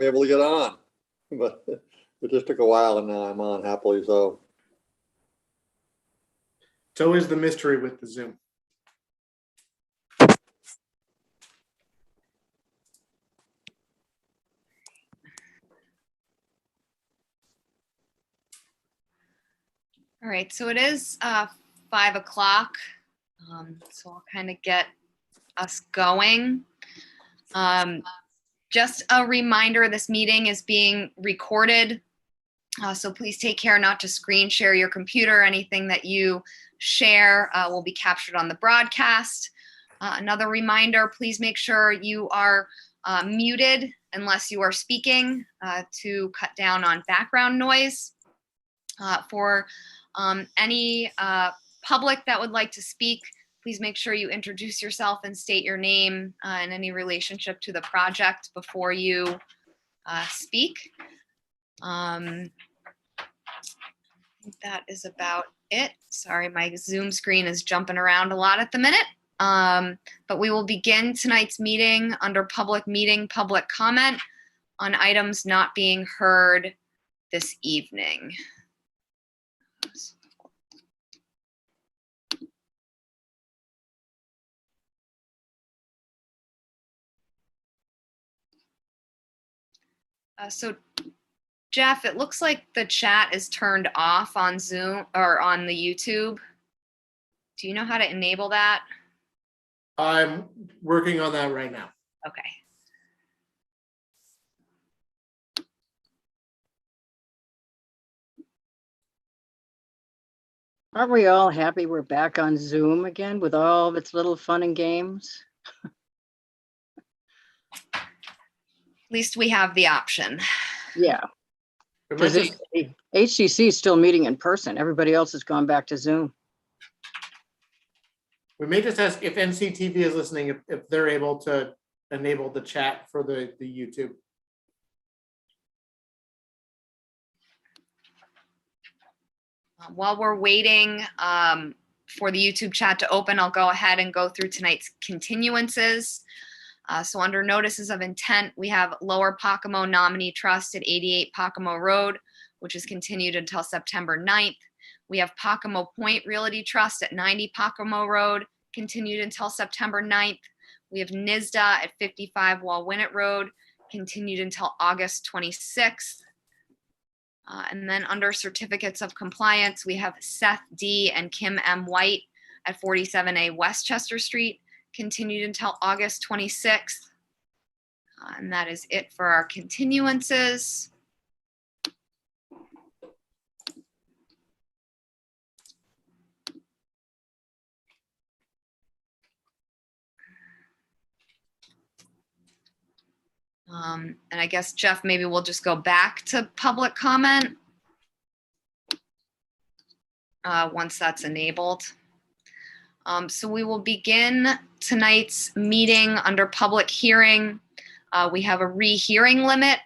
able to get on, but it just took a while, and now I'm on happily so. It's always the mystery with the Zoom. All right, so it is 5 o'clock, so I'll kind of get us going. Just a reminder, this meeting is being recorded, so please take care not to screen share your computer. Anything that you share will be captured on the broadcast. Another reminder, please make sure you are muted unless you are speaking to cut down on background noise. For any public that would like to speak, please make sure you introduce yourself and state your name and any relationship to the project before you speak. I think that is about it. Sorry, my Zoom screen is jumping around a lot at the minute. But we will begin tonight's meeting under public meeting, public comment on items not being heard this evening. So Jeff, it looks like the chat is turned off on Zoom or on the YouTube. Do you know how to enable that? I'm working on that right now. Okay. Aren't we all happy we're back on Zoom again with all of its little fun and games? At least we have the option. Yeah, It might because just- HCC is still meeting in person. Everybody else has gone back to Zoom. we may just ask if NCTV is listening, if they're able to enable the chat for the YouTube. While we're waiting for the YouTube chat to open, I'll go ahead and go through tonight's continuances. So under notices of intent, we have Lower Pocomo Nominee Trust at 88 Pocomo Road, which is continued until September 9th. We have Pocomo Point Realty Trust at 90 Pocomo Road, continued until September 9th. We have NISDA at 55 Walwinnett Road, continued until August 26th. And then under certificates of compliance, we have Seth D. and Kim M. White at 47A Westchester Street, continued until August 26th. And that is it for our continuances. And I guess, Jeff, maybe we'll just go back to public comment once that's enabled. So we will begin tonight's meeting under public hearing. We have a rehearing limit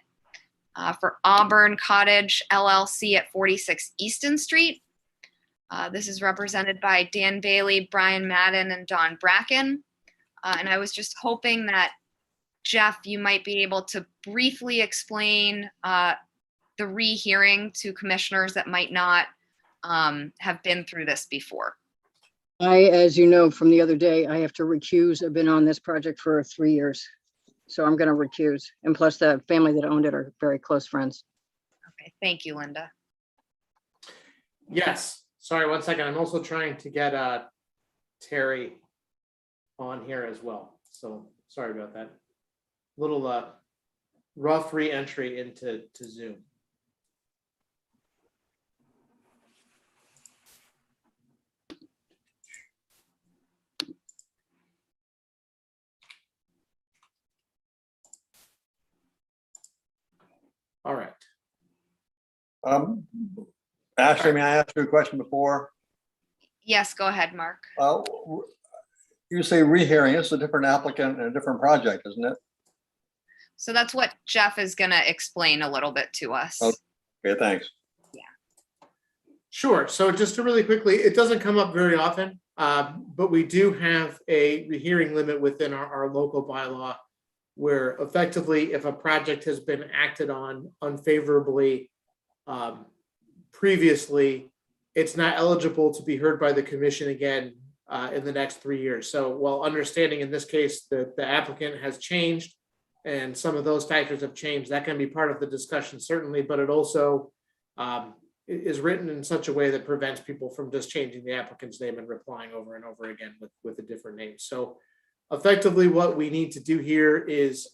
for Auburn Cottage LLC at 46 Easton Street. This is represented by Dan Bailey, Brian Madden, and Don Bracken. And I was just hoping that Jeff, you might be able to briefly explain the rehearing to commissioners that might not have been through this before. As you know from the other day, I have to recuse. I've been on this project for 3 years. So I'm going to recuse. And plus the family that owned it are very close friends. Okay, thank you, Linda. Yes, sorry, 1 second. I'm also trying to get Terry on here as well. So sorry about that. Little rough re-entry into Zoom. All right. Ashley, may I ask you a question before? Yes, go ahead, Mark. You say rehearing, it's a different applicant and a different project, isn't it? So that's what Jeff is going to explain a little bit to us. Okay, thanks. Sure. So just to really quickly, it doesn't come up very often, but we do have a rehearing limit within our local bylaw where effectively if a project has been acted on unfavorably previously, it's not eligible to be heard by the commission again in the next 3 years. So while understanding in this case that the applicant has changed and some of those factors have changed, that can be part of the discussion certainly, but it also is written in such a way that prevents people from just changing the applicant's name and replying over and over again with a different name. So effectively what we need to do here is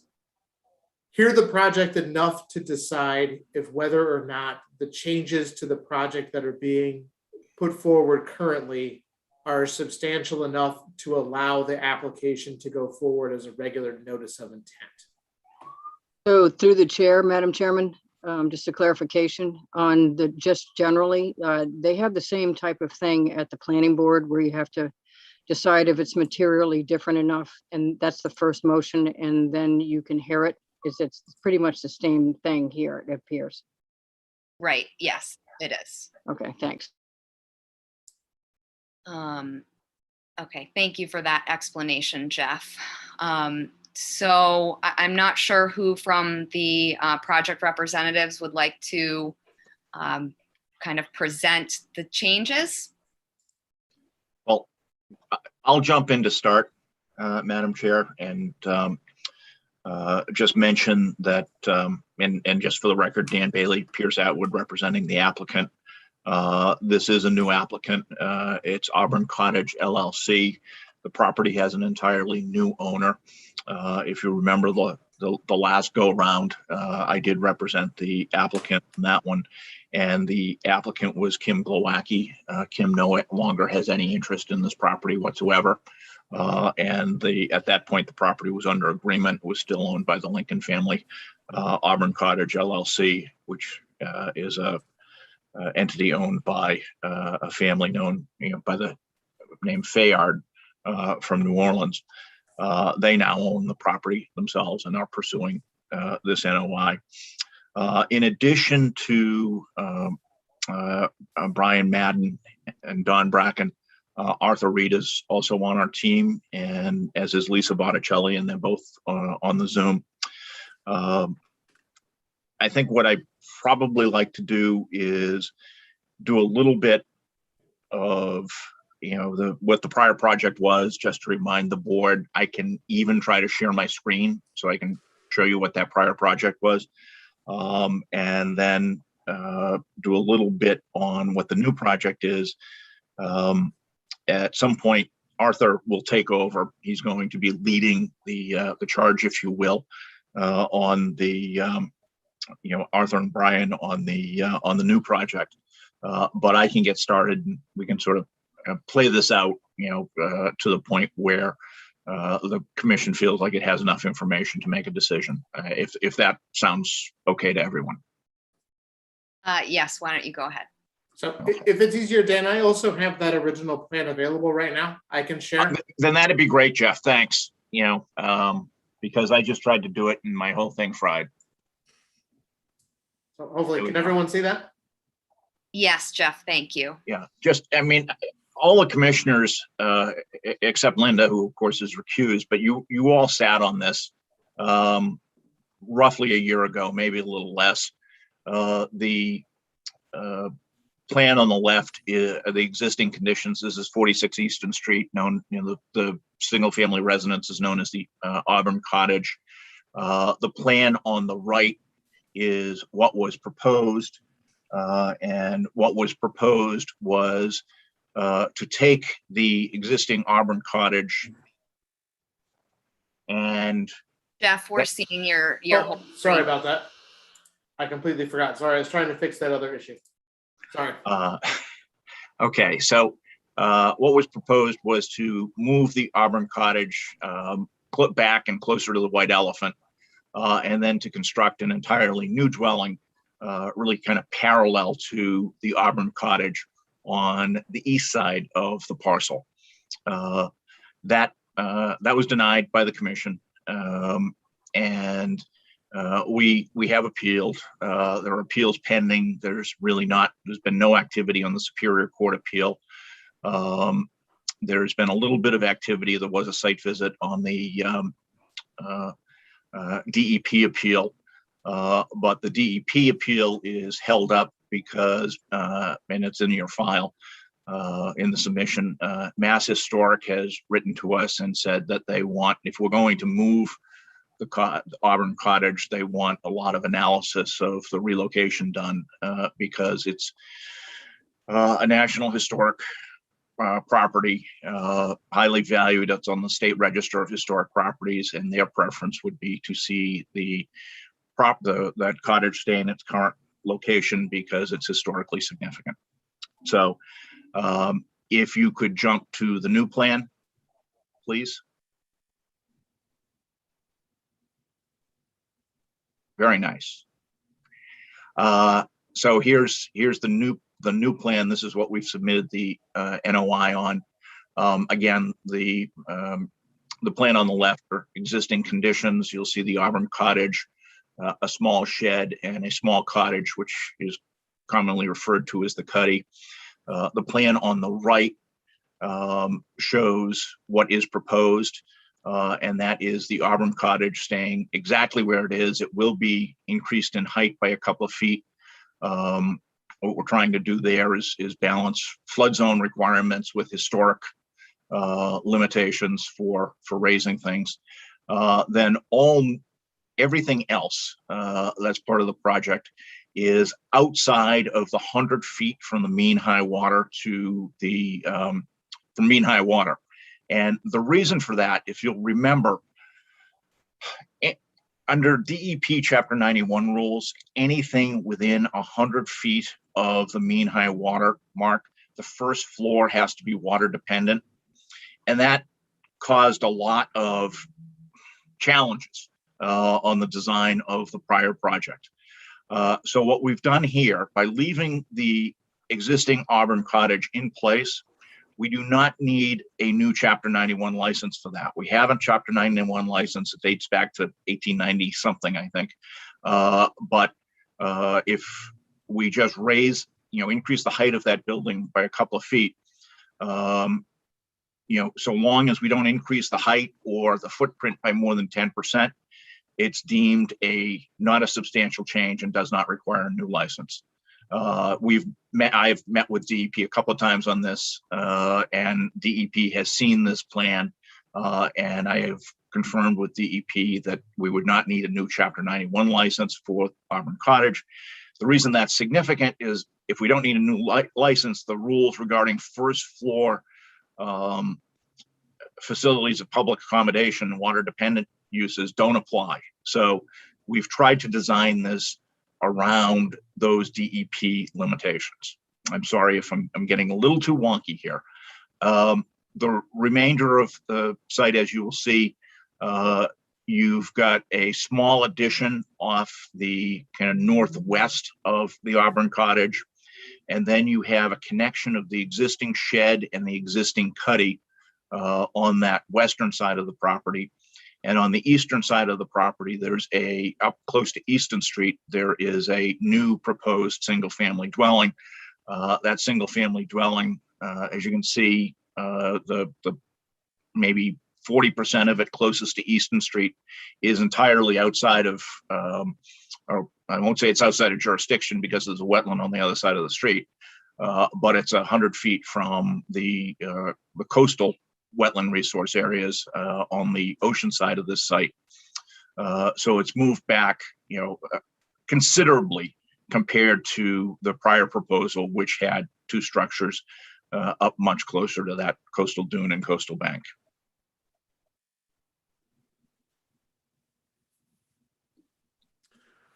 hear the project enough to decide if whether or not the changes to the project that are being put forward currently are substantial enough to allow the application to go forward as a regular notice of intent. So through the chair, Madam Chairman, just a clarification on the just generally, they have the same type of thing at the planning board where you have to decide if it's materially different enough. And that's the first motion. And then you can hear it. It's pretty much the same thing here, it appears. Right, yes, it is. Okay, thanks. Okay, thank you for that explanation, Jeff. So I'm not sure who from the project representatives would like to kind of present the changes. Well, I'll jump in to start, Madam Chair, and just mention that, and just for the record, Dan Bailey, Pierce Atwood, representing the applicant. This is a new applicant. It's Auburn Cottage LLC. The property has an entirely new owner. If you remember the last go round, I did represent the applicant on that one, and the applicant was Kim Glowacki. Kim no longer has any interest in this property whatsoever. And at that point, the property was under agreement. It was still owned by the Lincoln family. Auburn Cottage LLC, which is a entity owned by a family known, by the name Fayard from New Orleans. They now own the property themselves and are pursuing this NOI. In addition to Brian Madden and Don Bracken, Arthur Reed is also on our team, and as is Lisa Botticelli, and they're both on the Zoom. I think what I probably like to do is do a little bit of what the prior project was, just to remind the board. I can even try to share my screen so I can show you what that prior project was, and then do a little bit on what the new project is. At some point, Arthur will take over. He's going to be leading the charge, if you will, on the Arthur and Brian on the new project. But I can get started, and we can sort of play this out, to the point where the commission feels like it has enough information to make a decision. If that sounds okay to everyone. Yes, why don't you go ahead? So if it's easier, Dan, I also have that original plan available right now. I can share. Then that'd be great, Jeff. Thanks. Because I just tried to do it and my whole thing fried. So hopefully, can everyone see that? Yes, Jeff, thank you. Yeah, all the commissioners, except Linda, who of course is recused, but you all sat on this roughly a year ago, maybe a little less. The plan on the left is the existing conditions. This is 46 Easton Street, known, the single family residence is known as the Auburn Cottage. The plan on the right is what was proposed, and what was proposed was to take the existing Auburn Cottage and Jeff, we're seeing your whole Sorry screen. about that. I completely forgot. Sorry, I was trying to fix that other issue. Sorry. Okay, so what was proposed was to move the Auburn Cottage back and closer to the White Elephant, and then to construct an entirely new dwelling, really kind of parallel to the Auburn Cottage on the east side of the parcel. That was denied by the commission, and we have appealed. There are appeals pending. There's been no activity on the Superior Court appeal. There's been a little bit of activity. There was a site visit on the DEP appeal. But the DEP appeal is held up because, and it's in your file, in the submission, Mass Historic has written to us and said that they want, if we're going to move the Auburn Cottage, they want a lot of analysis of the relocation done, because it's a National Historic property, highly valued. It's on the State Register of Historic Properties, and their preference would be to see that cottage stay in its current location because it's historically significant. So if you could jump to the new plan, please. Very nice. So here's the new plan. This is what we've submitted the NOI on. Again, the plan on the left are existing conditions. You'll see the Auburn Cottage, a small shed, and a small cottage, which is commonly referred to as the cuddy. The plan on the right shows what is proposed, and that is the Auburn Cottage staying exactly where it is. It will be increased in height by a couple of feet. What we're trying to do there is balance flood zone requirements with historic limitations for raising things. Then everything else that's part of the project is outside of the 100 feet from the mean high water to the from mean high water. And the reason for that, if you'll remember, under DEP Chapter 91 rules, anything within 100 feet of the mean high water mark, the first floor has to be water dependent. And that caused a lot of challenges on the design of the prior project. So what we've done here, by leaving the existing Auburn Cottage in place, we do not need a new Chapter 91 license for that. We have a Chapter 91 license. It dates back to 1890 something, I think. But if we just increase the height of that building by a couple of feet, so long as we don't increase the height or the footprint by more than 10%, it's deemed not a substantial change and does not require a new license. I've met with DEP a couple of times on this, and DEP has seen this plan, and I have confirmed with DEP that we would not need a new Chapter 91 license for Auburn Cottage. The reason that's significant is if we don't need a new license, the rules regarding first floor facilities of public accommodation and water dependent uses don't apply. So we've tried to design this around those DEP limitations. I'm sorry if I'm getting a little too wonky here. The remainder of the site, as you will see, you've got a small addition off the kind of northwest of the Auburn Cottage, and then you have a connection of the existing shed and the existing cuddy on that western side of the property. And on the eastern side of the property, there's up close to Easton Street, there is a new proposed single-family dwelling. That single-family dwelling, as you can see, the maybe 40% of it closest to Easton Street is entirely outside of, or I won't say it's outside of jurisdiction because there's a wetland on the other side of the street, but it's 100 feet from the coastal wetland resource areas on the ocean side of this site. So it's moved back, considerably compared to the prior proposal, which had two structures up much closer to that coastal dune and coastal bank.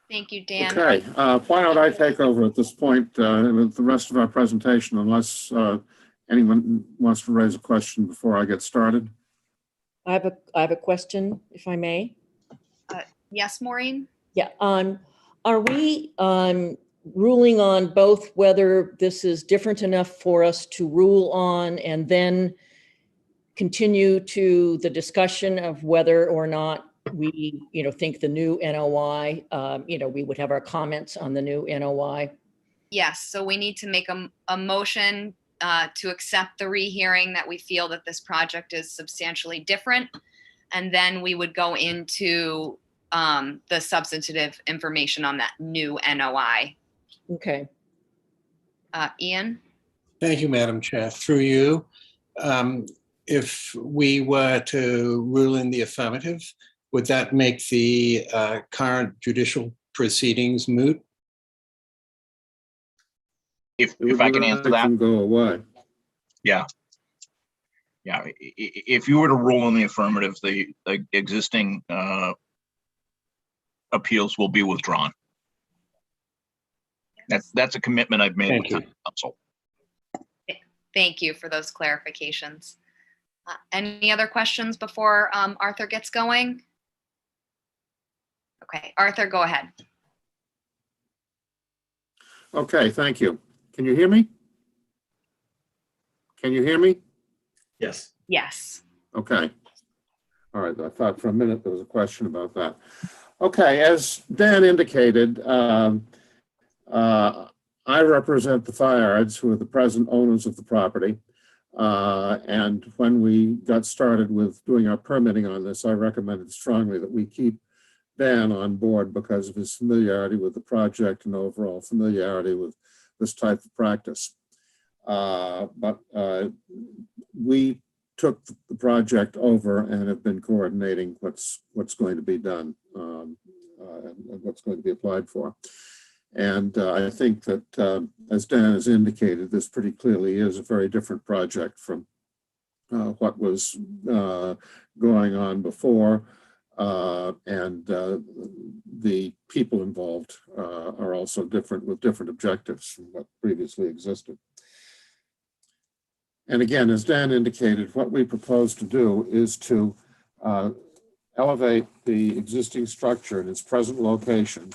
Thank you, Dan. Okay, why don't I take over at this point with the rest of our presentation, unless anyone wants to raise a question before I get started? I have a question, if I may. Yes, Maureen? Yeah, are we ruling on both whether this is different enough for us to rule on and then continue to the discussion of whether or not we, think the new NOI, we would have our comments on the new NOI? Yes, so we need to make a motion to accept the rehearing that we feel that this project is substantially different. And then we would go into the substantive information on that new NOI. Okay. Ian? Thank you, Madam Chair. Through you, if we were to rule in the affirmative, would that make the current judicial proceedings moot? If It would I can make answer that, them go away. yeah. Yeah, if you were to rule in the affirmative, the existing appeals will be withdrawn. That's a commitment I've made with Thank you. town council. Thank you for those clarifications. Any other questions before Arthur gets going? Okay, Arthur, go ahead. Okay, thank you. Can you hear me? Can you hear me? Yes. Yes. Okay. All right, I thought for a minute there was a question about that. Okay, as Dan indicated, I represent the Fayards, who are the present owners of the property. And when we got started with doing our permitting on this, I recommended strongly that we keep Dan on board because of his familiarity with the project and overall familiarity with this type of practice. But we took the project over and have been coordinating what's going to be done and what's going to be applied for. And I think that, as Dan has indicated, this pretty clearly is a very different project from what was going on before. And the people involved are also different, with different objectives from what previously existed. And again, as Dan indicated, what we propose to do is to elevate the existing structure in its present location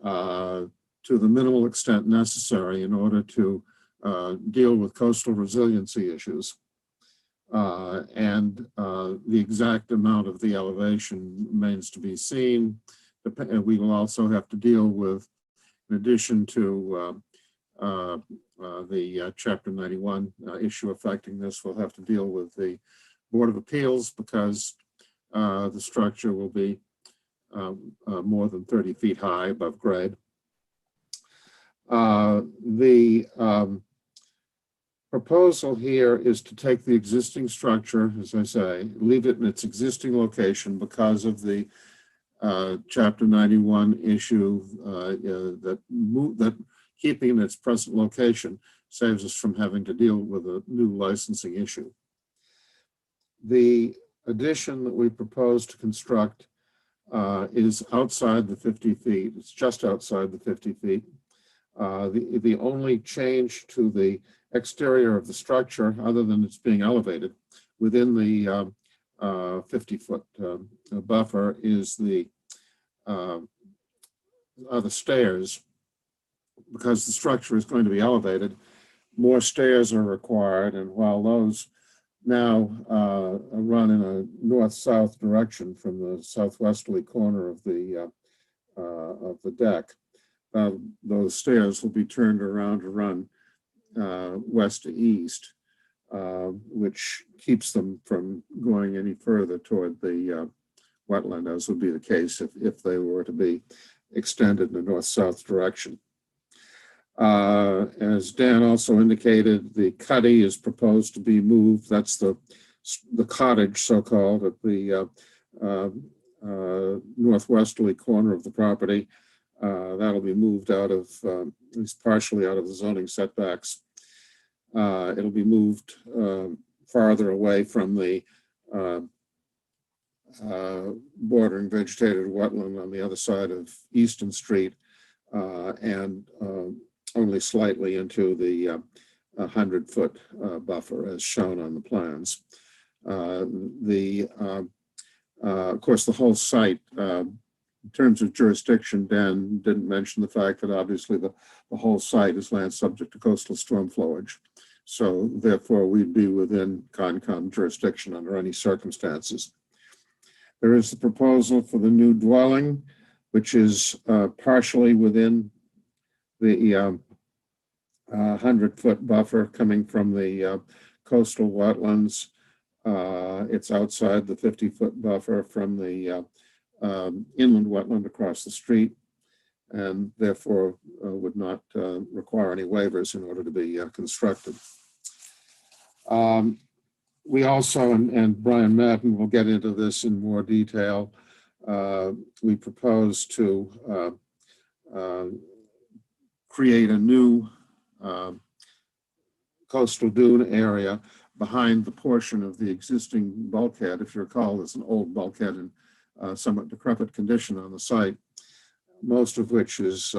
to the minimal extent necessary in order to deal with coastal resiliency issues. And the exact amount of the elevation remains to be seen. We will also have to deal with, in addition to the Chapter 91 issue affecting this, we'll have to deal with the Board of Appeals because the structure will be more than 30 feet high above grade. The proposal here is to take the existing structure, as I say, leave it in its existing location because of the Chapter 91 issue that keeping in its present location saves us from having to deal with a new licensing issue. The addition that we propose to construct is outside the 50 feet. It's just outside the 50 feet. The only change to the exterior of the structure, other than it's being elevated within the 50-foot buffer, is the stairs. Because the structure is going to be elevated, more stairs are required, and while those now run in a north-south direction from the southwesterly corner of the deck, those stairs will be turned around to run west to east, which keeps them from going any further toward the wetland, as would be the case if they were to be extended in a north-south direction. As Dan also indicated, the cuddy is proposed to be moved. That's the cottage, so-called, at the northwesterly corner of the property. That'll be moved out of, at least partially out of the zoning setbacks. It'll be moved farther away from the bordering vegetated wetland on the other side of Easton Street, and only slightly into the 100-foot buffer as shown on the plans. Of course, the whole site, in terms of jurisdiction, Dan didn't mention the fact that obviously the whole site is land subject to coastal storm flowage. So therefore, we'd be within Concom jurisdiction under any circumstances. There is the proposal for the new dwelling, which is partially within the 100-foot buffer coming from the coastal wetlands. It's outside the 50-foot buffer from the inland wetland across the street, and therefore would not require any waivers in order to be constructed. We also, and Brian Madden will get into this in more detail, we propose to create a new coastal dune area behind the portion of the existing bulkhead. If you recall, there's an old bulkhead in somewhat decrepit condition on the site, most of which is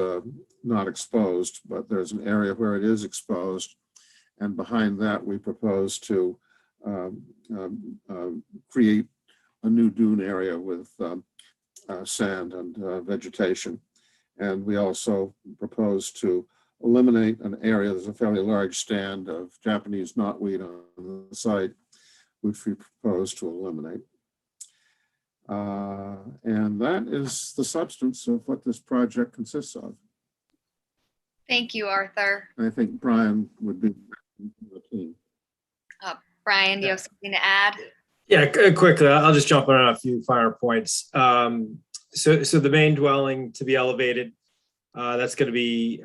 not exposed, but there's an area where it is exposed. And behind that, we propose to create a new dune area with sand and vegetation. And we also propose to eliminate an area, there's a fairly large stand of Japanese knotweed on the site, which we propose to eliminate. And that is the substance of what this project consists of. Thank you, Arthur. I think Brian would be the team. Brian, do you have something to add? Yeah, quickly, I'll just jump on a few finer points. So the main dwelling to be elevated, that's going to be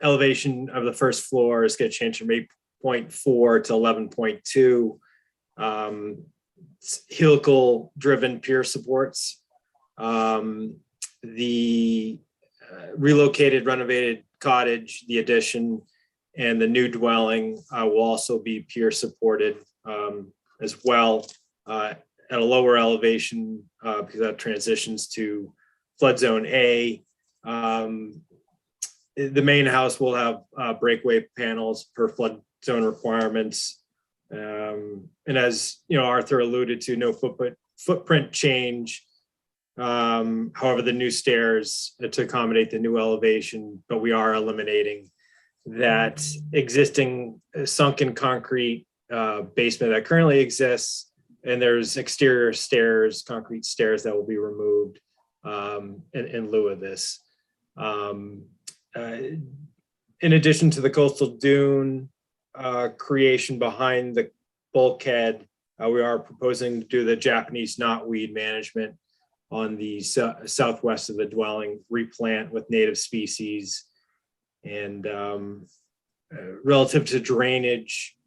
elevation of the first floor is going to change from 8.4 to 11.2. Helical driven pier supports. The relocated, renovated cottage, the addition, and the new dwelling will also be pier supported as well at a lower elevation because that transitions to flood zone A. The main house will have breakaway panels per flood zone requirements. And as you know, Arthur alluded to, no footprint change. However, the new stairs to accommodate the new elevation, but we are eliminating that existing sunken concrete basement that currently exists, and there's exterior stairs, concrete stairs that will be removed in lieu of this. In addition to the coastal dune creation behind the bulkhead, we are proposing to do the Japanese knotweed management on the southwest of the dwelling, replant with native species. And relative to drainage,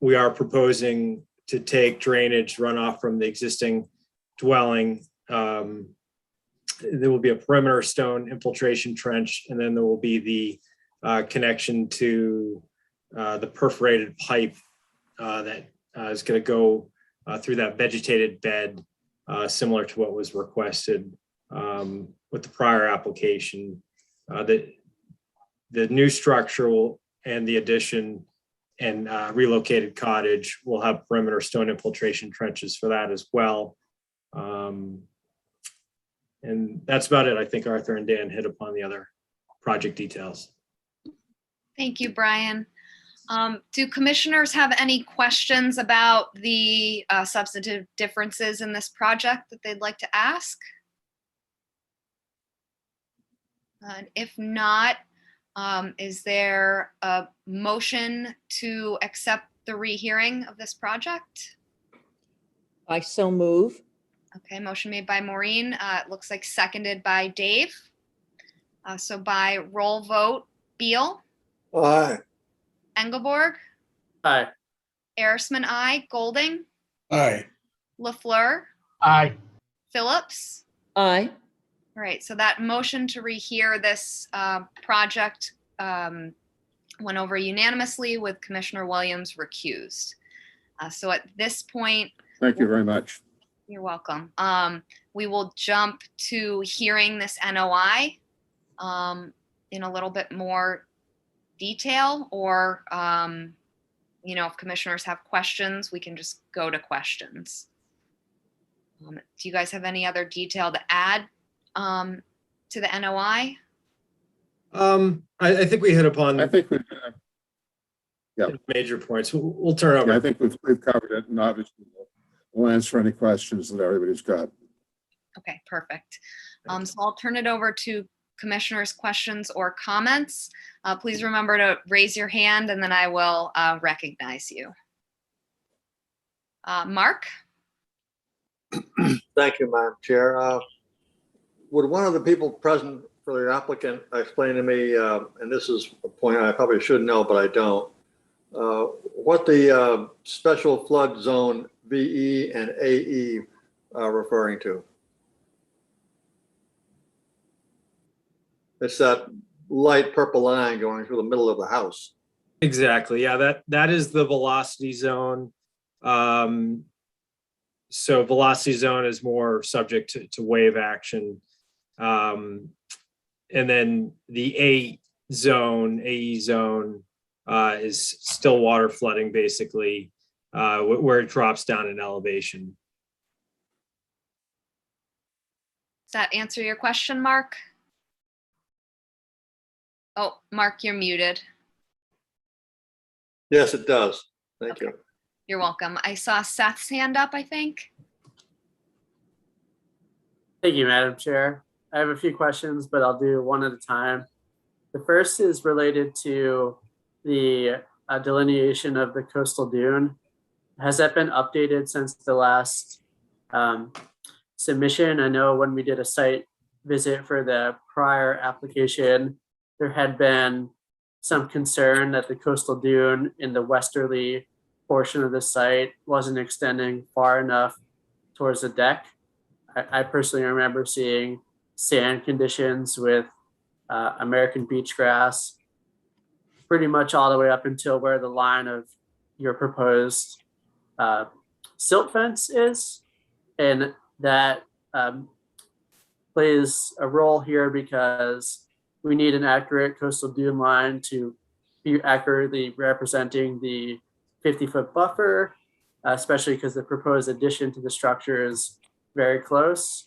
we are proposing to take drainage runoff from the existing dwelling. There will be a perimeter stone infiltration trench, and then there will be the connection to the perforated pipe that is going to go through that vegetated bed, similar to what was requested with the prior application. The new structure will, and the addition and relocated cottage will have perimeter stone infiltration trenches for that as well. And that's about it. I think Arthur and Dan hit upon the other project details. Thank you, Brian. Do commissioners have any questions about the substantive differences in this project that they'd like to ask? If not, is there a motion to accept the rehearing of this project? I so move. Okay, motion made by Maureen. It looks like seconded by Dave. So by roll vote, Beal, Aye. Engelborg, Aye. Arisman, I, Golding, Aye. LaFleur, Aye. Phillips. Aye. All right, so that motion to rehear this project went over unanimously with Commissioner Williams recused. So at this point, Thank you very much. you're welcome. We will jump to hearing this NOI in a little bit more detail, or if commissioners have questions, we can just go to questions. Do you guys have any other detail to add to the NOI? I think we hit upon I think major points. We'll turn over. I think we've covered it, and obviously we'll answer any questions that everybody's got. Okay, perfect. So I'll turn it over to commissioners' questions or comments. Please remember to raise your hand and then I will recognize you. Mark? Thank you, Madam Chair. Would one of the people present for the applicant explain to me, and this is a point I probably should know, but I don't, what the special flood zone VE and AE are referring to? It's that light purple line going through the middle of the house. Exactly. Yeah, that is the velocity zone. So velocity zone is more subject to wave action. And then the AE zone is still water flooding, basically, where it drops down in elevation. Does that answer your question, Mark? Oh, Mark, you're muted. Yes, it does. Thank you. You're welcome. I saw Seth's hand up, I think. Thank you, Madam Chair. I have a few questions, but I'll do one at a time. The first is related to the delineation of the coastal dune. Has that been updated since the last submission? I know when we did a site visit for the prior application, there had been some concern that the coastal dune in the westerly portion of the site wasn't extending far enough towards the deck. I personally remember seeing sand conditions with American beach grass pretty much all the way up until where the line of your proposed silt fence is. And that plays a role here because we need an accurate coastal dune line to be accurately representing the 50-foot buffer, especially because the proposed addition to the structure is very close.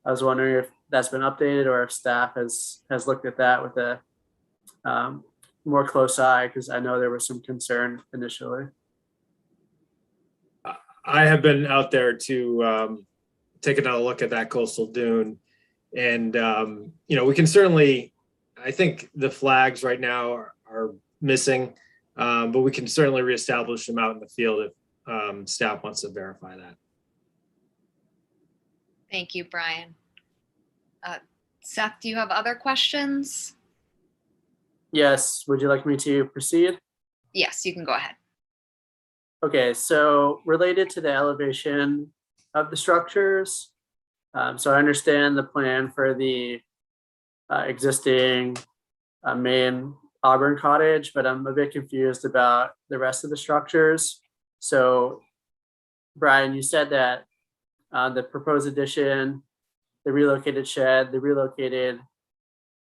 I was wondering if that's been updated or if staff has looked at that with a more close eye, because I know there was some concern initially. I have been out there to take another look at that coastal dune, and we can certainly, I think the flags right now are missing, but we can certainly reestablish them out in the field if staff wants to verify that. Thank you, Brian. Seth, do you have other questions? Yes, would you like me to proceed? Yes, you can go ahead. Okay, so related to the elevation of the structures, so I understand the plan for the existing main Auburn cottage, but I'm a bit confused about the rest of the structures. So, Brian, you said that the proposed addition, the relocated shed, the relocated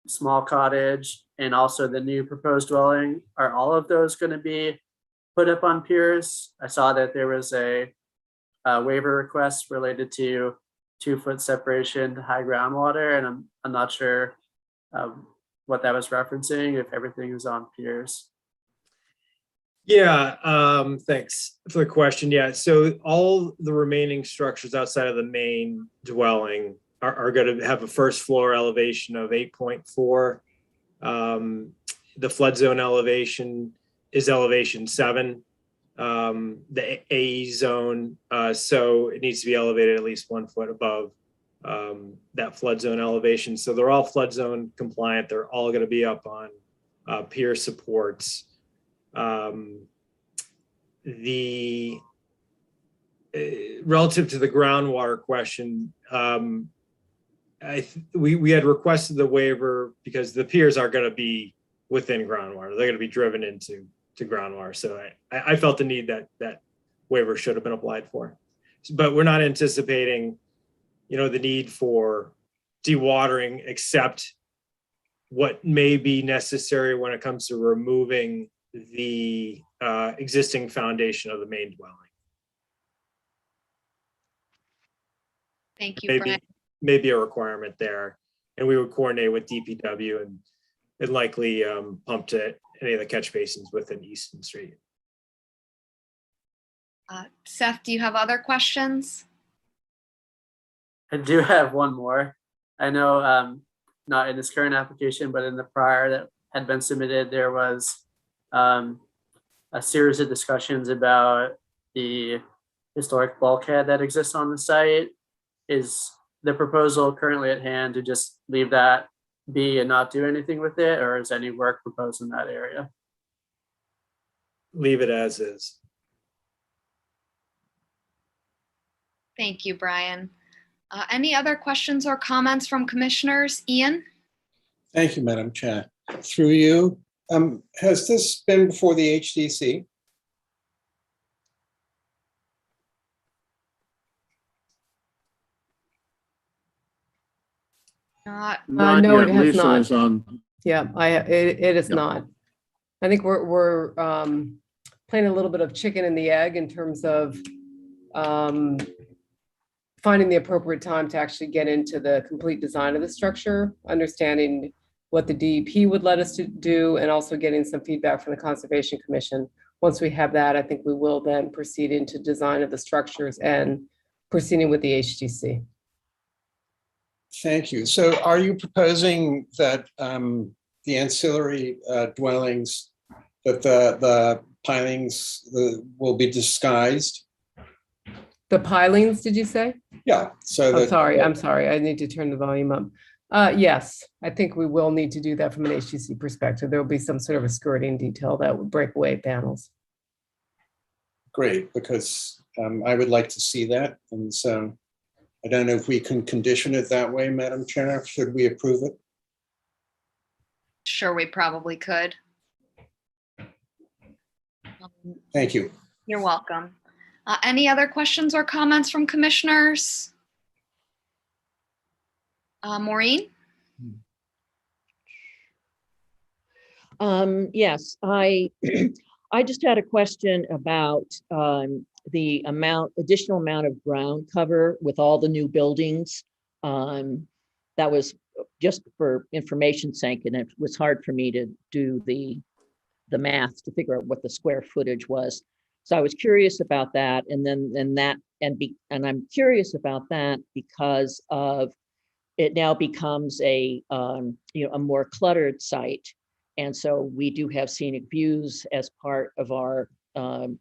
small cottage, and also the new proposed dwelling, are all of those going to be put up on piers? I saw that there was a waiver request related to 2-foot separation to high groundwater, and I'm not sure what that was referencing, if everything is on piers. Yeah, thanks for the question. Yeah, so all the remaining structures outside of the main dwelling are going to have a first floor elevation of 8.4. The flood zone elevation is elevation 7. The AE zone, so it needs to be elevated at least 1 foot above that flood zone elevation. So they're all flood zone compliant. They're all going to be up on pier supports. The relative to the groundwater question, we had requested the waiver because the piers are going to be within groundwater. They're going to be driven into groundwater. So I felt the need that waiver should have been applied for, but we're not anticipating, the need for dewatering except what may be necessary when it comes to removing the existing foundation of the main dwelling. Thank you, Brian. Maybe a requirement there, and we would coordinate with DPW and likely pump to any of the catch basins within Easton Street. Seth, do you have other questions? I do have one more. I know not in this current application, but in the prior that had been submitted, there was a series of discussions about the historic bulkhead that exists on the site. is the proposal currently at hand to just leave that be and not do anything with it, or is any work proposed in that area? Leave it as is. Thank you, Brian. Any other questions or comments from commissioners? Ian? Thank you, Madam Chair. Through you, has this been before the HDC? Not, Not no, yet. it has Lisa not. is on. Yeah, it is Yeah. not. I think we're playing a little bit of chicken and the egg in terms of finding the appropriate time to actually get into the complete design of the structure, understanding what the DEP would let us to do, and also getting some feedback from the Conservation Commission. Once we have that, I think we will then proceed into design of the structures and proceeding with the HTC. Thank you. So are you proposing that the ancillary dwellings, that the pilings will be disguised? The pilings, did you say? Yeah, so that. I'm sorry. I need to turn the volume up. Yes, I think we will need to do that from an HTC perspective. There will be some sort of a skirting detail that would break away panels. Great, because I would like to see that. And so I don't know if we can condition it that way, Madam Chair. Should we approve it? sure we probably could. Thank you. You're welcome. Any other questions or comments from commissioners? Maureen? Yes, I just had a question about the additional amount of ground cover with all the new buildings. That was just for information's sake, and it was hard for me to do the math to figure out what the square footage was. So I was curious about that, and I'm curious about that because of it now becomes a a more cluttered site. And so we do have scenic views as part of our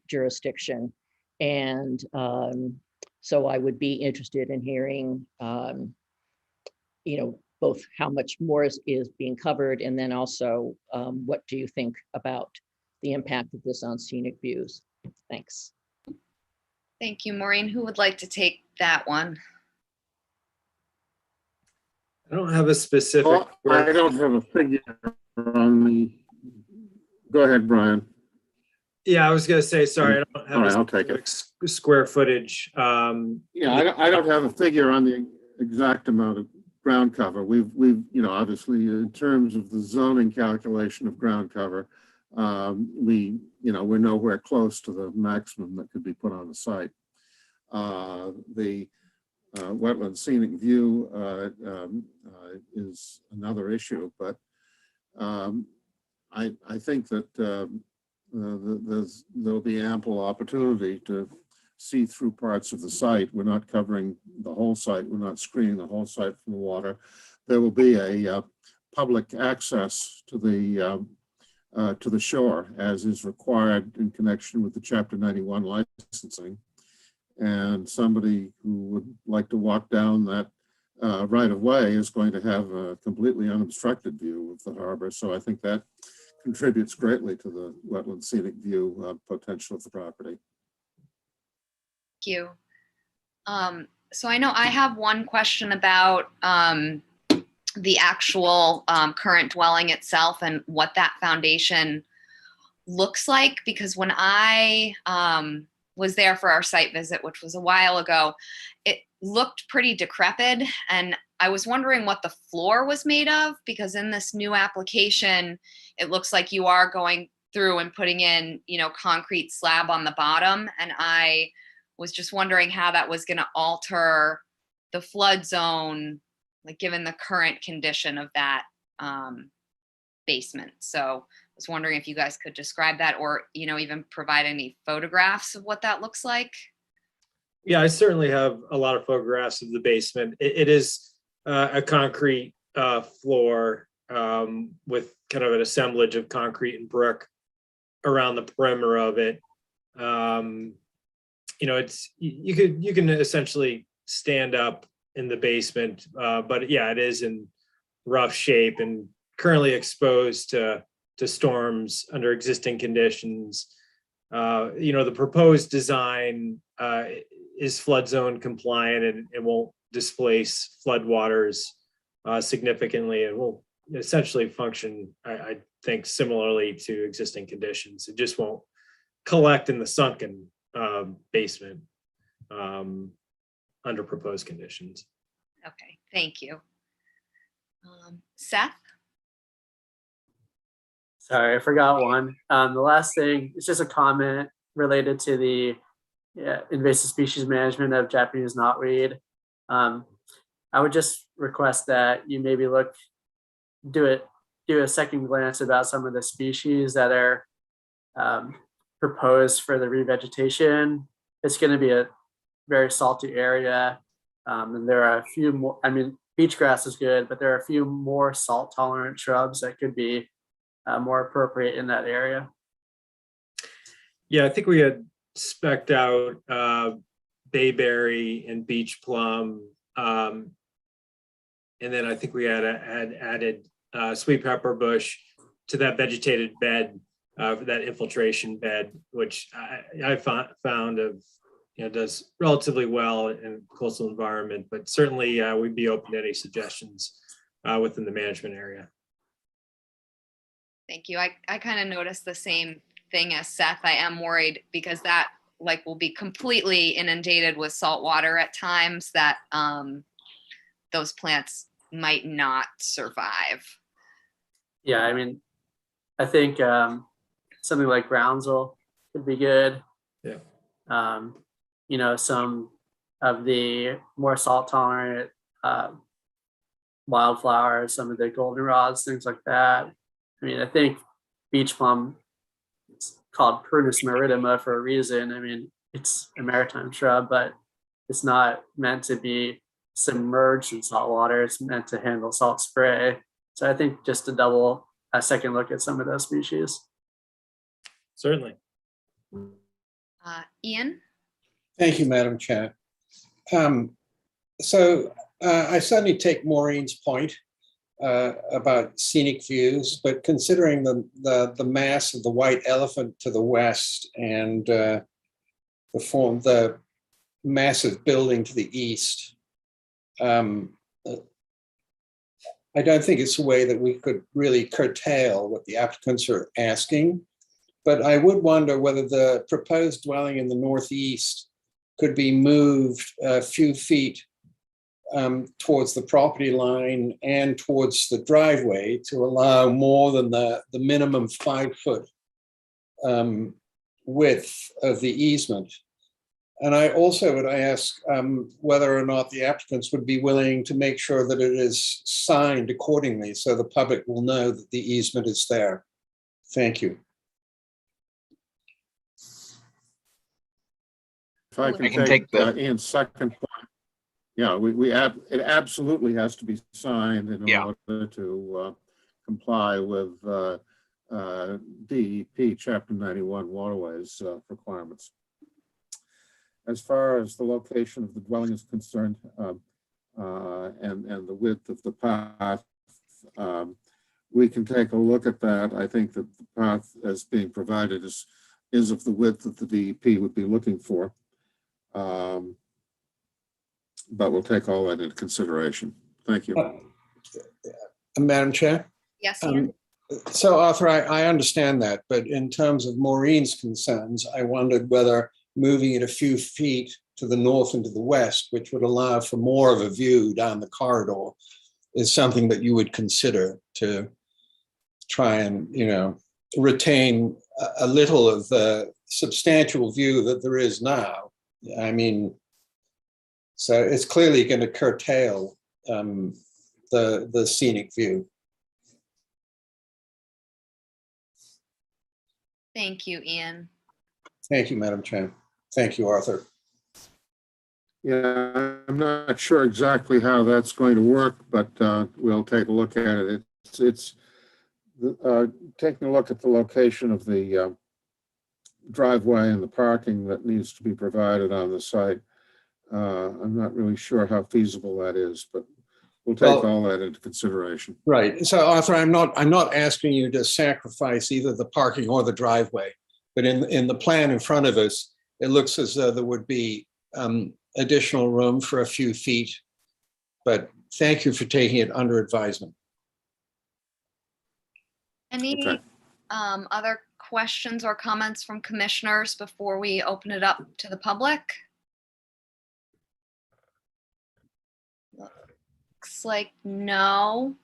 jurisdiction. And so I would be interested in hearing, both how much more is being covered, and then also what do you think about the impact of this on scenic views? Thanks. Thank you, Maureen. Who would like to take that one? I don't have a specific. I don't have a figure on the, go ahead, Brian. Yeah, I was gonna say, sorry, I don't have All right, a I'll take specific square footage. Yeah, I don't have a figure on the exact amount of ground cover. We've obviously in terms of the zoning calculation of ground cover, we're nowhere close to the maximum that could be put on the site. The wetland scenic view is another issue, but I think that there'll be ample opportunity to see through parts of the site. We're not covering the whole site. We're not screening the whole site from the water. There will be a public access to the shore, as is required in connection with the Chapter 91 licensing. And somebody who would like to walk down that right of way is going to have a completely unobstructed view of the harbor. So I think that contributes greatly to the wetland scenic view potential of the property. Thank you. So I know I have one question about the actual current dwelling itself and what that foundation looks like, because when I was there for our site visit, which was a while ago, it looked pretty decrepit, and I was wondering what the floor was made of, because in this new application, it looks like you are going through and putting in, concrete slab on the bottom, and I was just wondering how that was going to alter the flood zone, like given the current condition of that basement. So I was wondering if you guys could describe that, or even provide any photographs of what that looks like. Yeah, I certainly have a lot of photographs of the basement. It is a concrete floor with kind of an assemblage of concrete and brick around the perimeter of it. It's you can essentially stand up in the basement. But yeah, it is in rough shape and currently exposed to storms under existing conditions. The proposed design is flood zone compliant, and it won't displace floodwaters significantly. It will essentially function, I think, similarly to existing conditions. It just won't collect in the sunken basement under proposed conditions. Okay, thank you. Seth? Sorry, I forgot one. The last thing, it's just a comment related to the invasive species management of Japanese knotweed. I would just request that you maybe do a second glance about some of the species that are proposed for the revegetation. It's going to be a very salty area, and there are a few more. I mean, beach grass is good, but there are a few more salt tolerant shrubs that could be more appropriate in that area. Yeah, I think we had spec'd out bayberry and beach plum. And then I think we had added sweet pepper bush to that vegetated bed, that infiltration bed, which I found does relatively well in coastal environment, but certainly we'd be open to any suggestions within the management area. Thank you. I kind of noticed the same thing as Seth. I am worried because that will be completely inundated with salt water at times that those plants might not survive. Yeah, I mean, I think something like groundsel would be good. Yeah. Some of the more salt tolerant wildflowers, some of the goldenrods, things like that. I mean, I think beach plum, it's called Prunus marittima for a reason. I mean, it's a maritime shrub, but it's not meant to be submerged in salt water. It's meant to handle salt spray. So I think just a second look at some of those species. Certainly. Ian? Thank you, Madam Chair. So I certainly take Maureen's point about scenic views, but considering the mass of the white elephant to the west and the massive building to the east, I don't think it's a way that we could really curtail what the applicants are asking. But I would wonder whether the proposed dwelling in the northeast could be moved a few feet towards the property line and towards the driveway to allow more than the minimum 5-foot width of the easement. And I also would ask whether or not the applicants would be willing to make sure that it is signed accordingly so the public will know that the easement is there. Thank you. If I can take Ian's second point. Yeah, it absolutely has to be signed in order to comply with DEP Chapter 91 waterways requirements. As far as the location of the dwelling is concerned, and the width of the path, we can take a look at that. I think that the path as being provided is of the width that the DEP would be looking for. But we'll take all that into consideration. Thank you. Madam Chair? Yes, Ian? So Arthur, I understand that, but in terms of Maureen's concerns, I wondered whether moving it a few feet to the north and to the west, which would allow for more of a view down the corridor, is something that you would consider to try and, retain a little of the substantial view that there is now. I mean, so it's clearly going to curtail the scenic view. Thank you, Ian. Thank you, Madam Chair. Thank you, Arthur. Yeah, I'm not sure exactly how that's going to work, but we'll take a look at it. It's taking a look at the location of the driveway and the parking that needs to be provided on the site. I'm not really sure how feasible that is, but we'll take Well- all that into consideration. Right. So Arthur, I'm not asking you to sacrifice either the parking or the driveway, but in the plan in front of us, it looks as though there would be additional room for a few feet. But thank you for taking it under advisement. Any Okay. other questions or comments from commissioners before we open it up to the public? Looks like no.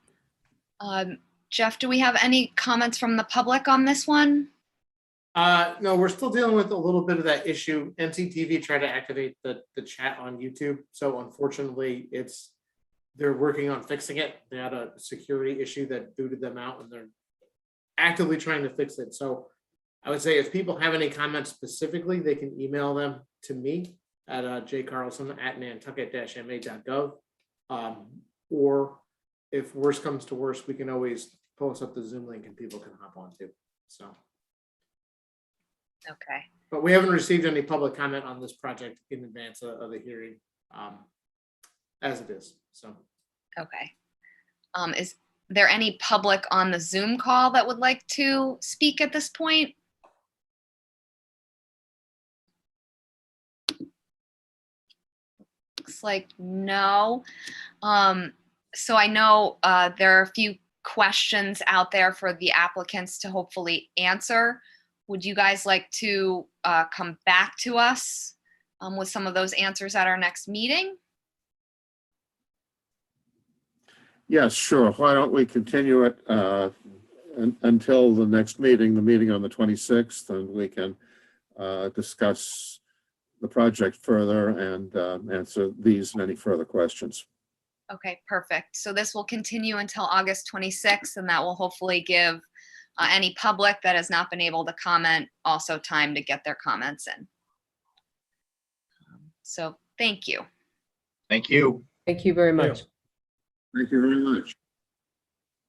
Jeff, do we have any comments from the public on this one? No, we're still dealing with a little bit of that issue. NCTV tried to activate the chat on YouTube. So unfortunately, they're working on fixing it. They had a security issue that booted them out and they're actively trying to fix it. So I would say if people have any comments specifically, they can email them to me at jcarlson@nantucket-ma.gov. Or if worse comes to worse, we can always post up the Zoom link and people can hop on too. So, Okay. but we haven't received any public comment on this project in advance of the hearing, as it is. So, Okay. Is there any public on the Zoom call that would like to speak at this point? Looks like no. So I know there are a few questions out there for the applicants to hopefully answer. Would you guys like to come back to us with some of those answers at our next meeting? Yes, sure. Why don't we continue it until the next meeting, the meeting on the 26th, and we can discuss the project further and answer these and any further questions. Okay, perfect. So this will continue until August 26th, and that will hopefully give any public that has not been able to comment also time to get their comments in. So thank you. Thank you. Thank you very much. Thank you very much.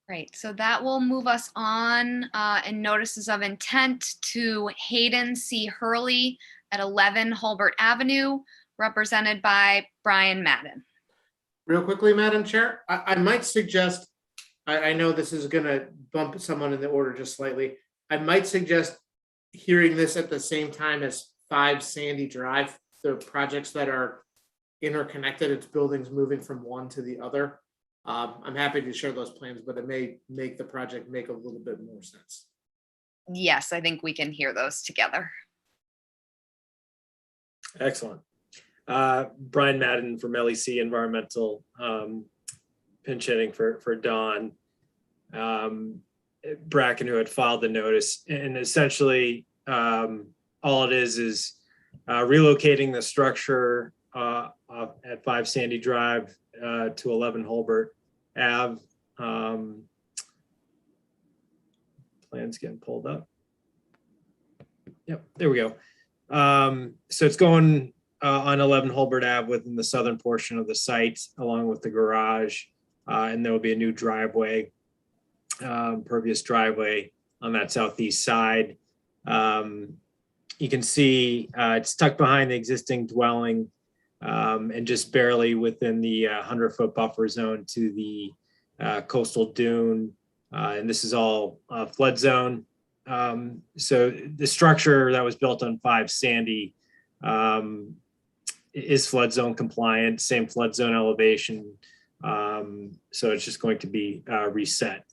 Great. So that will move us on in notices of intent to Hayden C. Hurley at 11 Holbert Avenue, represented by Brian Madden. real quickly, Madam Chair, I might suggest, I know this is gonna bump someone in the order just slightly. I might suggest hearing this at the same time as 5 Sandy Drive, the projects that are interconnected, it's buildings moving from one to the other. I'm happy to share those plans, but it may make the project make a little bit more sense. Yes, I think we can hear those together. Excellent. Brian Madden from LEC Environmental, pinch hitting for Don Bracken, who had filed the notice. And essentially, all it is relocating the structure at 5 Sandy Drive to 11 Holbert Ave. Plan's getting pulled up. Yep, there we go. So it's going on 11 Holbert Ave within the southern portion of the site, along with the garage, and there will be a new driveway, pervious driveway on that southeast side. You can see it's tucked behind the existing dwelling and just barely within the 100-foot buffer zone to the coastal dune, and this is all flood zone. So the structure that was built on 5 Sandy is flood zone compliant, same flood zone elevation. So it's just going to be reset.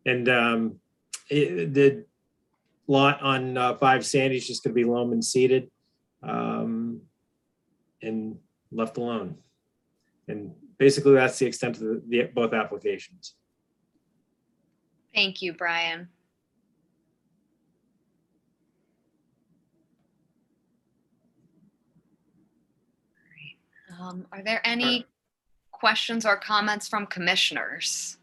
And the lot on 5 Sandy is just going to be loam and seeded and left alone. And basically that's the extent of both applications. Thank you, Brian. Are there any questions or comments from commissioners?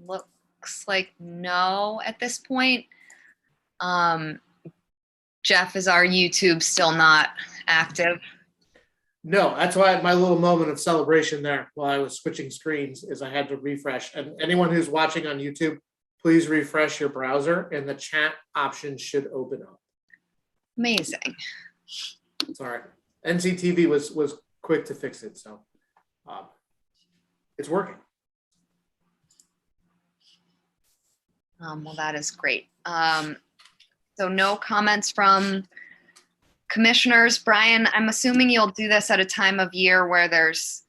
Looks like no at this point. Jeff, is our YouTube still not active? No, that's why my little moment of celebration there while I was switching screens is I had to refresh. And anyone who's watching on YouTube, please refresh your browser and the chat option should open up. Amazing. Sorry. NCTV was quick to fix it, so it's working. Well, that is great. So no comments from commissioners. Brian, I'm assuming you'll do this at a time of year where there's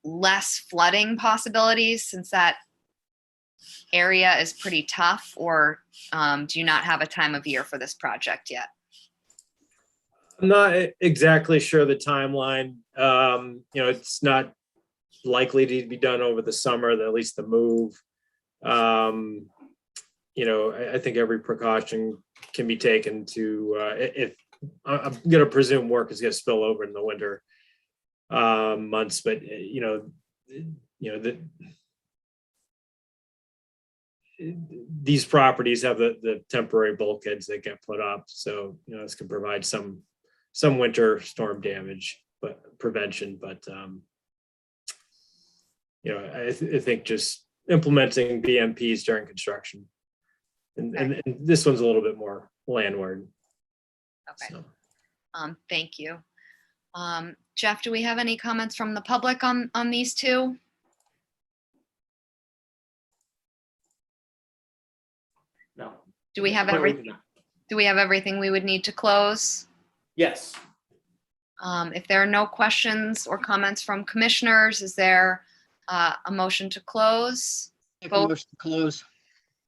less flooding possibilities since that area is pretty tough, or do you not have a time of year for this project yet? I'm not exactly sure the timeline. It's not likely to be done over the summer, at least the move. I think every precaution can be taken to, if I'm going to presume work is going to spill over in the winter months, but these properties have the temporary bulkheads that get put up. So, this can provide some winter storm damage, but prevention, but I think just implementing BMPs during construction. And this one's a little bit more landward. Okay. So. Thank you. Jeff, do we have any comments from the public on these two? No. Do we have No, everything? Do we have everything we would need to close? Yes. If there are no questions or comments from commissioners, is there a motion to close? Make a motion to close.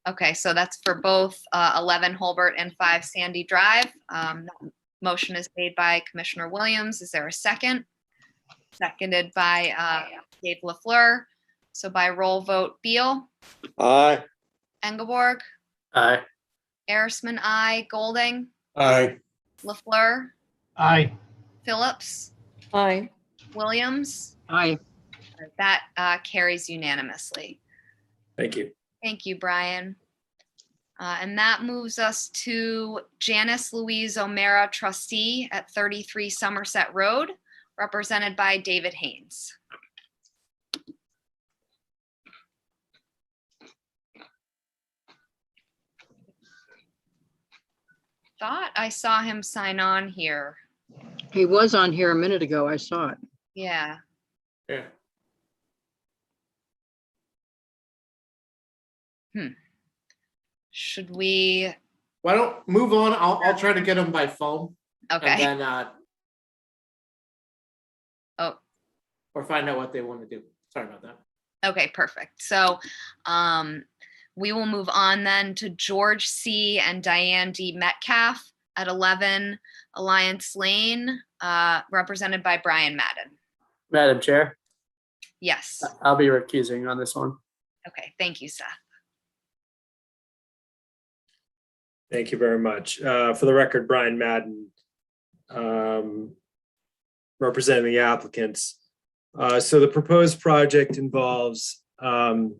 Okay, so that's for both 11 Holbert and 5 Sandy Drive. Motion is made by Commissioner Williams. Is there a second? Seconded by Dave LaFleur. So by roll vote, Beal, Aye. Engelborg, Aye. Arisman, aye. Golding, Aye. LaFleur, Aye. Phillips, Aye. Williams. Aye. That carries unanimously. Thank you. Thank you, Brian. And that moves us to Janice Louise O'Mara, trustee at 33 Somerset Road, represented by David Haynes. Thought I saw him sign on here. He was on here a minute ago. I saw it. Yeah. Yeah. Should we? Why don't move on? I'll try to get them by phone. Okay. And then Oh, or find out what they want to do. Sorry about that. okay, perfect. So we will move on then to George C. and Diane D. Metcalf at 11 Alliance Lane, represented by Brian Madden. Madam Chair, Yes. I'll be recusing on this one. Okay, thank you, Seth. Thank you very much. For the record, Brian Madden, representing the applicants. So the proposed project involves the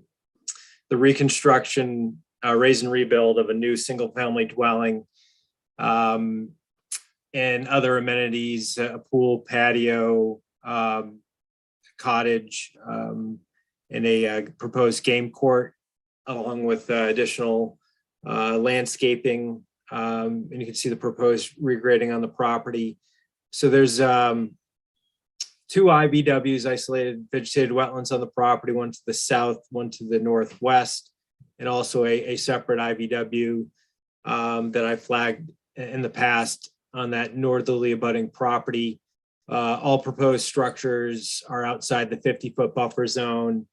reconstruction, raise and rebuild of a new single-family dwelling and other amenities, a pool, patio, cottage, and a proposed game court, along with additional landscaping, and you can see the proposed regrading on the property. So there's 2 IVWs, isolated vegetated wetlands on the property, one to the south, one to the northwest, and also a separate IVW that I flagged in the past on that northerly abutting property. All proposed structures are outside the 50-foot buffer zone,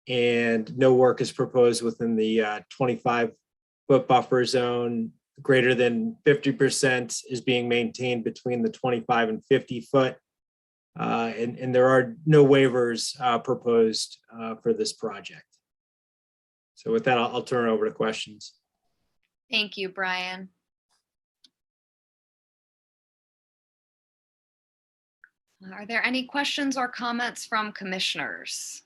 and no work is proposed within the 25-foot buffer zone. Greater than 50% is being maintained between the 25 and 50 foot. And there are no waivers proposed for this project. So with that, I'll turn it over to questions. Thank you, Brian. Are there any questions or comments from commissioners?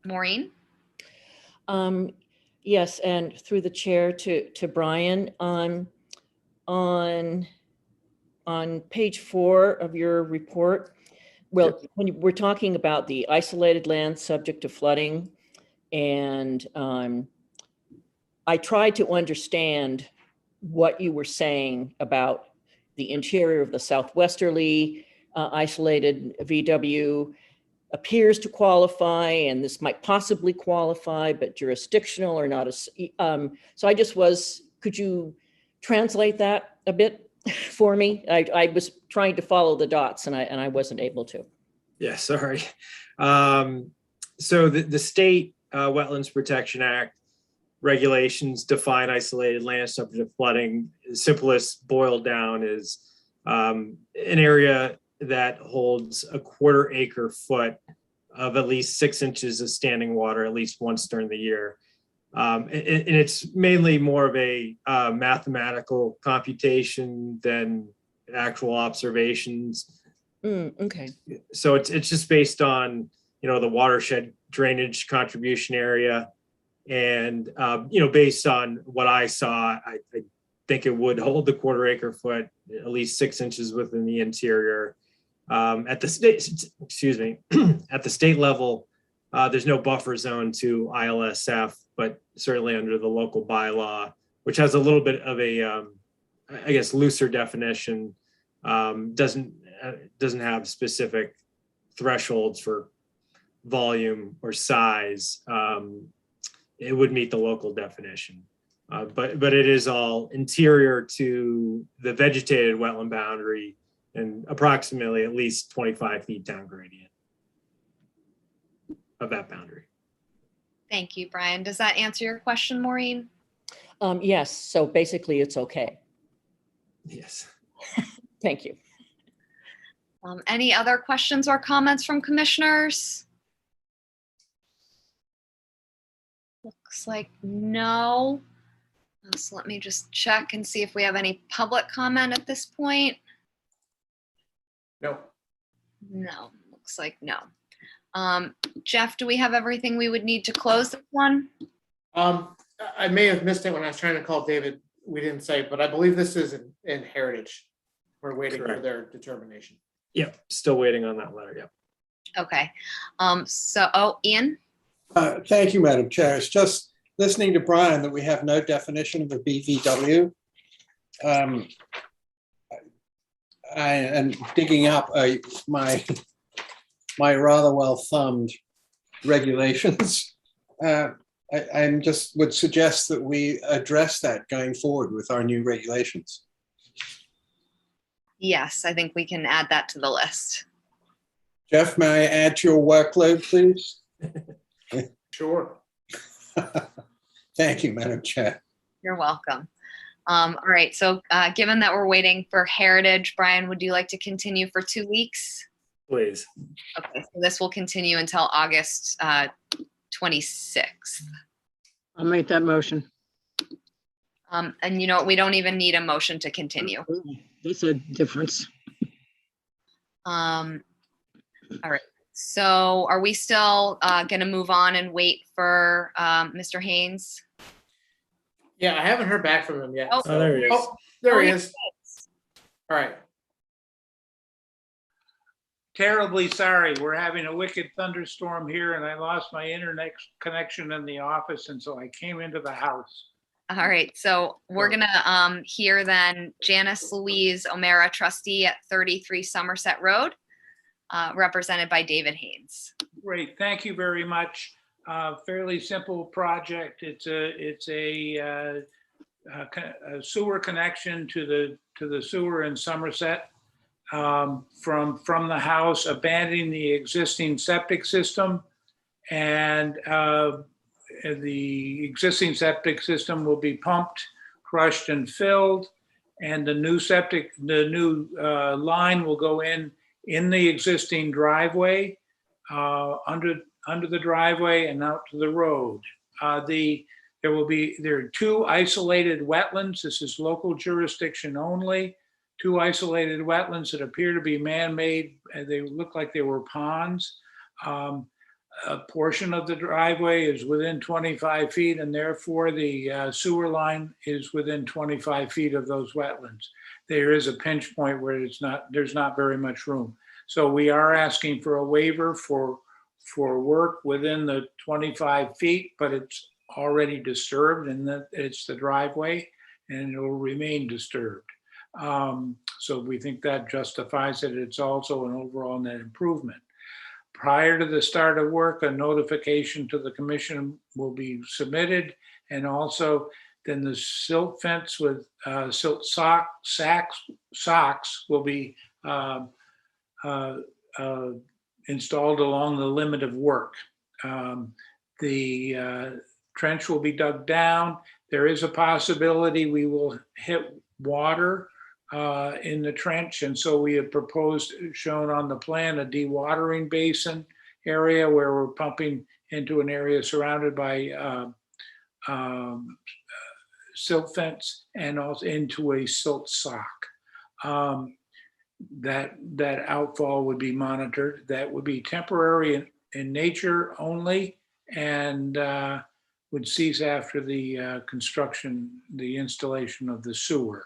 Maureen? Yes, and through the chair to Brian, on page 4 of your report, well, when we're talking about the isolated land subject to flooding, and I tried to understand what you were saying about the interior of the southwesterly isolated VW appears to qualify, and this might possibly qualify, but jurisdictional or not. So I just could you translate that a bit for me? I was trying to follow the dots and I wasn't able to. Yeah, sorry. So the state Wetlands Protection Act regulations define isolated land subject to flooding. The simplest boiled down is an area that holds a 1/4 acre foot of at least 6 inches of standing water at least once during the year. And it's mainly more of a mathematical computation than actual observations. Okay. So it's just based on, the watershed drainage contribution area. And, based on what I saw, I think it would hold the 1/4 acre foot, at least 6 inches within the interior. At the state level, there's no buffer zone to ILSF, but certainly under the local bylaw, which has a little bit of a, looser definition, doesn't have specific thresholds for volume or size. It would meet the local definition, but it is all interior to the vegetated wetland boundary and approximately at least 25 feet down gradient of that boundary. Thank you, Brian. Does that answer your question, Maureen? Yes, so basically it's okay. Yes. Thank you. Any other questions or comments from commissioners? Looks like no. So let me just check and see if we have any public comment at this point. No. No, looks like no. Jeff, do we have everything we would need to close this one? I may have missed it when I was trying to call David. We didn't say, but I believe this is in Heritage. We're waiting for Correct. their determination. Yep. Still waiting on that letter. Yep. Okay. Ian? Thank you, Madam Chair. It's just listening to Brian that we have no definition of a BVW. I am digging up my rather well-thumbed regulations. I just would suggest that we address that going forward with our new regulations. Yes, I think we can add that to the list. Jeff, may I add to your workload, please? Sure. Thank you, Madam Chair. You're welcome. All right, so given that we're waiting for Heritage, Brian, would you like to continue for 2 weeks? Please. Okay, so this will continue until August 26th. I'll make that motion. And you know, we don't even need a motion to continue. That's a difference. All right, so are we still gonna move on and wait for Mr. Haynes? Yeah, I haven't heard back from him yet. Oh, Oh, there he is. Oh, there he Oh, is. All right. Terribly sorry. We're having a wicked thunderstorm here and I lost my internet connection in the office. And so I came into the house. All right, so we're gonna hear then Janice Louise O'Mara, trustee at 33 Somerset Road, represented by David Haynes. Great. Thank you very much. Fairly simple project. It's a sewer connection to the sewer in Somerset from the house, abandoning the existing septic system, and the existing septic system will be pumped, crushed, and filled, and the new line will go in the existing driveway, under the driveway and out to the road. There are 2 isolated wetlands. This is local jurisdiction only. 2 isolated wetlands that appear to be man-made. They look like they were ponds. a portion of the driveway is within 25 feet, and therefore the sewer line is within 25 feet of those wetlands. There is a pinch point where there's not very much room. So we are asking for a waiver for work within the 25 feet, but it's already disturbed, and that it's the driveway, and it will remain disturbed. So we think that justifies it. It's also an overall net improvement. Prior to the start of work, a notification to the commission will be submitted, and also then the silt fence with silt socks will be installed along the limit of work. The trench will be dug down. There is a possibility we will hit water in the trench, and so we have proposed, shown on the plan, a dewatering basin area where we're pumping into an area surrounded by silt fence and also into a silt sock. That outfall would be monitored. That would be temporary in nature only, and would cease after the construction, the installation of the sewer.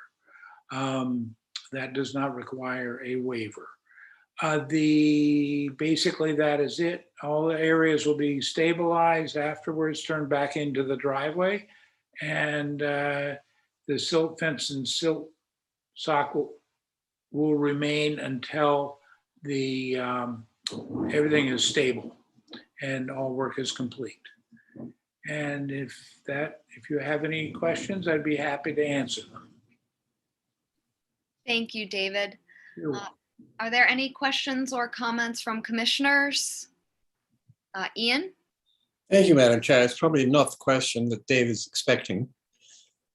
That does not require a waiver. Basically that is it. All the areas will be stabilized afterwards, turned back into the driveway, and the silt fence and silt sock will remain until the everything is stable and all work is complete. And if you have any questions, I'd be happy to answer them. Thank you, David. You're welcome. Are there any questions or comments from commissioners? Ian? Thank you, Madam Chair. It's probably not the question that Dave is expecting,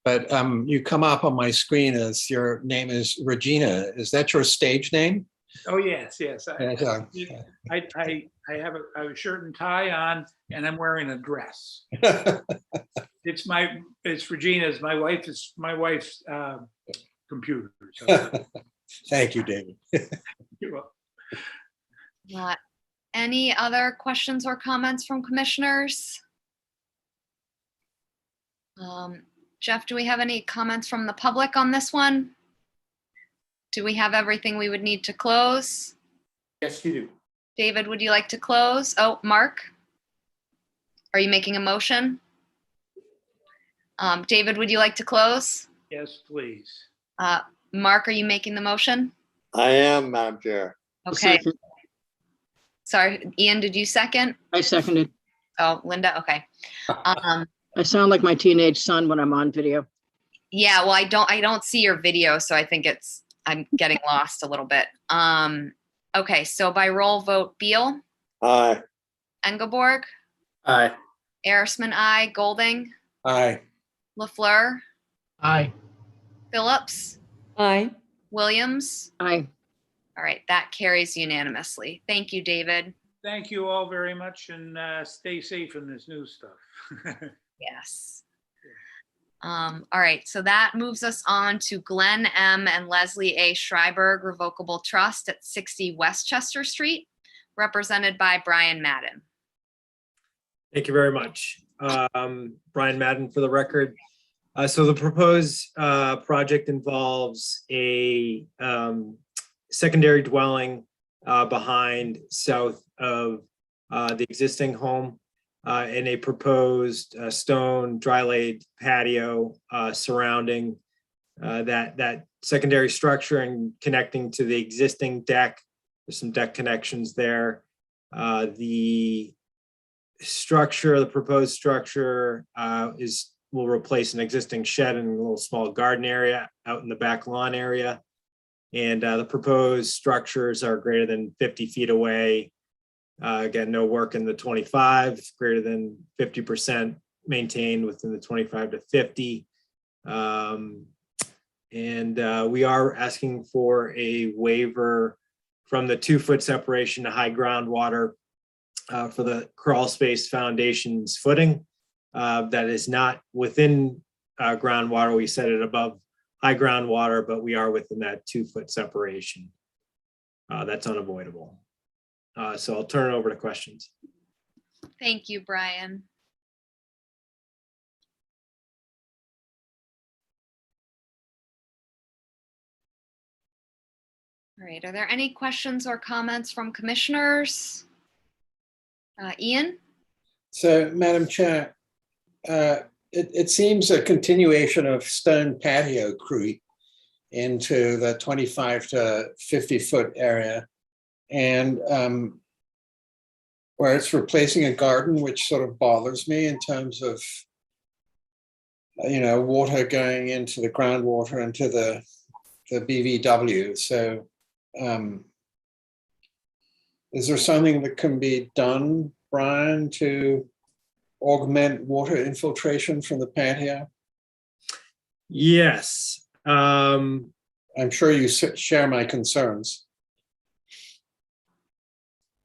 but you come up on my screen as your name is Regina. Is that your stage name? Oh, yes. I Yeah. have a shirt and tie on, and I'm wearing a dress. It's Regina's. My wife's computer. So. Thank you, David. You're welcome. Any other questions or comments from commissioners? Jeff, do we have any comments from the public on this one? Do we have everything we would need to close? Yes, you do. David, would you like to close? Oh, Mark? Are you making a motion? David, would you like to close? Yes, please. Mark, are you making the motion? I am, Madam Chair. Okay. Sorry, Ian, did you second? I seconded. Oh, Linda, okay. I sound like my teenage son when I'm on video. Yeah, well, I don't see your video, so I think I'm getting lost a little bit. Okay, so by roll vote, Beal, Aye. Engelborg, Aye. Arisman, aye, Golding, Aye. LaFleur, Aye. Phillips, Aye. Williams. Aye. All right, that carries unanimously. Thank you, David. Thank you all very much, and stay safe in this new stuff. Yes. All right, so that moves us on to Glenn M. and Leslie A. Schreiberg Revocable Trust at 60 Westchester Street, represented by Brian Madden. Thank you very much. Brian Madden for the record. So the proposed project involves a secondary dwelling behind south of the existing home and a proposed stone dry laid patio surrounding that secondary structure and connecting to the existing deck. There's some deck connections there. The proposed structure will replace an existing shed and a little small garden area out in the back lawn area. And the proposed structures are greater than 50 feet away. Again, no work in the 25, greater than 50% maintained within the 25 to 50. We are asking for a waiver from the 2-foot separation to high groundwater for the crawl space foundation's footing. That is not within groundwater. We set it above high groundwater, but we are within that 2-foot separation. That's unavoidable. So I'll turn it over to questions. Thank you, Brian. All right, are there any questions or comments from commissioners? Ian? So, Madam Chair, it seems a continuation of stone patio creep into the 25 to 50 foot area. And where it's replacing a garden, which sort of bothers me in terms of, water going into the groundwater, into the BVW. So is there something that can be done, Brian, to augment water infiltration from the patio? Yes. I'm sure you share my concerns.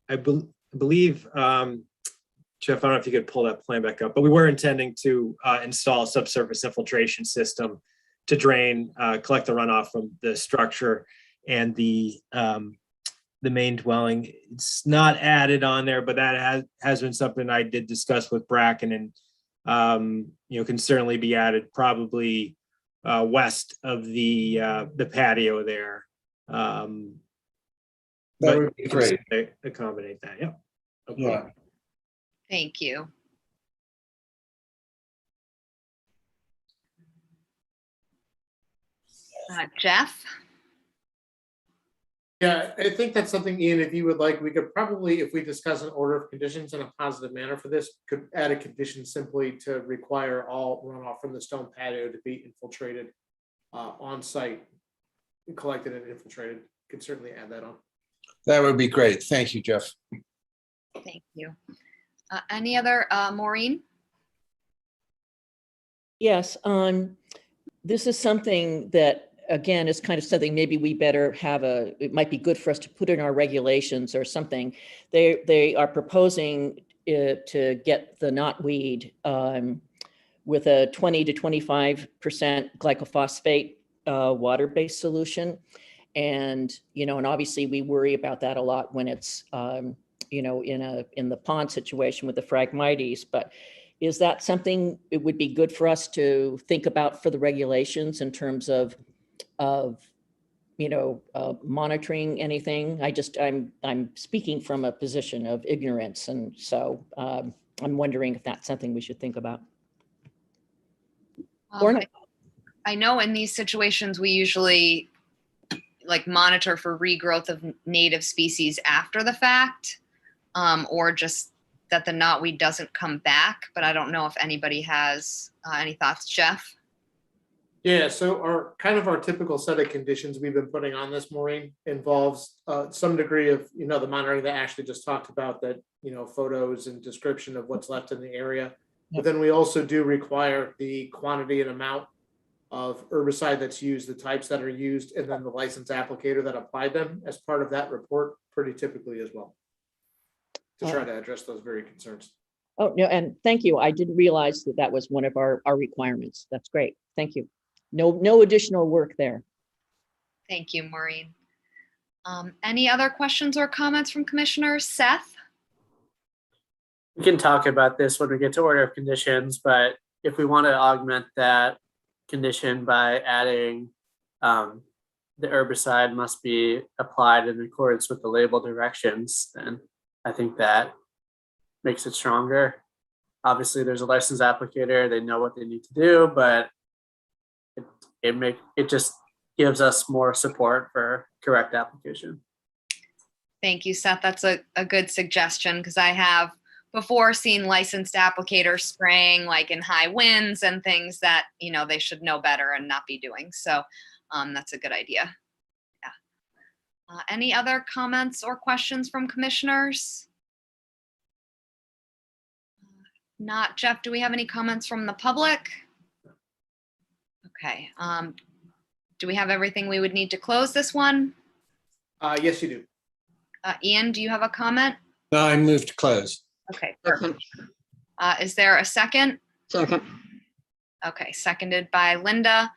I believe, Jeff, I don't know if you could pull that plan back up, but we were intending to install a subsurface infiltration system to drain, collect the runoff from the structure and the main dwelling. It's not added on there, but that has been something I did discuss with Bracken, and can certainly be added probably west of the patio there. That But would be great. accommodate that. Yep. Okay. Yeah. Thank you. Jeff? Yeah, I think that's something, Ian, if you would like, we could probably, if we discuss an order of conditions in a positive manner for this, could add a condition simply to require all runoff from the stone patio to be infiltrated on site, collected and infiltrated. Could certainly add that on. That would be great. Thank you, Jeff. Thank you. Any other, Maureen? Yes, this is something that, again, is kind of something maybe we better have it might be good for us to put in our regulations or something. They are proposing to get the knotweed with a 20 to 25% glycophosphate water-based solution. And, and obviously we worry about that a lot when it's, in the pond situation with the Phragmites, but is that something it would be good for us to think about for the regulations in terms of monitoring anything? I'm speaking from a position of ignorance. And so I'm wondering if that's something we should think about. Or not. I know in these situations, we usually monitor for regrowth of native species after the fact, or just that the knotweed doesn't come back, but I don't know if anybody has any thoughts. Jeff? Yeah, so our typical set of conditions we've been putting on this, Maureen, involves some degree of, the monitoring that Ashley just talked about, that, photos and description of what's left in the area. But then we also do require the quantity and amount of herbicide that's used, the types that are used, and then the licensed applicator that applied them as part of that report pretty typically as well, to try to address those very concerns. Oh, no, and thank you. I didn't realize that was one of our requirements. That's great. Thank you. No additional work there. Thank you, Maureen. Any other questions or comments from commissioners? Seth? We can talk about this when we get to order of conditions, but if we want to augment that condition by adding the herbicide must be applied in accordance with the label directions, then I think that makes it stronger. Obviously, there's a licensed applicator, they know what they need to do, but it just gives us more support for correct application. Thank you, Seth. That's a good suggestion, because I have before seen licensed applicators spraying in high winds and things that, they should know better and not be doing. So that's a good idea. Yeah. Any other comments or questions from commissioners? Not. Jeff, do we have any comments from the public? Okay. Do we have everything we would need to close this one? Yes, you do. Ian, do you have a comment? No, I move to close. Okay, perfect. Is there a second? Second. Okay, seconded by Linda.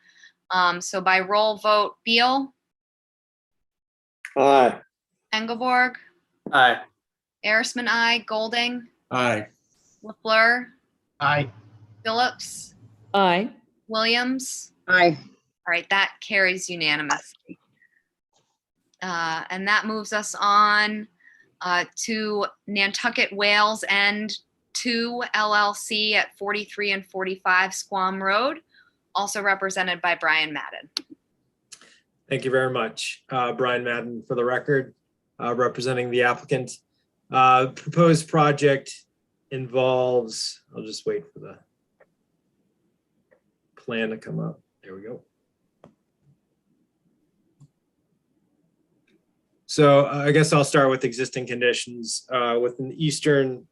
So by roll vote, Beal, Aye. Engelborg, Aye. Arisman, aye, Golding, Aye. LaFleur, Aye. Phillips, Aye. Williams. Aye. All right, that carries unanimously. And that moves us on to Nantucket Wales End 2 LLC at 43 and 45 Squam Road, also represented by Brian Madden. Thank you very much. Brian Madden for the record, representing the applicant. Proposed project involves, I'll just wait for the plan to come up. There we go. So I guess I'll start with existing conditions. Within the eastern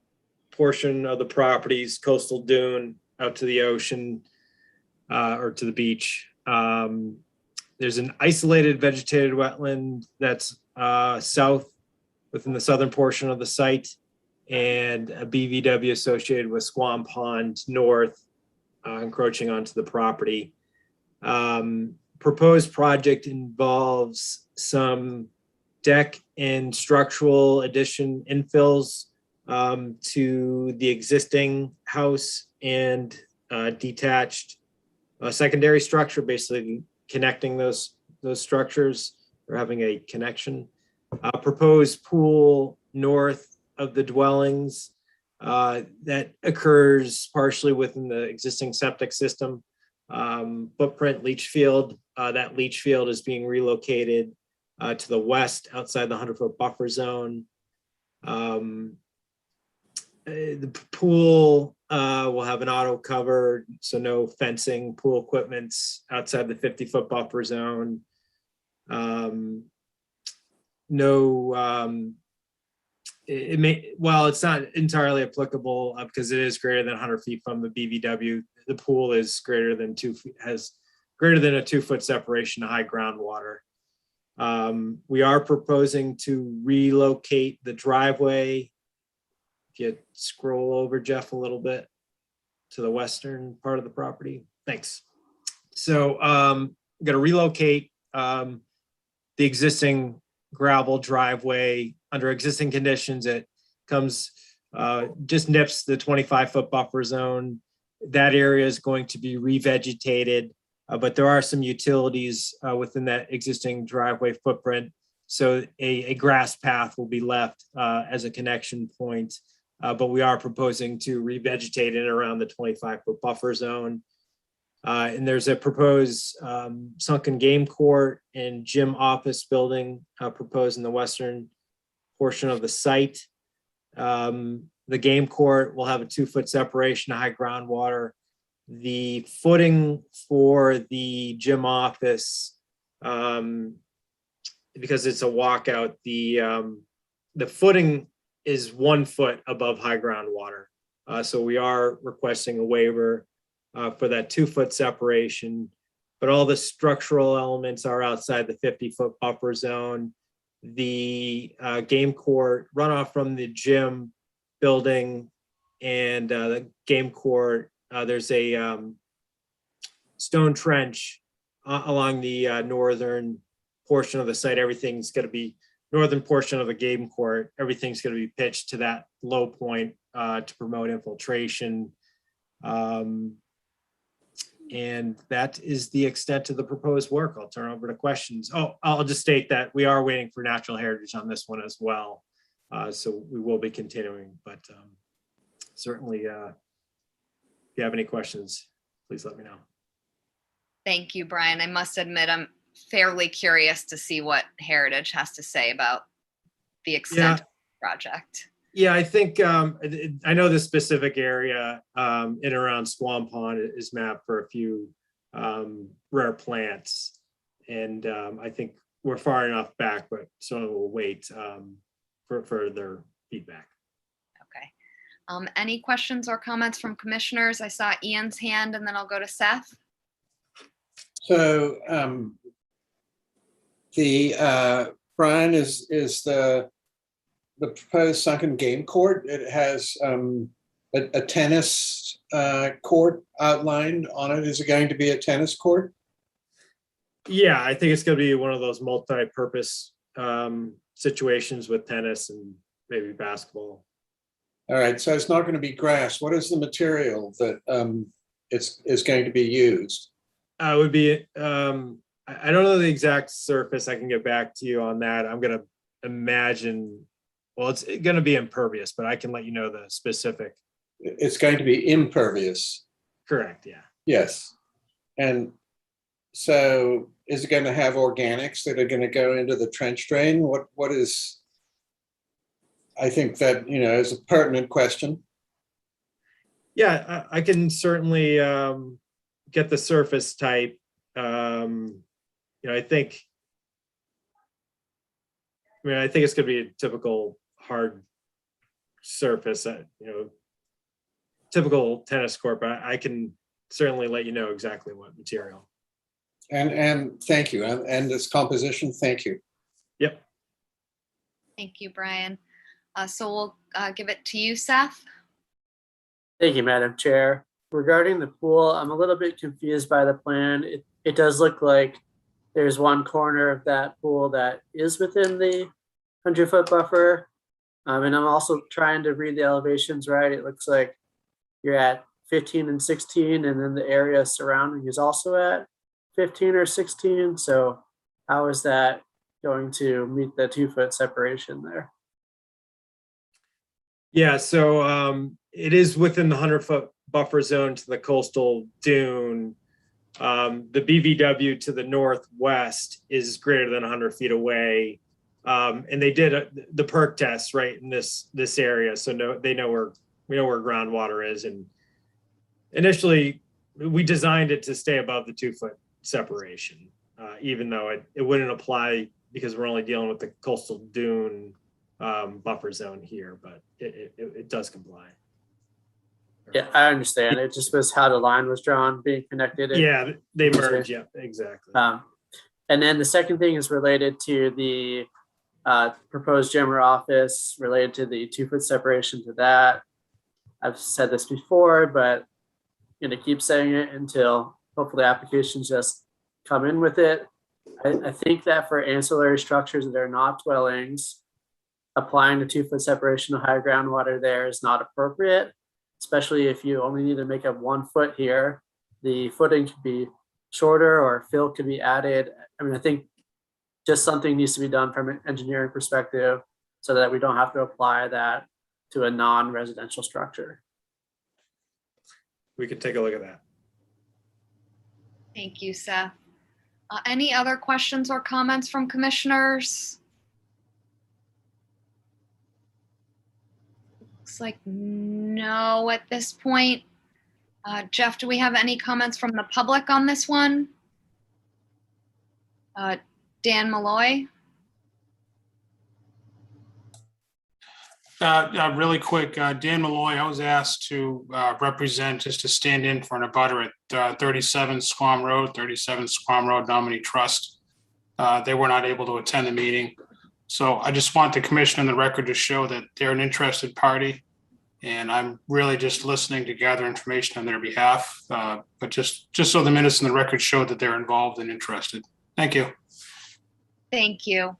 portion of the properties, coastal dune out to the ocean or to the beach. There's an isolated vegetated wetland that's south within the southern portion of the site, and a BVW associated with Squam Pond north, encroaching onto the property. Proposed project involves some deck and structural addition infills to the existing house and detached secondary structure, basically connecting those structures or having a connection. Proposed pool north of the dwellings that occurs partially within the existing septic system. Footprint leach field. That leach field is being relocated to the west outside the 100-foot buffer zone. The pool will have an auto cover, so no fencing, pool equipment's outside the 50-foot buffer zone. It may, well, it's not entirely applicable because it is greater than 100 feet from the BVW. The pool is greater than 2 feet, has greater than a 2-foot separation to high groundwater. We are proposing to relocate the driveway. If you scroll over, Jeff, a little bit to the western part of the property. Thanks. So I'm going to relocate the existing gravel driveway under existing conditions. It comes, just nips the 25-foot buffer zone. That area is going to be revegetated, but there are some utilities within that existing driveway footprint. So a grass path will be left as a connection point, but we are proposing to revegetate it around the 25-foot buffer zone. And there's a proposed sunken game court and gym office building proposed in the western portion of the site. The game court will have a 2-foot separation to high groundwater. The footing for the gym office, because it's a walkout, the footing is 1 foot above high groundwater. So we are requesting a waiver for that 2-foot separation, but all the structural elements are outside the 50-foot buffer zone. The game court, runoff from the gym building and the game court, there's a stone trench along the northern portion of the site. Everything's going to be, northern portion of the game court, everything's going to be pitched to that low point to promote infiltration. And that is the extent of the proposed work. I'll turn over to questions. Oh, I'll just state that we are waiting for natural heritage on this one as well. So we will be continuing, but certainly if you have any questions, please let me know. Thank you, Brian. I must admit, I'm fairly curious to see what Heritage has to say about the extent of the project. Yeah, I think I know the specific area in and around Squam Pond is mapped for a few rare plants. And I think we're far enough back, but so we'll wait for their feedback. Okay. Any questions or comments from commissioners? I saw Ian's hand and then I'll go to Seth. So Brian is the proposed sunken game court. It has a tennis court outlined on it. Is it going to be a tennis court? Yeah, I think it's going to be one of those multi-purpose situations with tennis and maybe basketball. All right, so it's not going to be grass. What is the material that is going to be used? Would be, I don't know the exact surface. I can get back to you on that. I'm gonna imagine, well, it's gonna be impervious, but I can let you know the specific. It's going to be impervious. Correct, yeah. Yes. And so is it going to have organics that are going to go into the trench drain? What is, I think that, is a pertinent question. Yeah, I can certainly get the surface type. I think it's gonna be a typical hard surface, typical tennis court, but I can certainly let you know exactly what material. And thank you. And this composition, thank you. Yep. Thank you, Brian. So we'll give it to you, Seth. Thank you, Madam Chair. Regarding the pool, I'm a little bit confused by the plan. It does look like there's one corner of that pool that is within the 100-foot buffer. And I'm also trying to read the elevations right. It looks like you're at 15 and 16, and then the area surrounding is also at 15 or 16. So how is that going to meet the 2-foot separation there? Yeah, so it is within the 100-foot buffer zone to the coastal dune. The BVW to the northwest is greater than 100 feet away. And they did the perk test right in this area. So we know where groundwater is. And initially we designed it to stay above the 2-foot separation, even though it wouldn't apply because we're only dealing with the coastal dune buffer zone here, but it does comply. Yeah, I understand. It just was how the line was drawn, being connected. Yeah, they merge. Yeah, exactly. And then the second thing is related to the proposed general office, related to the 2-foot separation to that. I've said this before, but I'm going to keep saying it until hopefully applications just come in with it. I think that for ancillary structures that are not dwellings, applying the 2-foot separation to high groundwater there is not appropriate, especially if you only need to make up 1 foot here. The footing could be shorter or fill could be added. I mean, I think just something needs to be done from an engineering perspective so that we don't have to apply that to a non-residential structure. We could take a look at that. Thank you, Seth. Any other questions or comments from commissioners? Looks like no at this point. Jeff, do we have any comments from the public on this one? Dan Malloy? Really quick, Dan Malloy, I was asked to represent, just to stand in for an abutter at 37 Squam Road, Nominee Trust. They were not able to attend the meeting. So I just want the commission on the record to show that they're an interested party. And I'm really just listening to gather information on their behalf. But just so the minutes in the record show that they're involved and interested. Thank you. Thank you.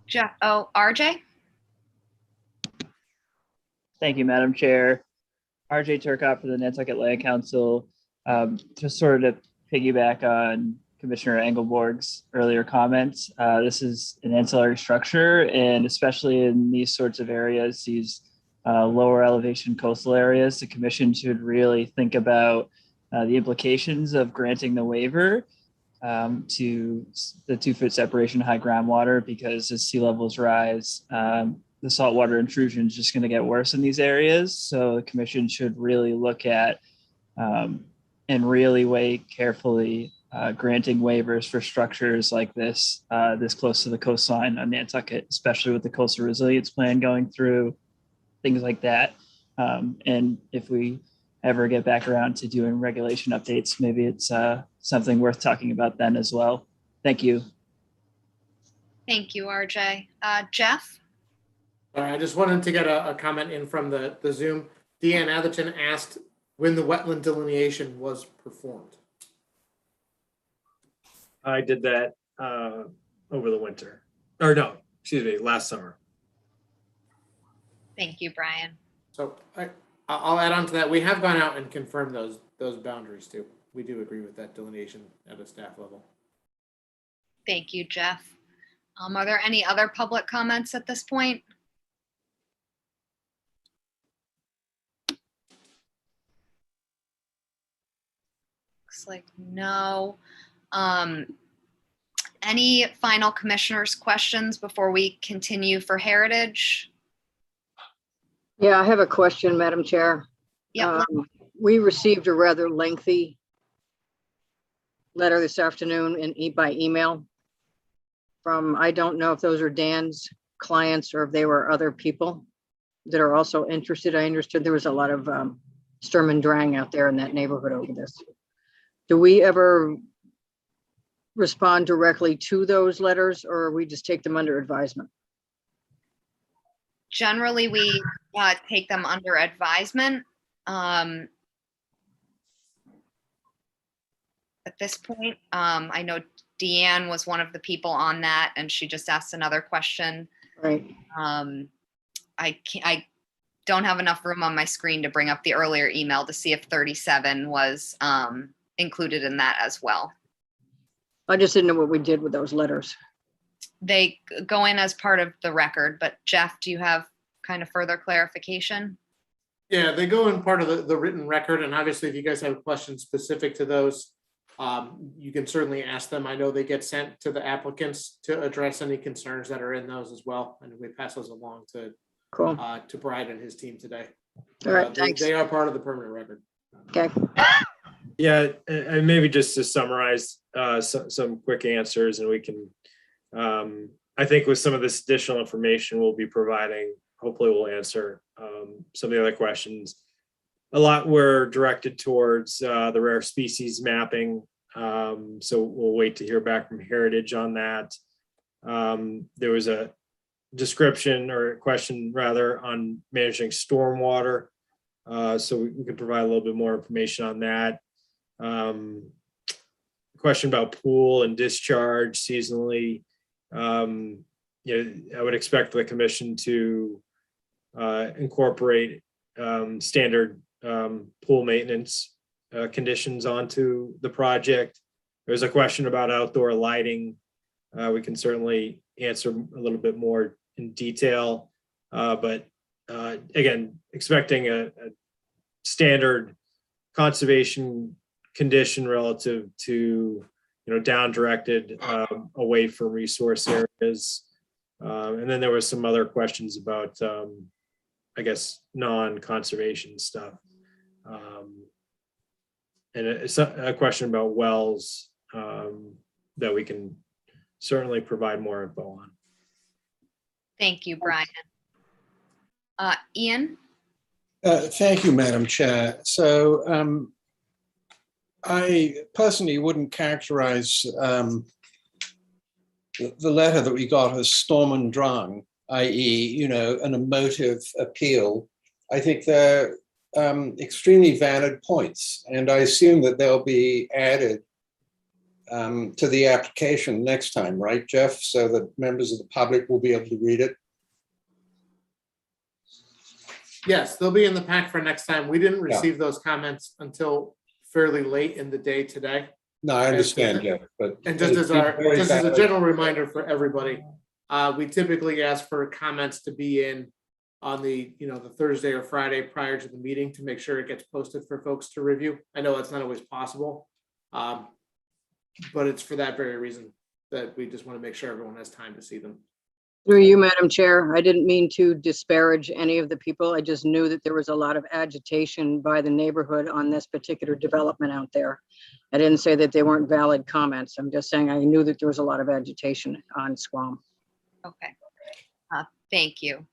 Jeff, RJ? Thank you, Madam Chair. RJ Turcotte for the Nantucket Land Council. Just sort of piggyback on Commissioner Engelborg's earlier comments. This is an ancillary structure, and especially in these sorts of areas, these lower elevation coastal areas, the commission should really think about the implications of granting the waiver to the 2-foot separation high groundwater, because as sea levels rise, the saltwater intrusion is just going to get worse in these areas. So the commission should really look at and really weigh carefully granting waivers for structures like this, this close to the coastline on Nantucket, especially with the coastal resilience plan going through, things like that. And if we ever get back around to doing regulation updates, maybe it's something worth talking about then as well. Thank you. Thank you, RJ. Jeff? I just wanted to get a comment in from the Zoom. Deanne Atherton asked when the wetland delineation was performed. I did that over the winter. Or no, excuse me, last summer. Thank you, Brian. So I'll add on to that. We have gone out and confirmed those boundaries too. We do agree with that delineation at a staff level. Thank you, Jeff. Are there any other public comments at this point? Looks like no. Any final commissioners' questions before we continue for Heritage? Yeah, I have a question, Madam Chair. Yep. We received a rather lengthy letter this afternoon by email from, I don't know if those are Dan's clients or if they were other people that are also interested. I understood there was a lot of Sturm and Drang out there in that neighborhood over this. Do we ever respond directly to those letters, or we just take them under advisement? Generally, we take them under advisement. At this point, I know Deanne was one of the people on that, and she just asked another question. Right. I don't have enough room on my screen to bring up the earlier email to see if 37 was included in that as well. I just didn't know what we did with those letters. They go in as part of the record, but Jeff, do you have kind of further clarification? Yeah, they go in part of the written record, and obviously if you guys have questions specific to those, you can certainly ask them. I know they get sent to the applicants to address any concerns that are in those as well, and we pass those along to Cool. to Brian and his team today. All right, thanks. They are part of the permanent record. Okay. Yeah, and maybe just to summarize some quick answers, and we can, I think with some of this additional information we'll be providing, hopefully we'll answer some of the other questions. A lot were directed towards the rare species mapping, so we'll wait to hear back from Heritage on that. There was a description or a question rather on managing stormwater, so we could provide a little bit more information on that. Question about pool and discharge seasonally. I would expect the commission to incorporate standard pool maintenance conditions onto the project. There's a question about outdoor lighting. We can certainly answer a little bit more in detail, but again, expecting a standard conservation condition relative to down directed away from resource areas, and then there was some other questions about I guess non-conservation stuff, and a question about wells that we can certainly provide more info on. Thank you, Brian. Ian? Thank you, Madam Chair. So I personally wouldn't characterize the letter that we got as storm and drang, i.e., an emotive appeal. I think they're extremely valid points, and I assume that they'll be added to the application next time, right, Jeff? So that members of the public will be able to read it. Yes, they'll be in the pack for next time. We didn't receive those comments until fairly late in the day today. No, I understand, Jeff, but and just as a general reminder for everybody, we typically ask for comments to be in on the the Thursday or Friday prior to the meeting to make sure it gets posted for folks to review. I know that's not always possible, but it's for that very reason that we just want to make sure everyone has time to see them. Through you, Madam Chair, I didn't mean to disparage any of the people. I just knew that there was a lot of agitation by the neighborhood on this particular development out there. I didn't say that they weren't valid comments. I'm just saying I knew that there was a lot of agitation on Squam. Okay. Thank you.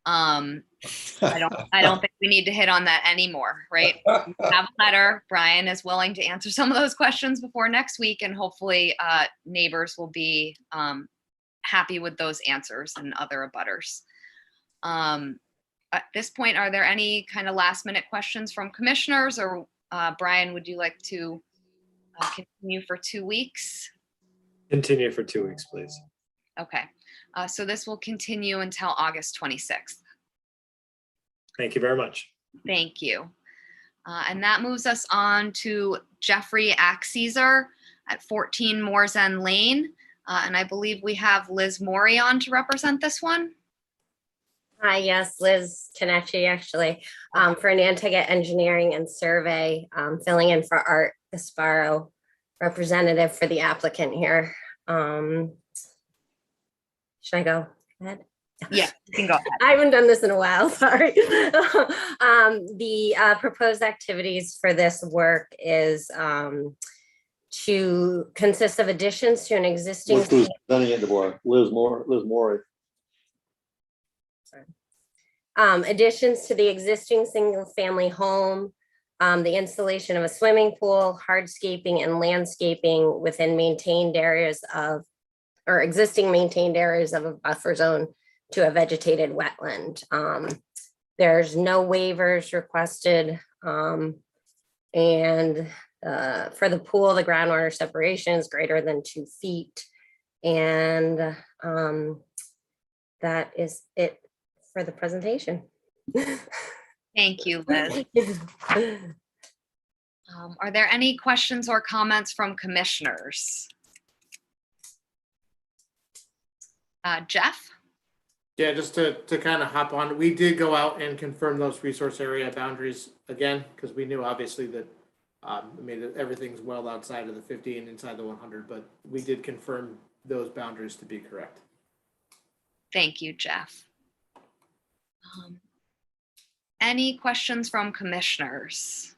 I don't think we need to hit on that anymore, right? We have a letter. Brian is willing to answer some of those questions before next week, and hopefully neighbors will be happy with those answers and other abutters. At this point, are there any kind of last minute questions from commissioners, or Brian, would you like to continue for 2 weeks? Continue for 2 weeks, please. Okay, so this will continue until August 26th. Thank you very much. Thank you. And that moves us on to Jeffrey Axezer at 14 Moores End Lane. And I believe we have Liz Maury on to represent this one. Hi, yes, Liz Tenechi, actually, for Nantucket Engineering and Survey, filling in for Art Gasparo, representative for the applicant here. Should I go ahead? Yeah, you can go ahead. I haven't done this in a while, sorry. The proposed activities for this work is to consist of additions to an existing. Who's presenting it, Deborah? Liz Maury. Additions to the existing single-family home, the installation of a swimming pool, hardscaping and landscaping within maintained areas of, or existing maintained areas of a buffer zone to a vegetated wetland. There's no waivers requested. And for the pool, the groundwater separation is greater than 2 feet. And that is it for the presentation. Thank you, Liz. Are there any questions or comments from commissioners? Jeff? Yeah, just to kind of hop on, we did go out and confirm those resource area boundaries again, because we knew obviously that everything's well outside of the 50 and inside the 100, but we did confirm those boundaries to be correct. Thank you, Jeff. Any questions from commissioners?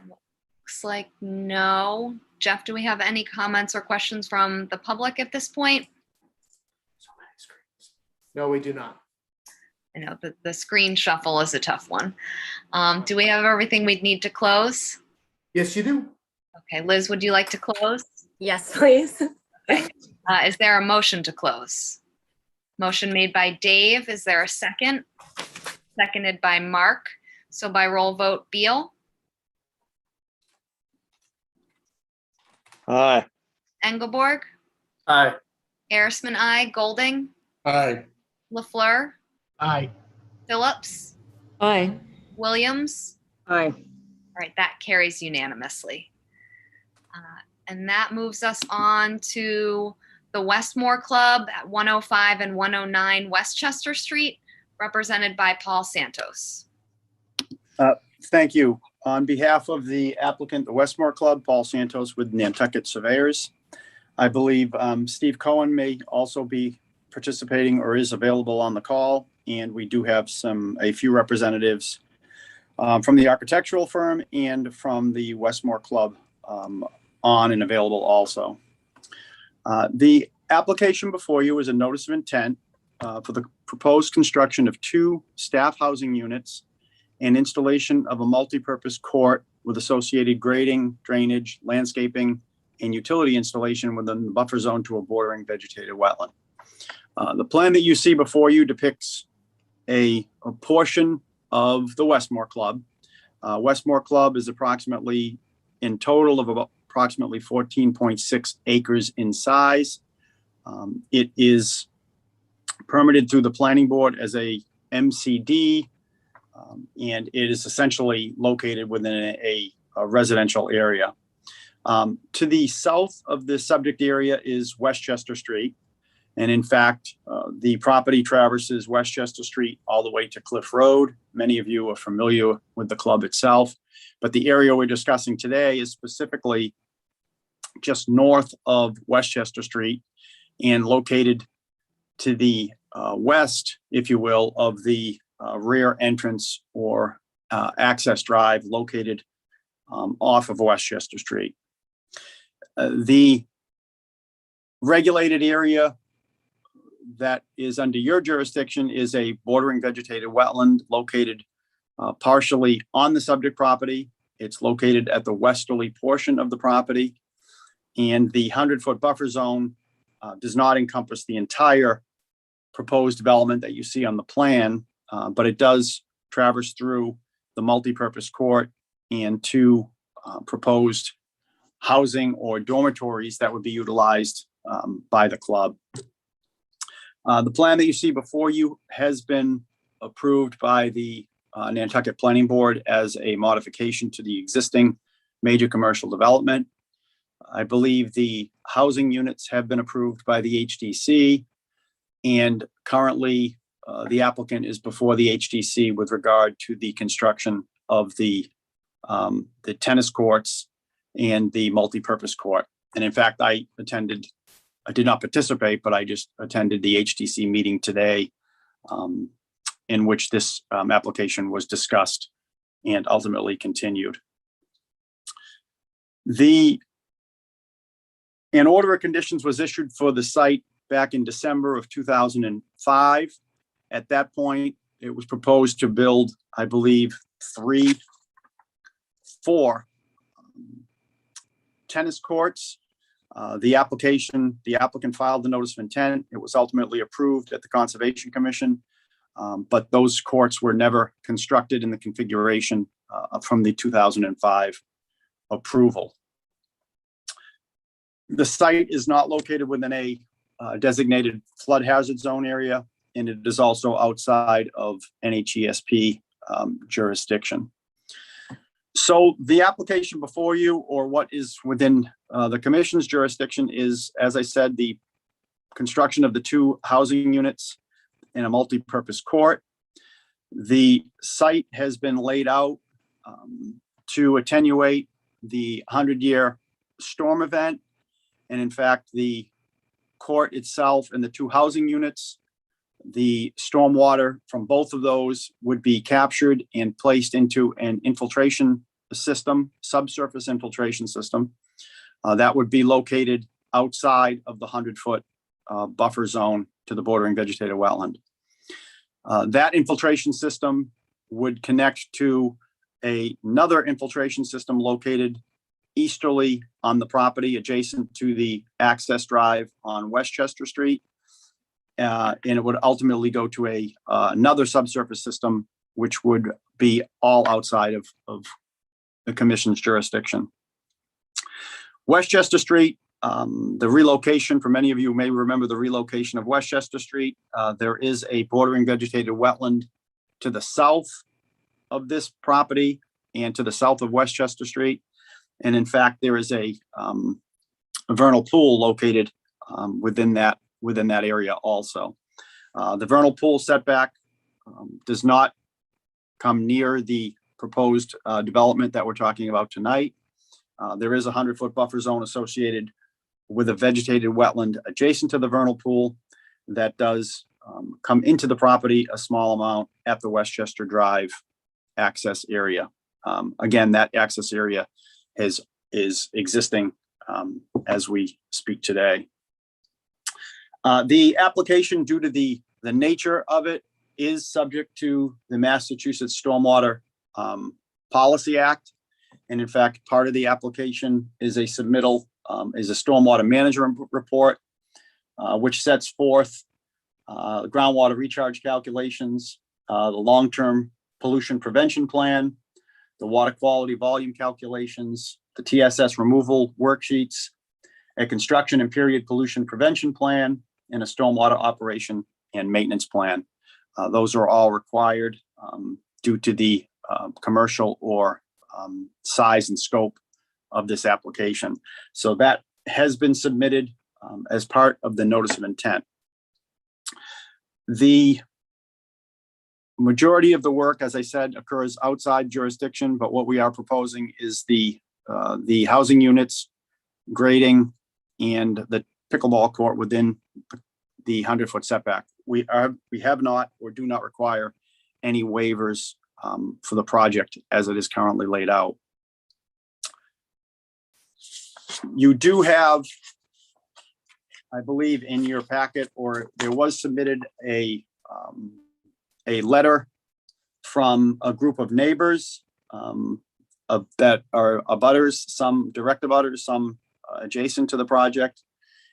Looks like no. Jeff, do we have any comments or questions from the public at this point? So many screens. No, we do not. I know the screen shuffle is a tough one. Do we have everything we'd need to close? Yes, you do. Okay, Liz, would you like to close? Yes, please. Okay. Is there a motion to close? Motion made by Dave. Is there a second? Seconded by Mark. So by roll vote, Beal, Aye. Engelborg, Aye. Arisman, I, Golding, Aye. LaFleur, Aye. Phillips, Aye. Williams. Aye. All right, that carries unanimously. And that moves us on to the Westmore Club at 105 and 109 Westchester Street, represented by Paul Santos. Thank you. On behalf of the applicant, the Westmore Club, Paul Santos with Nantucket Surveyors. I believe Steve Cohen may also be participating or is available on the call. And we do have a few representatives from the architectural firm and from the Westmore Club on and available also. The application before you is a notice of intent for the proposed construction of 2 staff housing units and installation of a multi-purpose court with associated grading, drainage, landscaping, and utility installation within the buffer zone to a bordering vegetated wetland. The plan that you see before you depicts a portion of the Westmore Club. Westmore Club is approximately, in total, of about approximately 14.6 acres in size. It is permitted through the planning board as a MCD, and it is essentially located within a residential area. To the south of the subject area is Westchester Street. And in fact, the property traverses Westchester Street all the way to Cliff Road. Many of you are familiar with the club itself, but the area we're discussing today is specifically just north of Westchester Street and located to the west, if you will, of the rear entrance or access drive located off of Westchester Street. The regulated area that is under your jurisdiction is a bordering vegetated wetland located partially on the subject property. It's located at the westerly portion of the property, and the 100-foot buffer zone does not encompass the entire proposed development that you see on the plan, but it does traverse through the multi-purpose court and 2 proposed housing or dormitories that would be utilized by the club. The plan that you see before you has been approved by the Nantucket Planning Board as a modification to the existing major commercial development. I believe the housing units have been approved by the HDC, and currently the applicant is before the HDC with regard to the construction of the tennis courts and the multipurpose court. And in fact, I did not participate, but I just attended the HDC meeting today, in which this application was discussed and ultimately continued. An order of conditions was issued for the site back in December of 2005. At that point, it was proposed to build, I believe, 4 tennis courts. The applicant filed the notice of intent. It was ultimately approved at the Conservation Commission, but those courts were never constructed in the configuration from the 2005 approval. The site is not located within a designated flood hazard zone area, and it is also outside of NHESP jurisdiction. So the application before you, or what is within the commission's jurisdiction, is, as I said, the construction of the 2 housing units in a multi-purpose court. The site has been laid out to attenuate the 100-year storm event. And in fact, the court itself and the 2 housing units, the stormwater from both of those would be captured and placed into an infiltration system, subsurface infiltration system, that would be located outside of the 100-foot buffer zone to the bordering vegetated wetland. That infiltration system would connect to another infiltration system located easterly on the property, adjacent to the access drive on Westchester Street. And it would ultimately go to another subsurface system, which would be all outside of the commission's jurisdiction. Westchester Street, the relocation, for many of you may remember the relocation of Westchester Street. There is a bordering vegetated wetland to the south of this property and to the south of Westchester Street. And in fact, there is a vernal pool located within that area also. The vernal pool setback does not come near the proposed development that we're talking about tonight. There is a 100-foot buffer zone associated with a vegetated wetland adjacent to the vernal pool that does come into the property a small amount at the Westchester Drive access area. Again, that access area is existing as we speak today. The application, due to the nature of it, is subject to the Massachusetts Stormwater Policy Act. And in fact, part of the application is a submittal, is a stormwater management report, which sets forth groundwater recharge calculations, the long-term pollution prevention plan, the water quality volume calculations, the TSS removal worksheets, a construction and period pollution prevention plan, and a stormwater operation and maintenance plan. Those are all required due to the commercial or size and scope of this application. So that has been submitted as part of the notice of intent. The majority of the work, as I said, occurs outside jurisdiction, but what we are proposing is the housing units, grading, and the pickleball court within the 100-foot setback. We have not or do not require any waivers for the project as it is currently laid out. You do have, I believe, in your packet, or there was submitted a letter from a group of neighbors that are abutters, some direct abutters, some adjacent to the project.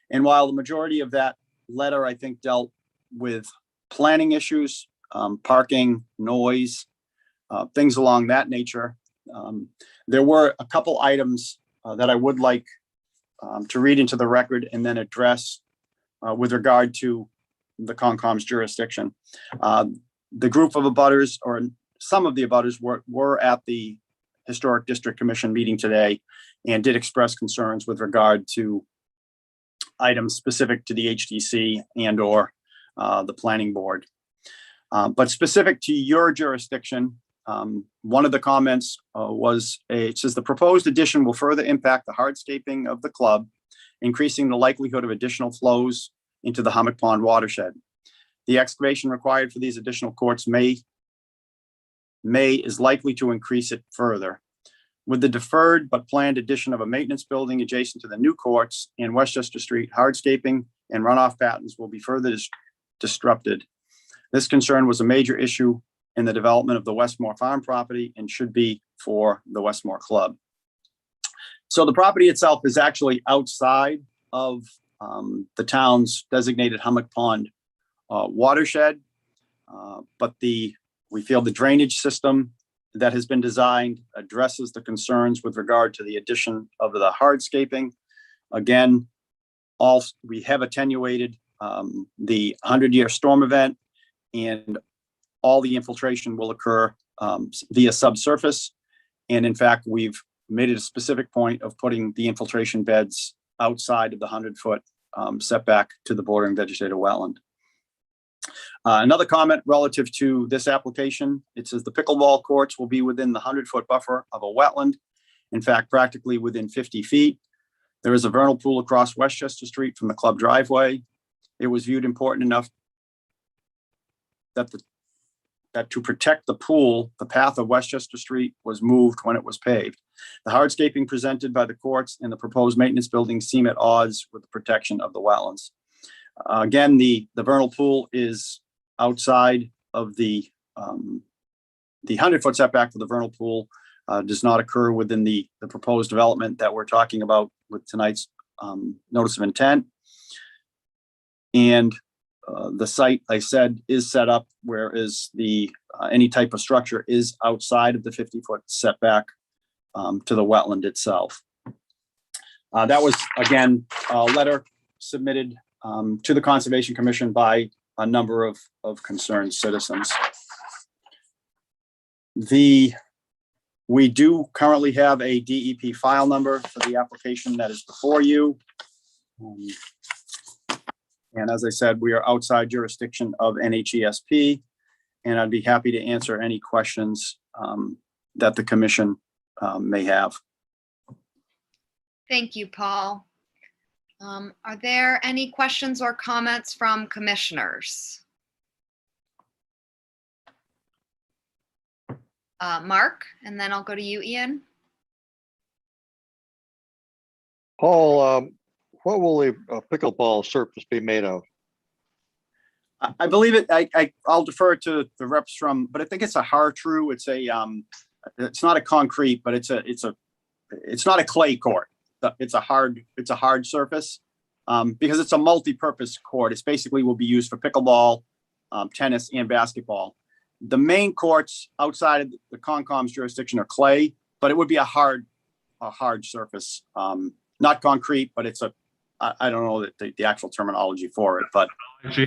And while the majority of that letter, I think, dealt with planning issues, parking, noise, things along that nature, there were a couple items that I would like to read into the record and then address with regard to the Concom's jurisdiction. The group of abutters, or some of the abutters, were at the Historic District Commission meeting today and did express concerns with regard to items specific to the HDC and or the planning board. But specific to your jurisdiction, one of the comments it says the proposed addition will further impact the hardscaping of the club, increasing the likelihood of additional flows into the Hummock Pond watershed. The excavation required for these additional courts is likely to increase it further. With the deferred but planned addition of a maintenance building adjacent to the new courts and Westchester Street, hardscaping and runoff patterns will be further disrupted. This concern was a major issue in the development of the Westmore farm property and should be for the Westmore Club. So the property itself is actually outside of the town's designated Hummock Pond watershed, but we feel the drainage system that has been designed addresses the concerns with regard to the addition of the hardscaping. Again, we have attenuated the 100-year storm event, and all the infiltration will occur via subsurface. And in fact, we've made it a specific point of putting the infiltration beds outside of the 100-foot setback to the bordering vegetated wetland. Another comment relative to this application, it says the pickleball courts will be within the 100-foot buffer of a wetland. In fact, practically within 50 feet. There is a vernal pool across Westchester Street from the club driveway. It was viewed important enough that to protect the pool, the path of Westchester Street was moved when it was paved. The hardscaping presented by the courts and the proposed maintenance building seem at odds with the protection of the wetlands. Again, the vernal pool is outside of the 100-foot setback for the vernal pool does not occur within the proposed development that we're talking about with tonight's notice of intent. And the site, I said, is set up whereas any type of structure is outside of the 50-foot setback to the wetland itself. That was, again, a letter submitted to the Conservation Commission by a number of concerned citizens. We do currently have a DEP file number for the application that is before you. And as I said, we are outside jurisdiction of NHESP, and I'd be happy to answer any questions that the commission may have. Thank you, Paul. Are there any questions or comments from commissioners? Mark, and then I'll go to you, Ian. Paul, what will the pickleball surface be made of? I believe it. I'll defer to the reps but I think it's a hard-true. It's not a concrete, but it's not a clay court. It's a hard surface because it's a multi-purpose court. It's basically will be used for pickleball, tennis, and basketball. The main courts outside of the Concom's jurisdiction are clay, but it would be a hard surface, not concrete, but it's I don't know the actual terminology for it, but. This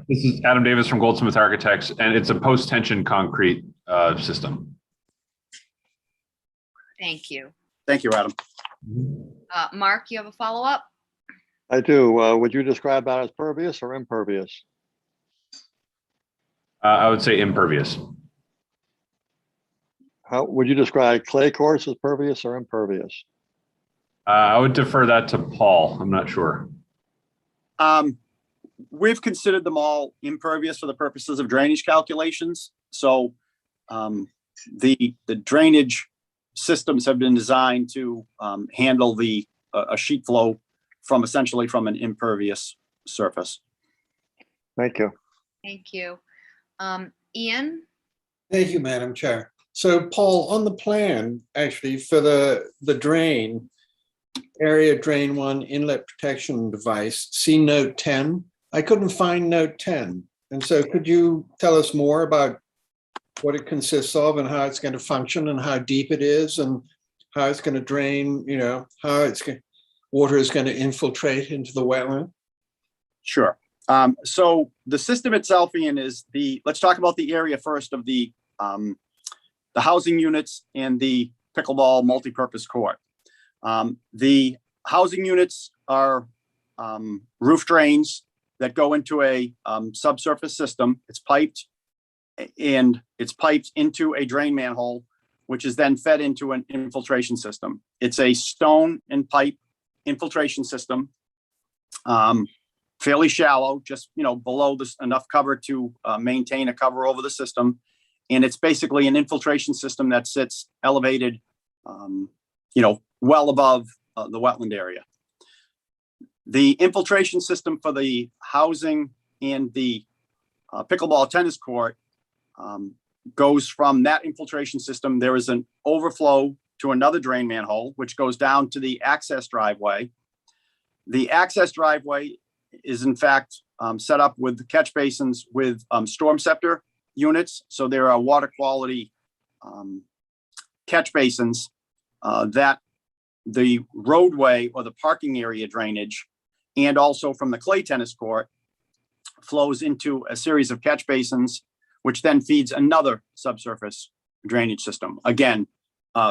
is Adam Davis from Goldsmith Architects, and it's a post-tension concrete system. Thank you. Thank you, Adam. Mark, you have a follow-up? I do. Would you describe that as pervious or impervious? I would say impervious. How would you describe clay courts as pervious or impervious? I would defer that to Paul. I'm not sure. We've considered them all impervious for the purposes of drainage calculations. So the drainage systems have been designed to handle a sheet flow essentially from an impervious surface. Thank you. Thank you. Ian? Thank you, Madam Chair. So Paul, on the plan, actually, for the drain, area drain 1 inlet protection device, see note 10. I couldn't find note 10. And so could you tell us more about what it consists of and how it's going to function and how deep it is and how it's going to drain, how water is going to infiltrate into the wetland? Sure. So the system itself, Ian, is let's talk about the area first of the housing units and the pickleball multipurpose court. The housing units are roof drains that go into a subsurface system. It's piped into a drain manhole, which is then fed into an infiltration system. It's a stone and pipe infiltration system, fairly shallow, just below this enough cover to maintain a cover over the system. And it's basically an infiltration system that sits elevated, well above the wetland area. The infiltration system for the housing and the pickleball tennis court goes from that infiltration system. There is an overflow to another drain manhole, which goes down to the access driveway. The access driveway is in fact set up with catch basins with storm scepter units. So there are water quality catch basins that the roadway or the parking area drainage, and also from the clay tennis court, flows into a series of catch basins, which then feeds another subsurface drainage system. Again,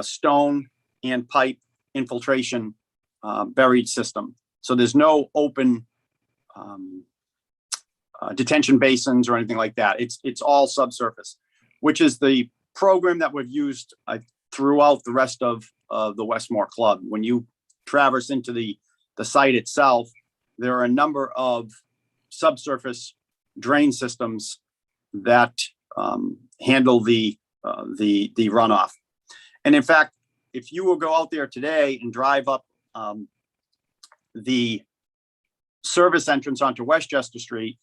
stone and pipe infiltration buried system. So there's no open detention basins or anything like that. It's all subsurface, which is the program that we've used throughout the rest of the Westmore Club. When you traverse into the site itself, there are a number of subsurface drain systems that handle the runoff. And in fact, if you will go out there today and drive up the service entrance onto Westchester Street,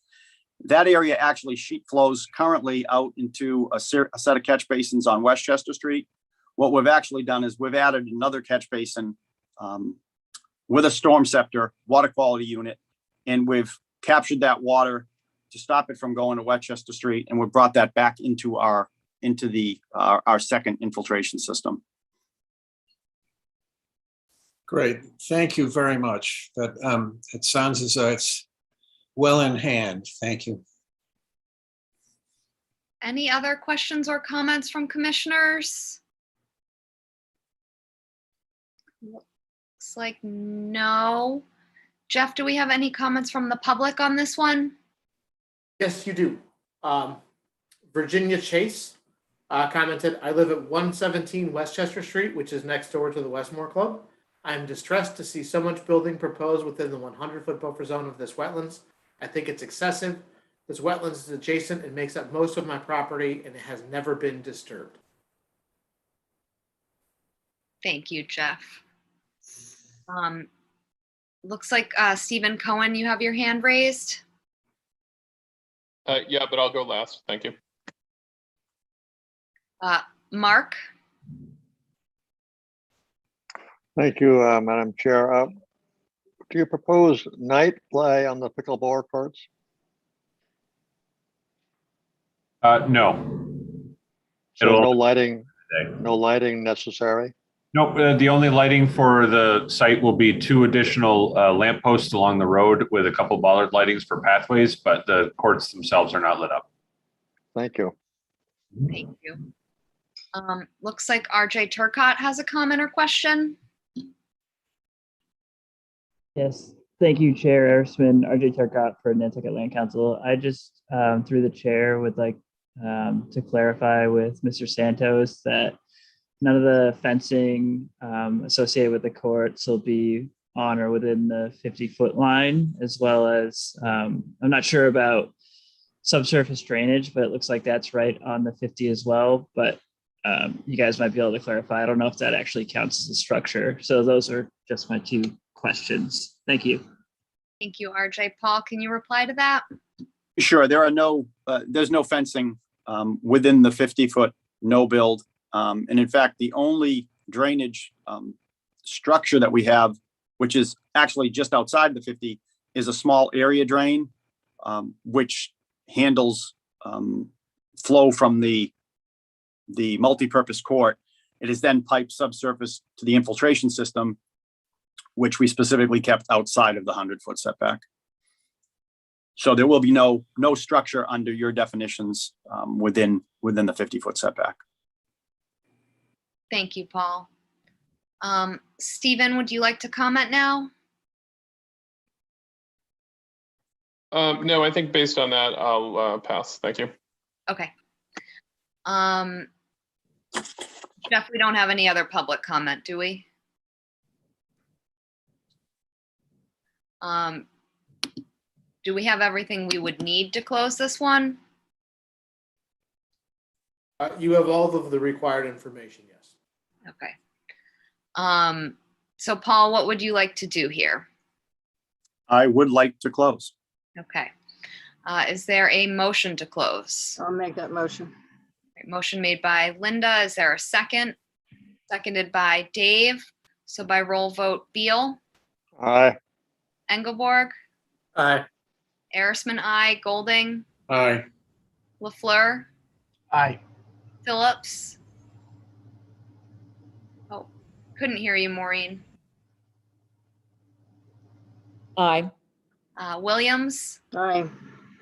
that area actually sheet flows currently out into a set of catch basins on Westchester Street. What we've actually done is we've added another catch basin with a storm scepter water quality unit, and we've captured that water to stop it from going to Westchester Street, and we've brought that back into our second infiltration system. Great, thank you very much. That it sounds as though it's well in hand. Thank you. Any other questions or comments from commissioners? Looks like no. Jeff, do we have any comments from the public on this one? Yes, you do. Virginia Chase commented, I live at 117 Westchester Street, which is next door to the Westmore Club. I am distressed to see so much building proposed within the 100-foot buffer zone of this wetlands. I think it's excessive. This wetlands is adjacent and makes up most of my property, and it has never been disturbed. Thank you, Jeff. Looks like Stephen Cohen, you have your hand raised. Yeah, but I'll go last. Thank you. Mark? Thank you, Madam Chair. Do you propose night play on the pickleball courts? No. So no lighting necessary? Nope, the only lighting for the site will be 2 additional lampposts along the road with a couple bollard lightings for pathways, but the courts themselves are not lit up. Thank you. Thank you. Looks like RJ Turcott has a comment or question. Yes, thank you, Chair Erisman. RJ Turcott for Nantucket Land Council. I just, through the chair, would like to clarify with Mr. Santos that none of the fencing associated with the courts will be on or within the 50-foot line, as well as, I'm not sure about subsurface drainage, but it looks like that's right on the 50 as well. But you guys might be able to clarify. I don't know if that actually counts as a structure. So those are just my 2 questions. Thank you. Thank you, RJ. Paul, can you reply to that? Sure. There are there's no fencing within the 50-foot no build. And in fact, the only drainage structure that we have, which is actually just outside the 50, is a small area drain, which handles flow from the multi-purpose court. It is then piped subsurface to the infiltration system, which we specifically kept outside of the 100-foot setback. So there will be no structure under your definitions within the 50-foot setback. Thank you, Paul. Stephen, would you like to comment now? No, I think based on that, I'll pass. Thank you. Okay. Jeff, we don't have any other public comment, do we? Do we have everything we would need to close this one? You have all of the required information, yes. Okay. So Paul, what would you like to do here? I would like to close. Okay. Is there a motion to close? I'll make that motion. Motion made by Linda. Is there a second? Seconded by Dave. So by roll vote, Beal, Aye. Engelborg, Aye. Arisman, I, Golding, Aye. LaFleur, Aye. Phillips. Oh, couldn't hear you, Maureen. Aye. Williams. Aye.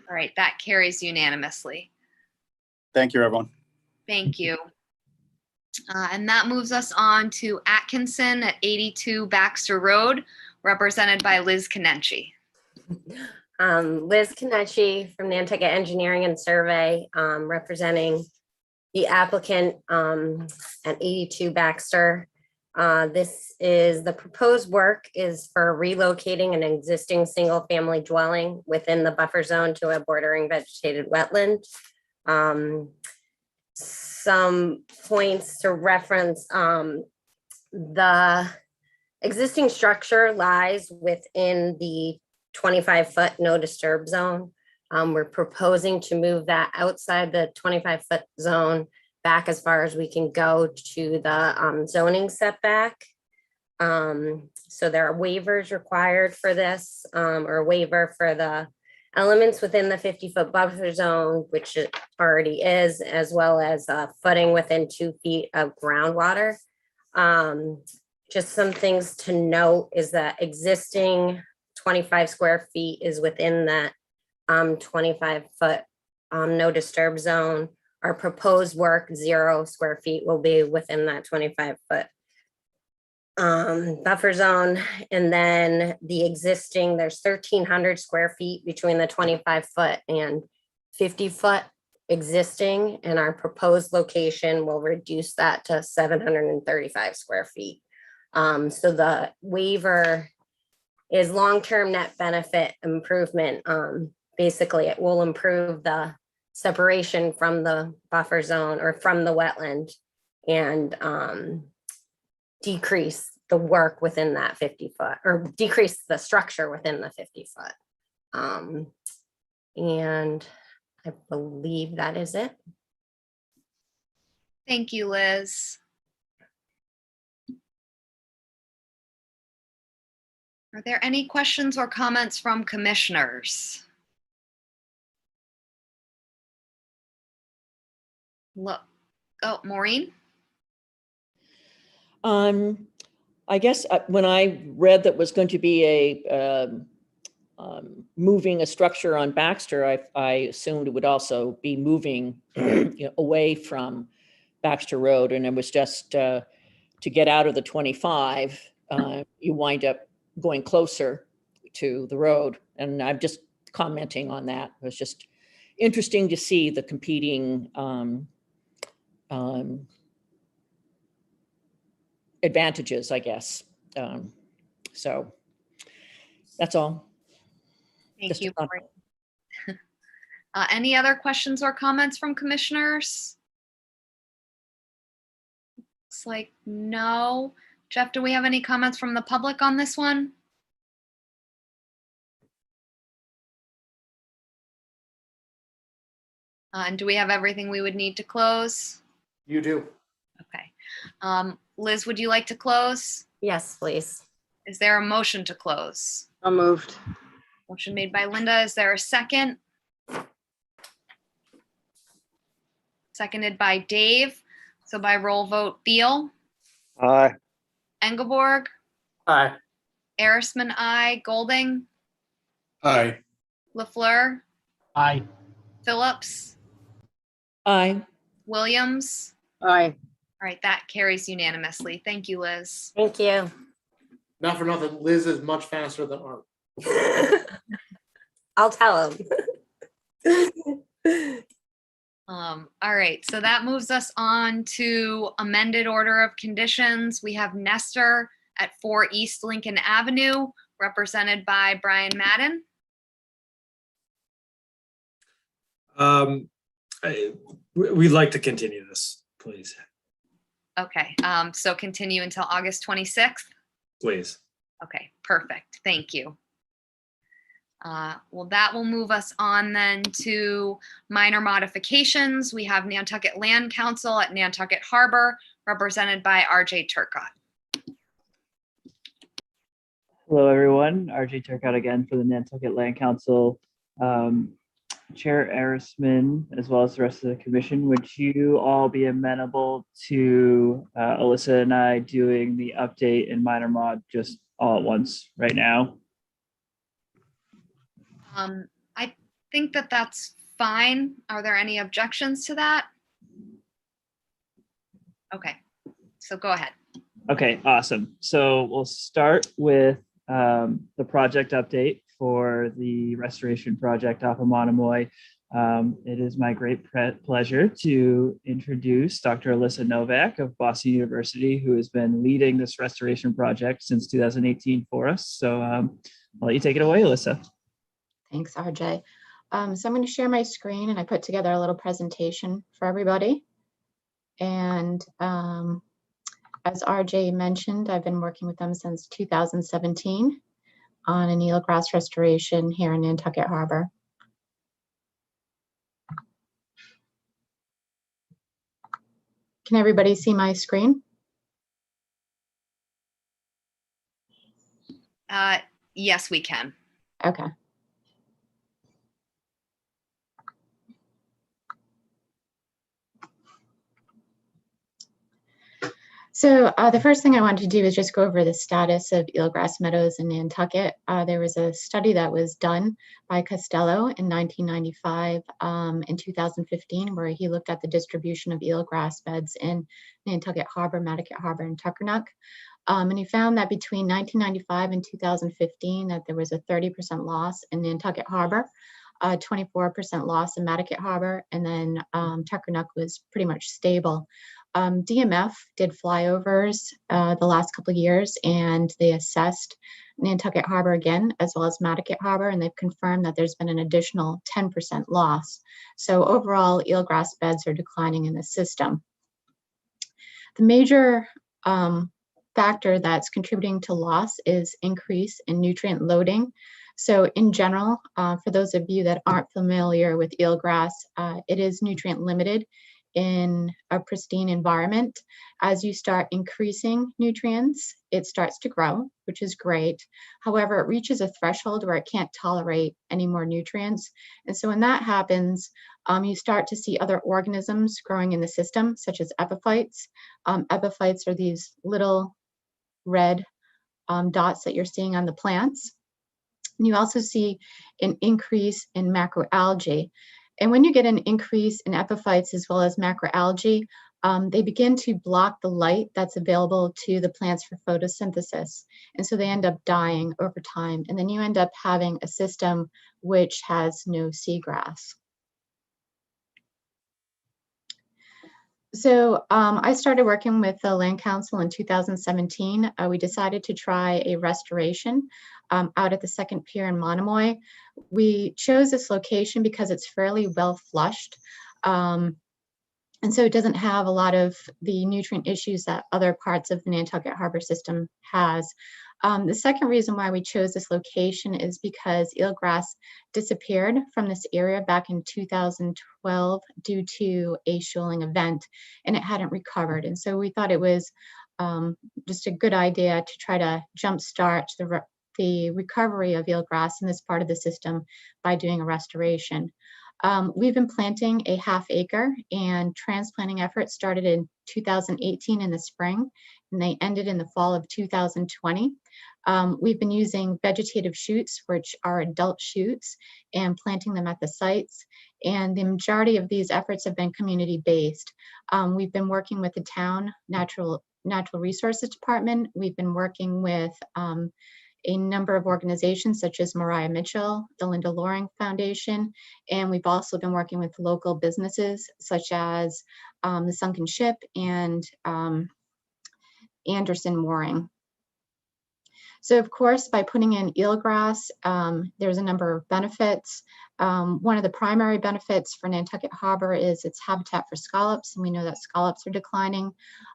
All right, that carries unanimously. Thank you, everyone. Thank you. And that moves us on to Atkinson at 82 Baxter Road, represented by Liz Kenichi. Liz Kenichi from Nantucket Engineering and Survey, representing the applicant at 82 Baxter. This is the proposed work is for relocating an existing single-family dwelling within the buffer zone to a bordering vegetated wetland. Some points to reference, the existing structure lies within the 25-foot no disturb zone. We're proposing to move that outside the 25-foot zone back as far as we can go to the zoning setback. So there are waivers required for this, or a waiver for the elements within the 50-foot buffer zone, which it already is, as well as footing within 2 feet of groundwater. Just some things to note is that existing 25 square feet is within that 25-foot no disturb zone. Our proposed work, 0 square feet, will be within that 25-foot buffer zone. And then the existing, there's 1,300 square feet between the 25-foot and 50-foot existing, and our proposed location will reduce that to 735 square feet. So the waiver is long-term net benefit improvement. Basically, it will improve the separation from the buffer zone or from the wetland and decrease the work within that 50-foot, or decrease the structure within the 50-foot. And I believe that is it. Thank you, Liz. Are there any questions or comments from commissioners? Look, oh, Maureen? I guess when I read that was going to be a moving a structure on Baxter, I assumed it would also be moving away from Baxter Road, and it was just to get out of the 25, you wind up going closer to the road. And I'm just commenting on that. It was just interesting to see the competing advantages, I guess. So that's all. Thank Just a you, comment. Maureen. Any other questions or comments from commissioners? Looks like no. Jeff, do we have any comments from the public on this one? And do we have everything we would need to close? You do. Okay. Liz, would you like to close? Yes, please. Is there a motion to close? So moved. Motion made by Linda. Is there a second? Seconded by Dave. So by roll vote, Beal, Aye. Engelborg, Aye. Arisman, I, Golding, Aye. LaFleur, Aye. Phillips, Aye. Williams. Aye. All right, that carries unanimously. Thank you, Liz. Thank you. Not for nothing, Liz is much faster than Art. I'll tell him. All right, so that moves us on to amended order of conditions. We have Nestor at 4 East Lincoln Avenue, represented by Brian Madden. We'd like to continue this, please, Okay, so continue until August 26th. please. Okay, perfect. Thank you. Well, that will move us on then to minor modifications. We have Nantucket Land Council at Nantucket Harbor, represented by RJ Turcott. Hello, everyone. RJ Turcott again for the Nantucket Land Council. Chair Arisman, as well as the rest of the commission, would you all be amenable to Alyssa and I doing the update and minor mod just all at once right now? I think that that's fine. Are there any objections to that? Okay, so go ahead. Okay, awesome. So we'll start with the project update for the restoration project off of Monomoy. It is my great pleasure to introduce Dr. Alyssa Novak of Boston University, who has been leading this restoration project since 2018 for us. So I'll let you take it away, Alyssa. Thanks, RJ. So I'm going to share my screen, and I put together a little presentation for everybody. And as RJ mentioned, I've been working with them since 2017 on an eelgrass restoration here in Nantucket Harbor. Can everybody see my screen? Yes, we can. Okay. So the first thing I wanted to do is just go over the status of eelgrass meadows in Nantucket. There was a study that was done by Costello in 1995 and 2015, where he looked at the distribution of eelgrass beds in Nantucket Harbor, Madtucket Harbor, and Tuckernuck. And he found that between 1995 and 2015 that there was a 30% loss in Nantucket Harbor, 24% loss in Madtucket Harbor, and then Tuckernuck was pretty much stable. DMF did flyovers the last couple of years, and they assessed Nantucket Harbor again, as well as Madtucket Harbor, and they've confirmed that there's been an additional 10% loss. So overall, eelgrass beds are declining in the system. The major factor that's contributing to loss is increase in nutrient loading. So in general, for those of you that aren't familiar with eelgrass, it is nutrient limited in a pristine environment. As you start increasing nutrients, it starts to grow, which is great. However, it reaches a threshold where it can't tolerate any more nutrients. And so when that happens, you start to see other organisms growing in the system, such as epiphytes. Epiphytes are these little red dots that you're seeing on the plants. And you also see an increase in macroalgae. And when you get an increase in epiphytes as well as macroalgae, they begin to block the light that's available to the plants for photosynthesis. And so they end up dying over time. And then you end up having a system which has no seagrass. So I started working with the Land Council in 2017. We decided to try a restoration out at the second pier in Monomoy. We chose this location because it's fairly well flushed. And so it doesn't have a lot of the nutrient issues that other parts of the Nantucket Harbor system has. The second reason why we chose this location is because eelgrass disappeared from this area back in 2012 due to a shoaling event, and it hadn't recovered. And so we thought it was just a good idea to try to jumpstart the recovery of eelgrass in this part of the system by doing a restoration. We've been planting a ½ acre, and transplanting efforts started in 2018 in the spring, and they ended in the fall of 2020. We've been using vegetative shoots, which are adult shoots, and planting them at the sites. And the majority of these efforts have been community-based. We've been working with the town Natural Resources Department. We've been working with a number of organizations such as Mariah Mitchell, the Linda Loring Foundation, and we've also been working with local businesses such as the Sunken Ship and Anderson Mooring. So of course, by putting in eelgrass, there's a number of benefits. One of the primary benefits for Nantucket Harbor is its habitat for scallops, and we know that scallops are declining.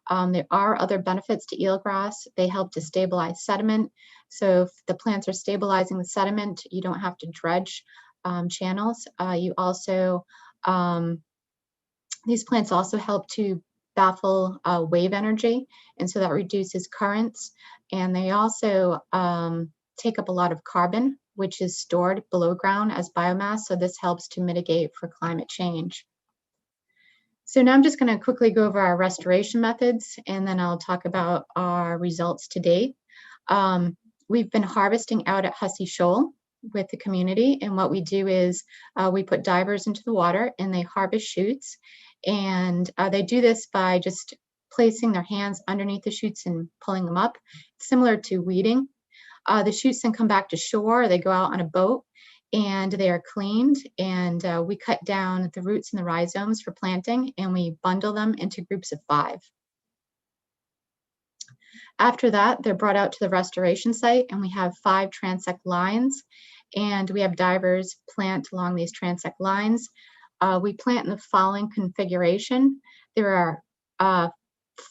There are other benefits to eelgrass. They help to stabilize sediment. So if the plants are stabilizing the sediment, you don't have to dredge channels. These plants also help to baffle wave energy, and so that reduces currents. And they also take up a lot of carbon, which is stored below ground as biomass, so this helps to mitigate for climate change. So now I'm just going to quickly go over our restoration methods, and then I'll talk about our results to date. We've been harvesting out at Hussey Shoal with the community, and what we do is we put divers into the water and they harvest shoots, and they do this by just placing their hands underneath the shoots and pulling them up, similar to weeding. The shoots then come back to shore. They go out on a boat and they are cleaned, and we cut down the roots and the rhizomes for planting, and we bundle them into groups of 5. After that, they're brought out to the restoration site, and we have 5 transect lines, and we have divers plant along these transect lines. We plant in the following configuration. There are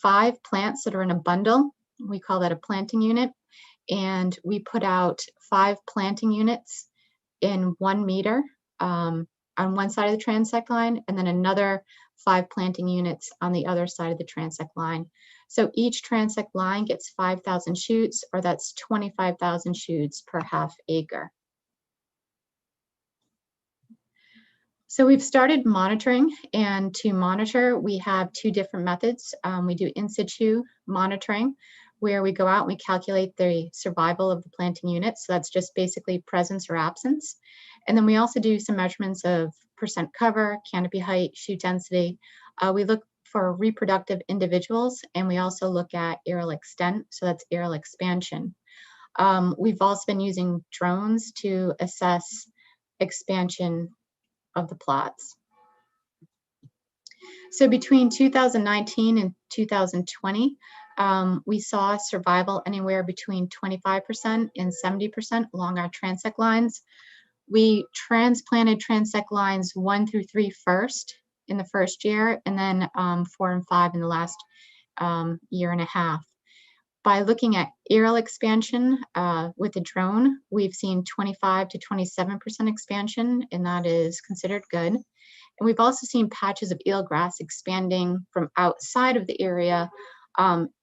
5 plants that are in a bundle. We call that a planting unit. And we put out 5 planting units in 1 meter on one side of the transect line, and then another 5 planting units on the other side of the transect line. So each transect line gets 5,000 shoots, or that's 25,000 shoots per ½ acre. So we've started monitoring, and to monitor, we have 2 different methods. We do in situ monitoring, where we go out and we calculate the survival of the planting units. So that's just basically presence or absence. And then we also do some measurements of percent cover, canopy height, shoot density. We look for reproductive individuals, and we also look at aerial extent. So that's aerial expansion. We've also been using drones to assess expansion of the plots. So between 2019 and 2020, we saw survival anywhere between 25% and 70% along our transect lines. We transplanted transect lines 1 through 3 first in the first year, and then 4 and 5 in the last year and a half. By looking at aerial expansion with a drone, we've seen 25 to 27% expansion, and that is considered good. And we've also seen patches of eelgrass expanding from outside of the area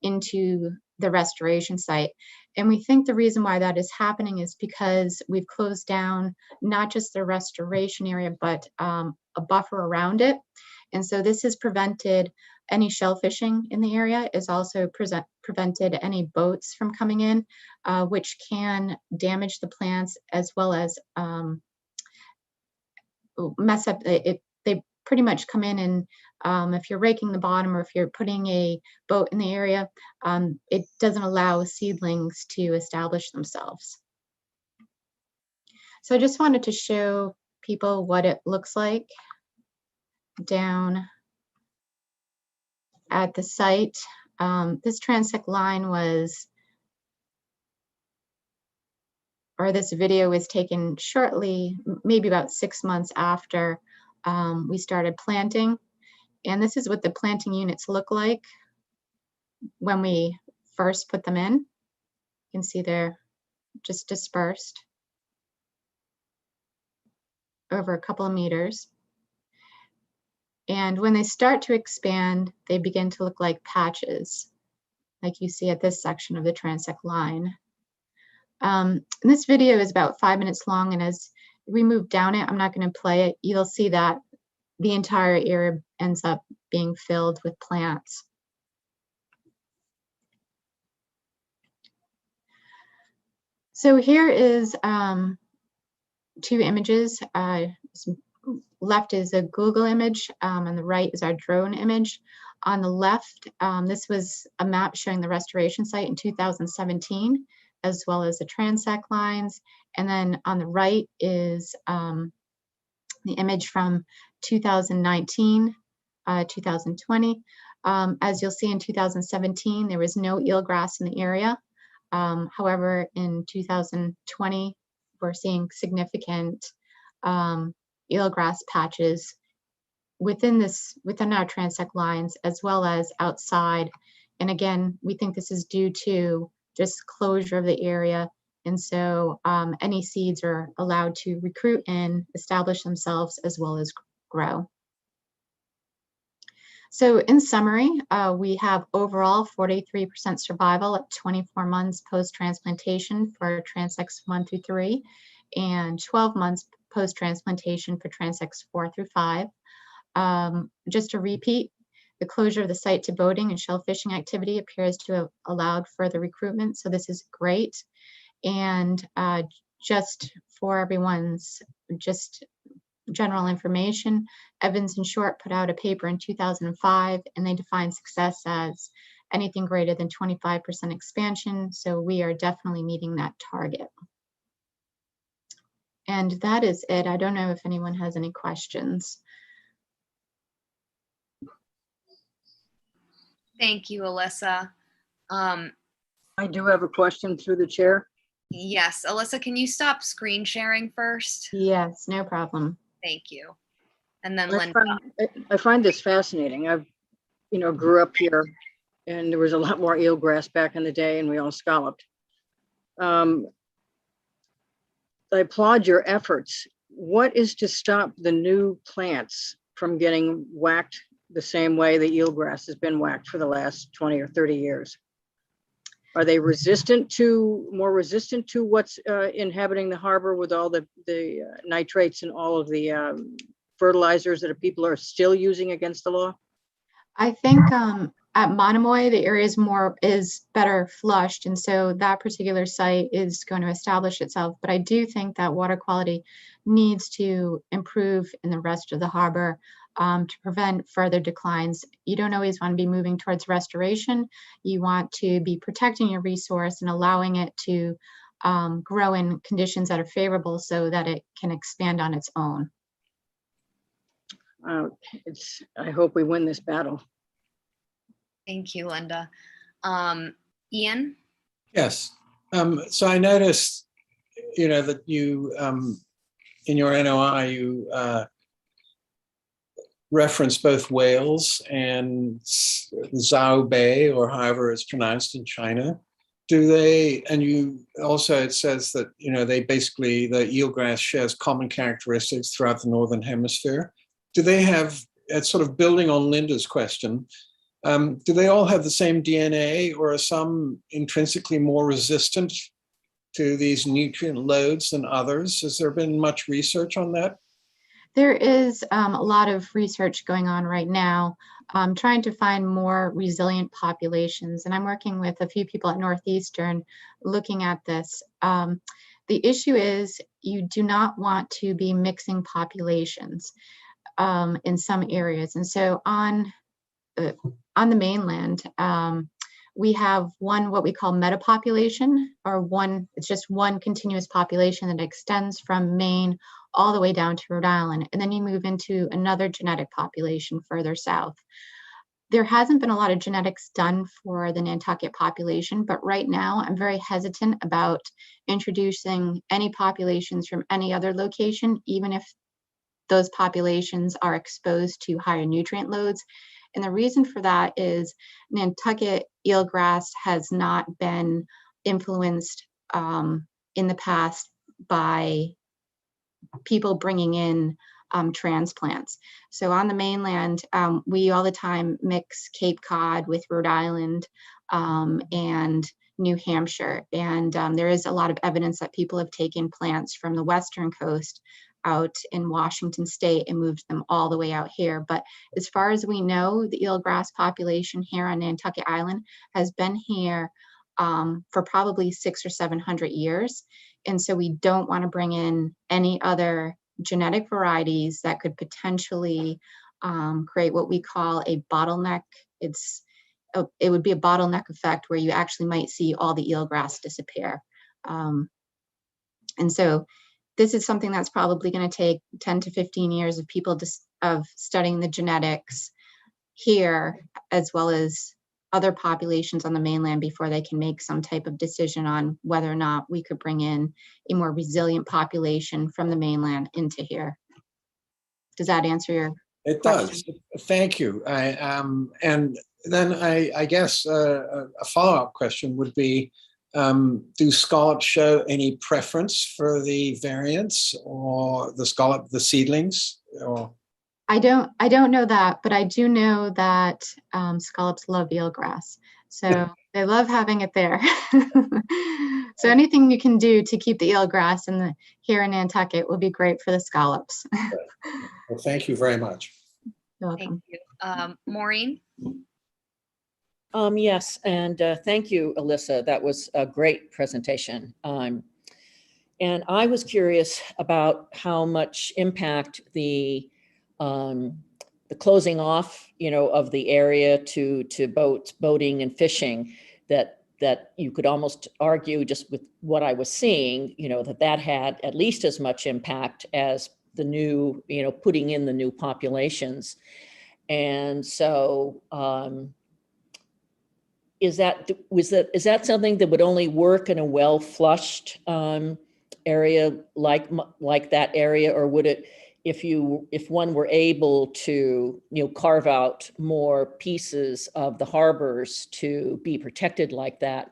into the restoration site. And we think the reason why that is happening is because we've closed down not just the restoration area, but a buffer around it. And so this has prevented any shellfishing in the area. It's also prevented any boats from coming in, which can damage the plants as well as mess up it. They pretty much come in, and if you're raking the bottom or if you're putting a boat in the area, it doesn't allow seedlings to establish themselves. So I just wanted to show people what it looks like down at the site. This transect line was, or this video was taken shortly, maybe about 6 months after we started planting. And this is what the planting units look like when we first put them in. You can see they're just dispersed over a couple of meters. And when they start to expand, they begin to look like patches, like you see at this section of the transect line. This video is about 5 minutes long, and as we move down it, I'm not going to play it. You'll see that the entire area ends up being filled with plants. So here is 2 images. Left is a Google image, and the right is our drone image. On the left, this was a map showing the restoration site in 2017, as well as the transect lines. And then on the right is the image from 2019, 2020. As you'll see in 2017, there was no eelgrass in the area. However, in 2020, we're seeing significant eelgrass patches within our transect lines, as well as outside. And again, we think this is due to just closure of the area. And so any seeds are allowed to recruit and establish themselves as well as grow. So in summary, we have overall 43% survival at 24 months post-transplantation for transects 1 through 3, and 12 months post-transplantation for transects 4 through 5. Just to repeat, the closure of the site to boating and shell fishing activity appears to have allowed further recruitment, so this is great. And just for everyone's general information, Evans and Short put out a paper in 2005, and they defined success as anything greater than 25% expansion. So we are definitely meeting that target. And that is it. I don't know if anyone has any questions. Thank you, Alyssa. I do have a question through the chair. Yes, Alyssa, can you stop screen sharing first? Yes, no problem. Thank you. And then Linda. I find this fascinating. I've, grew up here, and there was a lot more eelgrass back in the day, and we all scalloped. I applaud your efforts. What is to stop the new plants from getting whacked the same way the eelgrass has been whacked for the last 20 or 30 years? Are they more resistant to what's inhabiting the harbor with all the nitrates and all of the fertilizers that people are still using against the law? I think at Monomoy, the area is better flushed, and so that particular site is going to establish itself. But I do think that water quality needs to improve in the rest of the harbor to prevent further declines. You don't always want to be moving towards restoration. You want to be protecting your resource and allowing it to grow in conditions that are favorable so that it can expand on its own. I hope we win this battle. Thank you, Linda. Ian? Yes. So I noticed, that you, in your NOI, you reference both whales and Zhao Bay, or however it's pronounced in China. And you also, it says that, they basically, the eelgrass shares common characteristics throughout the Northern Hemisphere. Do they have, sort of building on Linda's question, do they all have the same DNA, or are some intrinsically more resistant to these nutrient loads than others? Has there been much research on that? There is a lot of research going on right now, trying to find more resilient populations. And I'm working with a few people at Northeastern looking at this. The issue is you do not want to be mixing populations in some areas. And so on the mainland, we have what we call metapopulation, or it's just one continuous population that extends from Maine all the way down to Rhode Island. And then you move into another genetic population further south. There hasn't been a lot of genetics done for the Nantucket population, but right now I'm very hesitant about introducing any populations from any other location, even if those populations are exposed to higher nutrient loads. And the reason for that is Nantucket eelgrass has not been influenced in the past by people bringing in transplants. So on the mainland, we all the time mix Cape Cod with Rhode Island and New Hampshire. And there is a lot of evidence that people have taken plants from the western coast out in Washington state and moved them all the way out here. But as far as we know, the eelgrass population here on Nantucket Island has been here for probably 600 or 700 years. And so we don't want to bring in any other genetic varieties that could potentially create what we call a bottleneck. It would be a bottleneck effect where you actually might see all the eelgrass disappear. And so this is something that's probably going to take 10 to 15 years of people of studying the genetics here, as well as other populations on the mainland, before they can make some type of decision on whether or not we could bring in a more resilient population from the mainland into here. Does that answer your It question? does. Thank you. And then I guess a follow-up question would be, do scallops show any preference for the variants or the seedlings? Or I don't know that, but I do know that scallops love eelgrass. So they love having it there. So anything you can do to keep the eelgrass here in Nantucket will be great for the scallops. Well, thank you very much. You're welcome. Thank you. Maureen? Yes, and thank you, Alyssa. That was a great presentation. And I was curious about how much impact the closing off, of the area to boating and fishing, that you could almost argue, just with what I was seeing, that had at least as much impact as the new, putting in the new populations. And so, is that something that would only work in a well-flushed area like that area, or would it, if one were able to carve out more pieces of the harbors to be protected like that,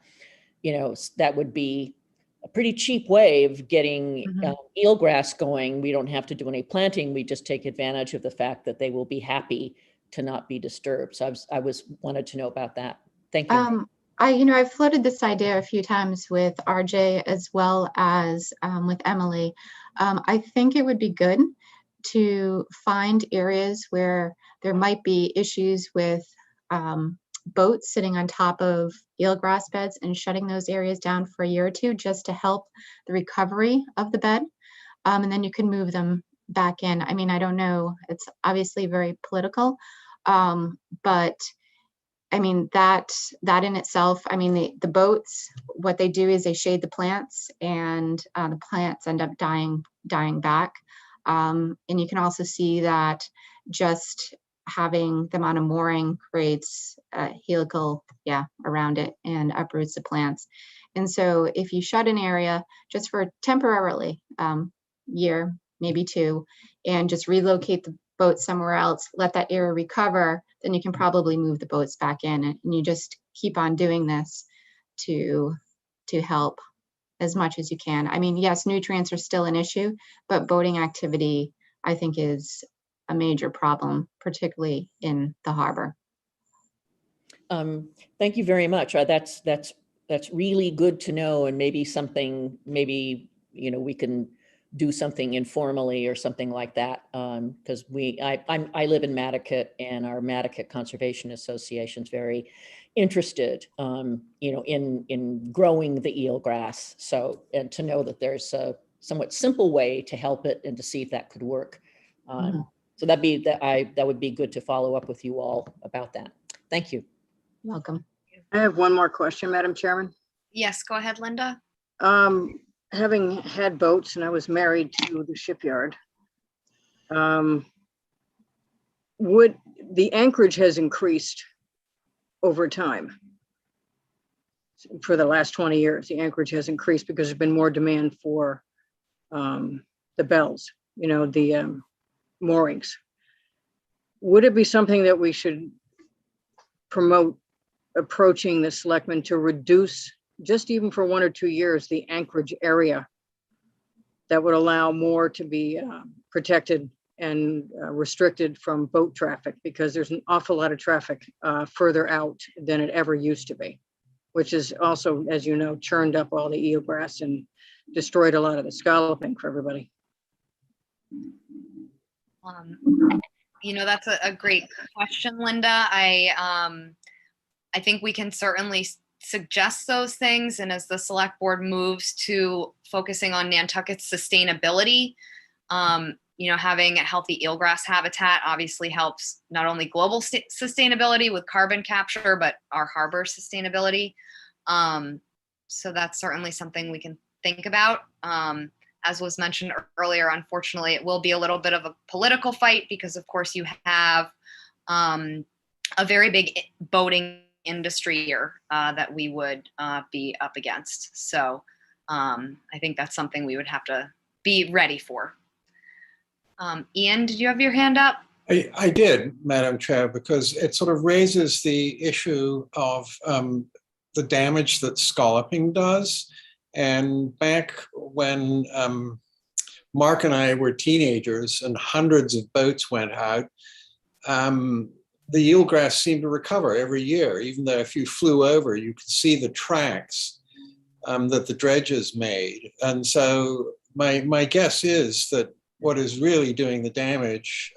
that would be a pretty cheap way of getting eelgrass going. We don't have to do any planting. We just take advantage of the fact that they will be happy to not be disturbed. So I wanted to know about that. Thank you. I've floated this idea a few times with RJ as well as with Emily. I think it would be good to find areas where there might be issues with boats sitting on top of eelgrass beds and shutting those areas down for a year or two, just to help the recovery of the bed. And then you can move them back in. I mean, I don't know, it's obviously very political, but I mean, that in itself, I mean, the boats, what they do is they shade the plants, and the plants end up dying back. And you can also see that just having them on a mooring creates a helical, around it, and uproots the plants. And so if you shut an area just for temporarily, year, maybe two, and just relocate the boat somewhere else, let that area recover, then you can probably move the boats back in, and you just keep on doing this to help as much as you can. I mean, yes, nutrients are still an issue, but boating activity, I think, is a major problem, particularly in the harbor. Thank you very much. That's really good to know, and maybe we can do something informally or something like that, because I live in Madtucket, and our Madtucket Conservation Association is very interested, in growing the eelgrass. So, and to know that there's a somewhat simple way to help it, and to see if that could work. So that would be good to follow up with you all about that. Thank you. Welcome. I have one more question, Madam Chairman. Yes, go ahead, Linda. Having had boats, and I was married to the shipyard, the anchorage has increased over time. For the last 20 years, the anchorage has increased because there's been more demand for the bells, the moorings. Would it be something that we should promote, approaching the selectmen, to reduce, just even for 1 or 2 years, the anchorage area, that would allow more to be protected and restricted from boat traffic, because there's an awful lot of traffic further out than it ever used to be? which is also, as you know, churned up all the eelgrass and destroyed a lot of the scalloping for everybody. That's a great question, Linda. I think we can certainly suggest those things. And as the select board moves to focusing on Nantucket's sustainability, having a healthy eelgrass habitat obviously helps not only global sustainability with carbon capture, but our harbor sustainability. So that's certainly something we can think about. As was mentioned earlier, unfortunately, it will be a little bit of a political fight because, of course, you have a very big boating industry here that we would be up against. So I think that's something we would have to be ready for. Ian, did you have your hand up? I did, Madam Chair, because it sort of raises the issue of the damage that scalloping does. And back when Mark and I were teenagers and hundreds of boats went out, the eelgrass seemed to recover every year. Even though if you flew over, you could see the tracks that the dredges made. And so my guess is that what is really doing the damage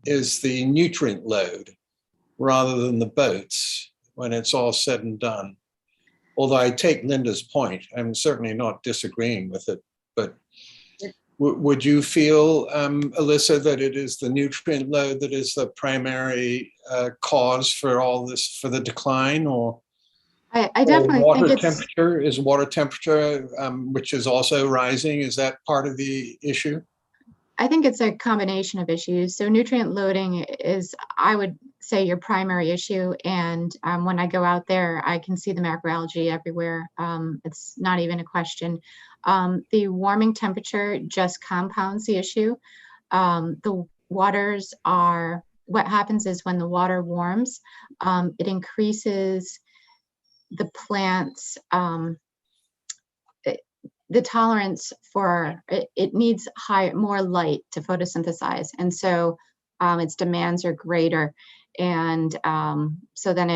is the nutrient load rather than the boats when it's all said and done. Although I take Linda's point, I'm certainly not disagreeing with it, but would you feel, Alyssa, that it is the nutrient load that is the primary cause for all this, for the decline, or I definitely water think temperature? Is water temperature, which is also rising, is that part of the issue? I think it's a combination of issues. So nutrient loading is, I would say, your primary issue. And when I go out there, I can see the macroalgae everywhere. It's not even a question. The warming temperature just compounds the issue. The waters are, what happens is when the water warms, it increases the plants, the tolerance for it needs more light to photosynthesize, and so its demands are greater, and so then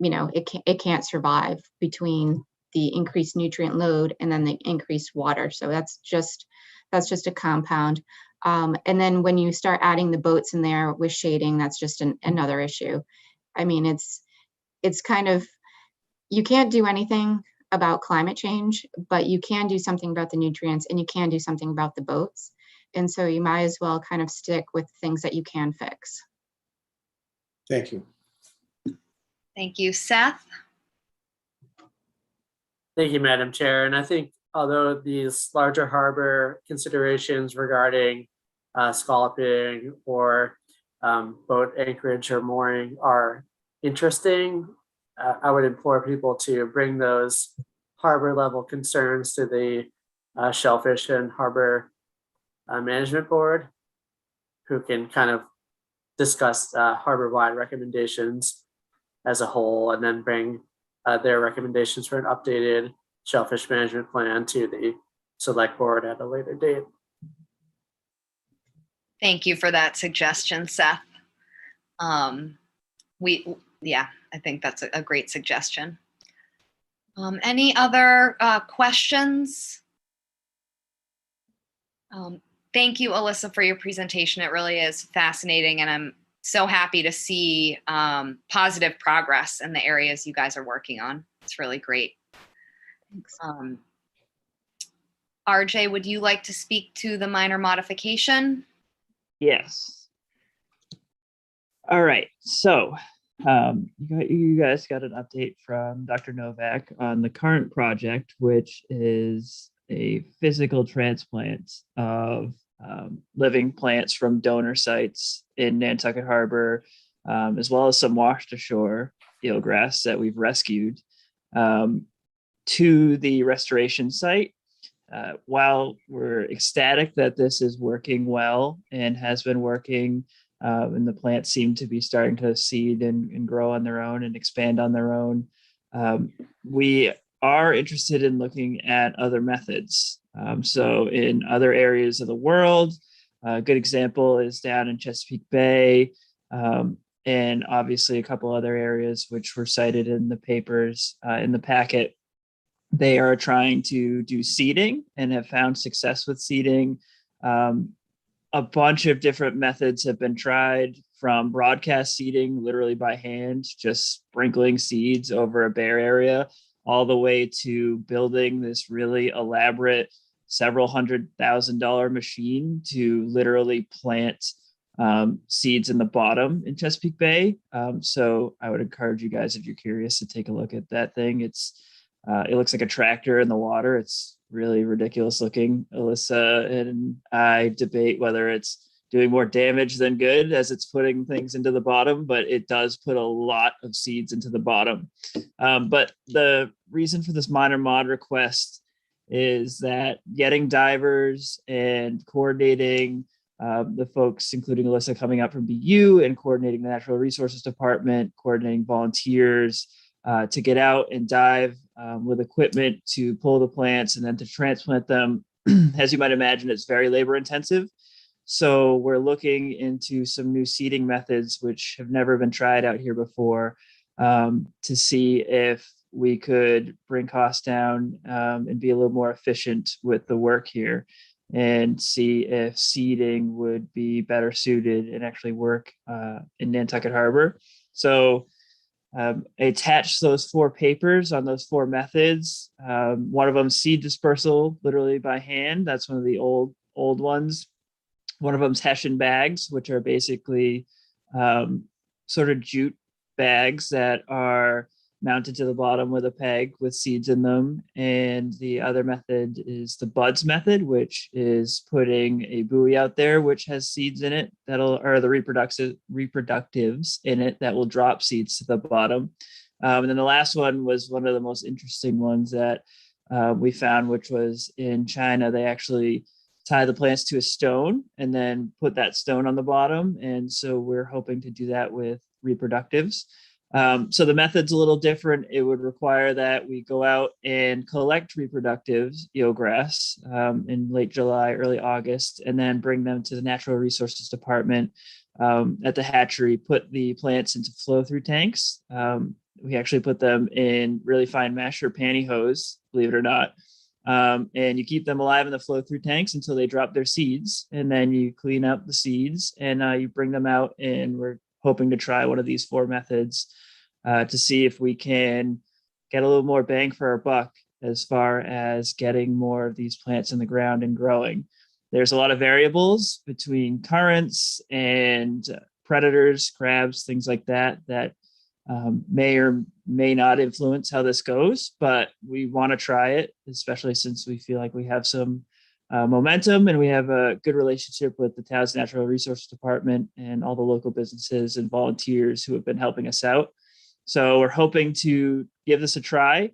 it can't survive between the increased nutrient load and then the increased water. So that's just a compound, and then when you start adding the boats in there with shading, that's just another issue. I mean, it's kind of, you can't do anything about climate change, but you can do something about the nutrients and you can do something about the boats. And so you might as well kind of stick with things that you can fix. Thank you. Thank you. Seth? Thank you, Madam Chair. And I think although these larger harbor considerations regarding scalloping or boat anchorage or mooring are interesting, I would implore people to bring those harbor level concerns to the Shellfish and Harbor Management Board, who can kind of discuss harbor-wide recommendations as a whole, and then bring their recommendations for an updated shellfish management plan to the select board at a later date. Thank you for that suggestion, Seth. I think that's a great suggestion. Any other questions? Thank you, Alyssa, for your presentation. It really is fascinating, and I'm so happy to see positive progress in the areas you guys are working on. It's really great. Thanks. RJ, would you like to speak to the minor modification? Yes. All right. So you guys got an update from Dr. Novak on the current project, which is a physical transplant of living plants from donor sites in Nantucket Harbor, as well as some washed ashore eelgrass that we've rescued to the restoration site. While we're ecstatic that this is working well and has been working, and the plants seem to be starting to seed and grow on their own and expand on their own, we are interested in looking at other methods. So in other areas of the world, a good example is down in Chesapeake Bay, and obviously a couple other areas which were cited in the papers in the packet. They are trying to do seeding and have found success with seeding. A bunch of different methods have been tried, from broadcast seeding, literally by hand, just sprinkling seeds over a bare area, all the way to building this really elaborate several $100,000 machine to literally plant seeds in the bottom in Chesapeake Bay. So I would encourage you guys, if you're curious, to take a look at that thing. It looks like a tractor in the water. It's really ridiculous looking. Alyssa and I debate whether it's doing more damage than good as it's putting things into the bottom, but it does put a lot of seeds into the bottom. But the reason for this minor mod request is that getting divers and coordinating the folks, including Alyssa, coming up from BU and coordinating the Natural Resources Department, coordinating volunteers to get out and dive with equipment to pull the plants and then to transplant them. As you might imagine, it's very labor intensive. So we're looking into some new seeding methods, which have never been tried out here before, to see if we could bring costs down and be a little more efficient with the work here, and see if seeding would be better suited and actually work in Nantucket Harbor. So I attached those 4 papers on those 4 methods. One of them, seed dispersal, literally by hand. That's one of the old ones. One of them's Hessian bags, which are basically sort of jute bags that are mounted to the bottom with a peg with seeds in them. And the other method is the buds method, which is putting a buoy out there which has seeds in it or the reproductives in it that will drop seeds to the bottom. And then the last one was one of the most interesting ones that we found, which was in China. They actually tie the plants to a stone and then put that stone on the bottom. And so we're hoping to do that with reproductives. So the method's a little different. It would require that we go out and collect reproductives, eelgrass, in late July, early August, and then bring them to the Natural Resources Department at the hatchery, put the plants into flow-through tanks. We actually put them in really fine mesh or pantyhose, believe it or not. And you keep them alive in the flow-through tanks until they drop their seeds, and then you clean up the seeds and you bring them out, and we're hoping to try one of these 4 methods to see if we can get a little more bang for our buck as far as getting more of these plants in the ground and growing. There's a lot of variables between currents and predators, crabs, things like that, that may or may not influence how this goes, but we want to try it, especially since we feel like we have some momentum and we have a good relationship with the town's Natural Resources Department and all the local businesses and volunteers who have been helping us out. So we're hoping to give this a try,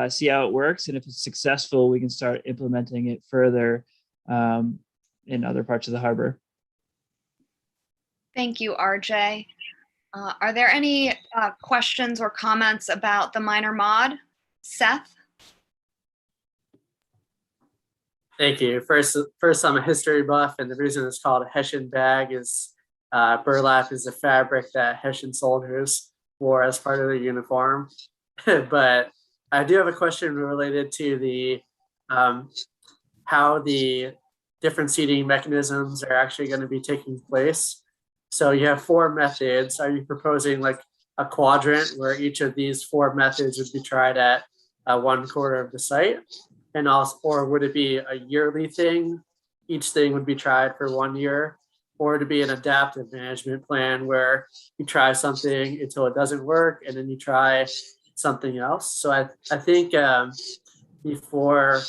see how it works, and if it's successful, we can start implementing it further in other parts of the harbor. Thank you, RJ. Are there any questions or comments about the minor mod? Seth? Thank you. First, I'm a history buff, and the reason it's called a Hessian bag is burlap is a fabric that Hessian soldiers wore as part of their uniform. But I do have a question related to the how the different seeding mechanisms are actually going to be taking place. So you have 4 methods. Are you proposing like a quadrant where each of these 4 methods would be tried at 1/4 of the site? And also, or would it be a yearly thing? Each thing would be tried for 1 year, or to be an adaptive management plan where you try something until it doesn't work and then you try something else. So I think before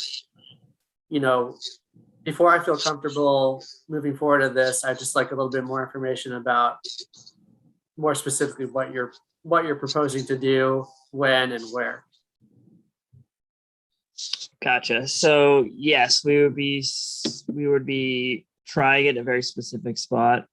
I feel comfortable moving forward in this, I'd just like a little bit more information about more specifically what you're proposing to do, when and where. Gotcha. So yes, we would be trying it in a very specific spot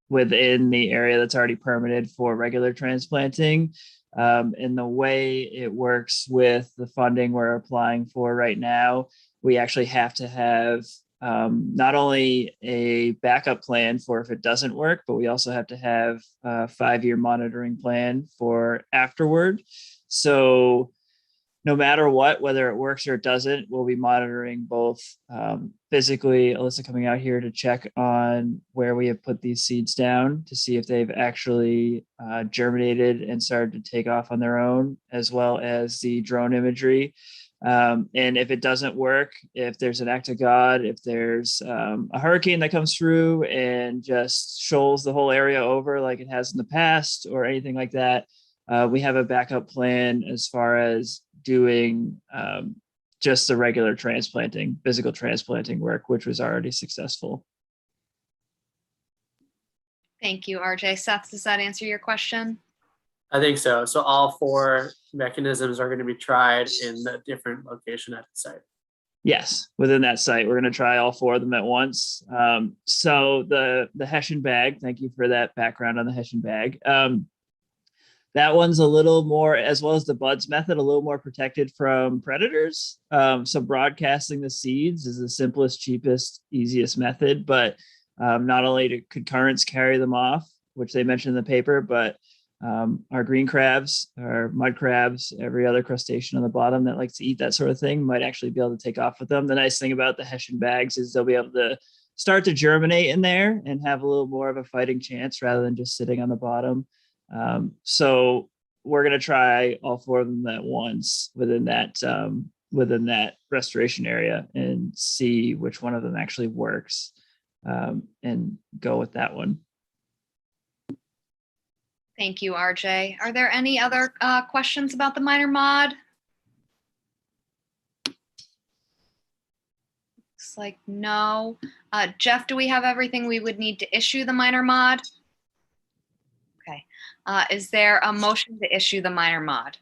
within the area that's already permitted for regular transplanting. And the way it works with the funding we're applying for right now, we actually have to have not only a backup plan for if it doesn't work, but we also have to have a 5-year monitoring plan for afterward. So no matter what, whether it works or it doesn't, we'll be monitoring both physically, Alyssa coming out here to check on where we have put these seeds down to see if they've actually germinated and started to take off on their own, as well as the drone imagery. And if it doesn't work, if there's an act of God, if there's a hurricane that comes through and just shoals the whole area over like it has in the past or anything like that, we have a backup plan as far as doing just the regular transplanting, physical transplanting work, which was already successful. Thank you, RJ. Seth, does that answer your question? I think so. So all 4 mechanisms are going to be tried in the different location at the site. Yes, within that site, we're going to try all 4 of them at once. So the Hessian bag, thank you for that background on the Hessian bag. That one's a little more, as well as the buds method, a little more protected from predators. So broadcasting the seeds is the simplest, cheapest, easiest method, but not only could currents carry them off, which they mentioned in the paper, but our green crabs, our mud crabs, every other crustacean on the bottom that likes to eat that sort of thing might actually be able to take off with them. The nice thing about the Hessian bags is they'll be able to start to germinate in there and have a little more of a fighting chance rather than just sitting on the bottom. So we're going to try all 4 of them at once within that restoration area and see which one of them actually works, and go with that one. Thank you, RJ. Are there any other questions about the minor mod? Looks like no. Jeff, do we have everything we would need to issue the minor mod? Okay. Is there a motion to issue the minor mod?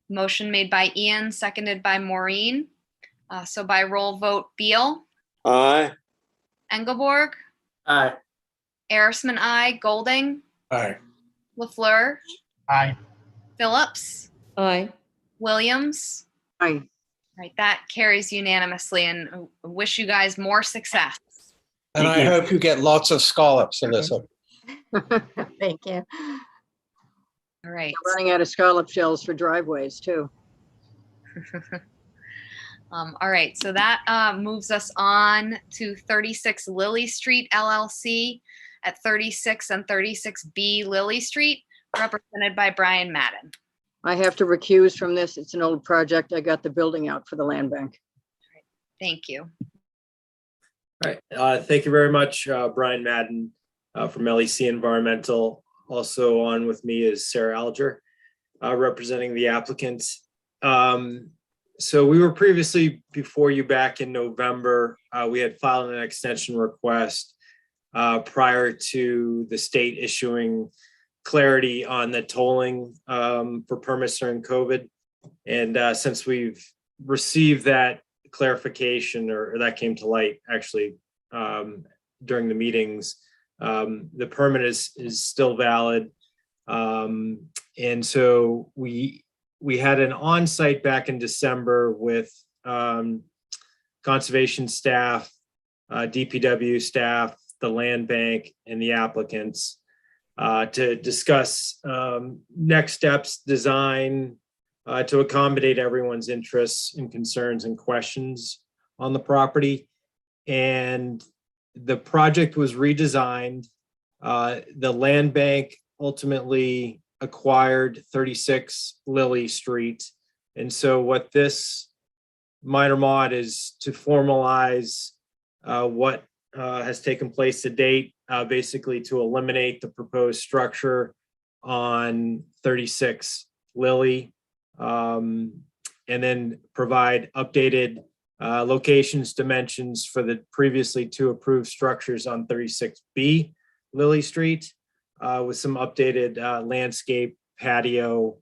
Motion made by Ian, seconded by Maureen. So by roll vote, Beal, Aye. Engelborg, Aye. Arisman, aye. Golding, Aye. LaFleur, Aye. Phillips, Aye. Williams. Aye. Right, that carries unanimously, and wish you guys more success. And I hope you get lots of scallops, Alyssa. Thank you. All right. We're running out of scallop shells for driveways too. All right, so that moves us on to 36 Lilly Street LLC at 36 and 36B Lilly Street, represented by Brian Madden. I have to recuse from this. It's an old project. I got the building out for the land bank. Thank you. All right, thank you very much, Brian Madden from LEC Environmental. Also on with me is Sarah Alger, representing the applicant. So we were previously before you back in November. We had filed an extension request prior to the state issuing clarity on the tolling for permits during COVID. And since we've received that clarification, or that came to light actually during the meetings, the permit is still valid. And so we had an on-site back in December with conservation staff, DPW staff, the land bank, and the applicants to discuss next steps, design to accommodate everyone's interests and concerns and questions on the property. And the project was redesigned. The land bank ultimately acquired 36 Lilly Street. And so what this minor mod is to formalize what has taken place to date, basically to eliminate the proposed structure on 36 Lilly, and then provide updated locations, dimensions for the previously 2 approved structures on 36B Lilly Street, with some updated landscape patio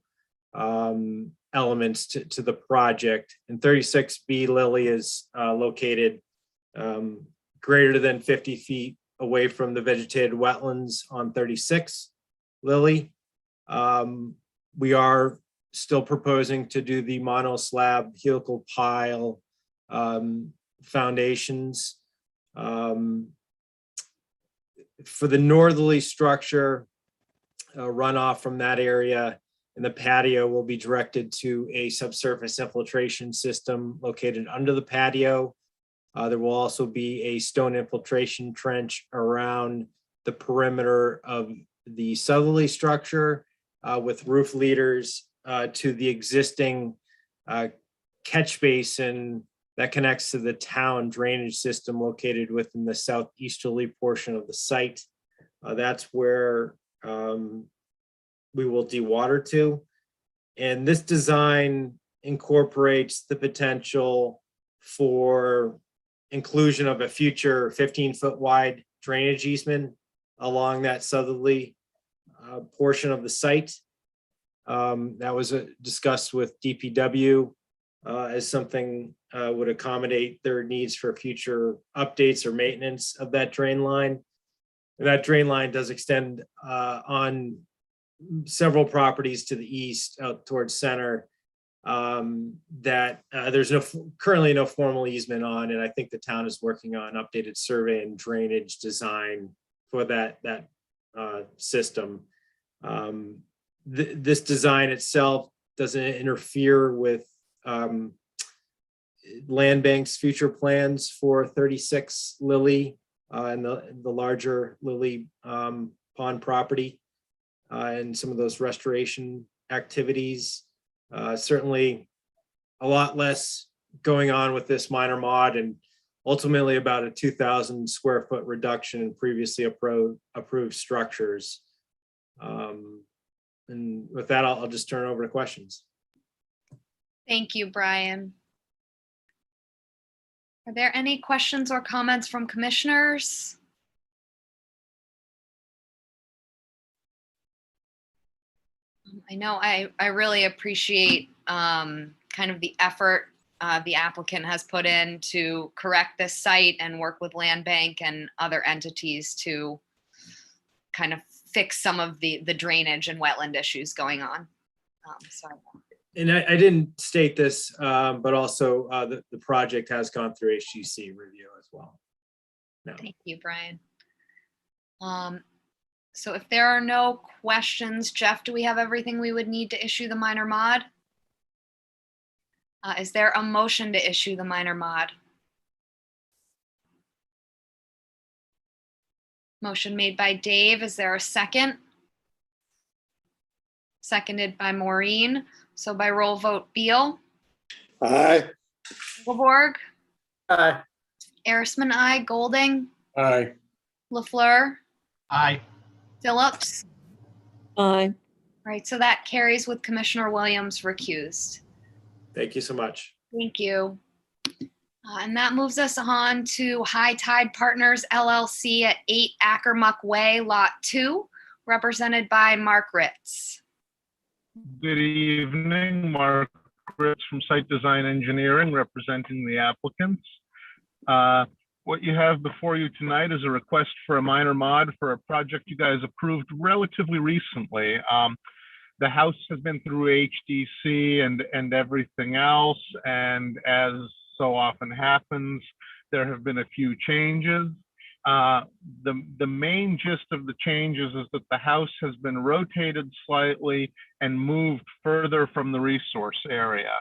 elements to the project. And 36B Lilly is located greater than 50 feet away from the vegetated wetlands on 36 Lilly. We are still proposing to do the mono slab helical pile foundations For the northerly structure, runoff from that area in the patio will be directed to a subsurface infiltration system located under the patio. There will also be a stone infiltration trench around the perimeter of the southerly structure with roof leaders to the existing catch basin that connects to the town drainage system located within the southeasterly portion of the site. That's where we will dewater to. And this design incorporates the potential for inclusion of a future 15-foot wide drainage easement along that southerly portion of the site. That was discussed with DPW as something would accommodate their needs for future updates or maintenance of that drain line. And that drain line does extend on several properties to the east out towards center that there's currently no formal easement on, and I think the town is working on updated survey and drainage design for that system. This design itself doesn't interfere with Land Bank's future plans for 36 Lilly and the larger Lilly pond property and some of those restoration activities. Certainly a lot less going on with this minor mod, and ultimately about a 2,000 square foot reduction in previously approved structures. And with that, I'll just turn it over to questions. Thank you, Brian. Are there any questions or comments from commissioners? I know I really appreciate kind of the effort the applicant has put in to correct this site and work with Land Bank and other entities to kind of fix some of the drainage and wetland issues going on. And I didn't state this, but also the project has gone through HGC review as well. No. Thank you, Brian. So if there are no questions, Jeff, do we have everything we would need to issue the minor mod? Is there a motion to issue the minor mod? Motion made by Dave. Is there a second? Seconded by Maureen. So by roll vote, Beal. Aye. Engelborg. Aye. Arisman, aye. Golding. Aye. LaFleur. Aye. Phillips. Aye. Right, so that carries with Commissioner Williams recused. Thank you so much. Thank you. And that moves us on to High Tide Partners LLC at 8 Ackermuck Way, Lot 2, represented by Mark Ritz. Good evening, Mark Ritz from Site Design Engineering, representing the applicants. What you have before you tonight is a request for a minor mod for a project you guys approved relatively recently. The house has been through HDC and everything else, and as so often happens, there have been a few changes. The main gist of the changes is that the house has been rotated slightly and moved further from the resource area.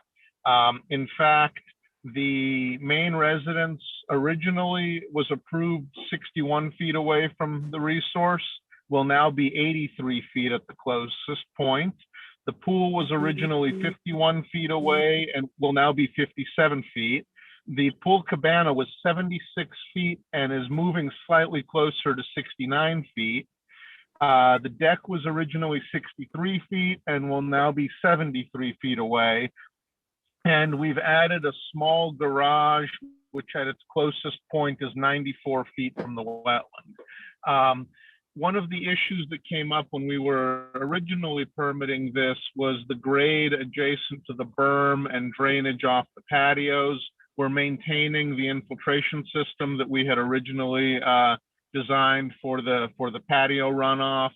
In fact, the main residence originally was approved 61 feet away from the resource, will now be 83 feet at the closest point. The pool was originally 51 feet away and will now be 57 feet. The pool cabana was 76 feet and is moving slightly closer to 69 feet. The deck was originally 63 feet and will now be 73 feet away. And we've added a small garage, which at its closest point is 94 feet from the wetland. One of the issues that came up when we were originally permitting this was the grade adjacent to the berm and drainage off the patios. We're maintaining the infiltration system that we had originally designed for the patio runoff.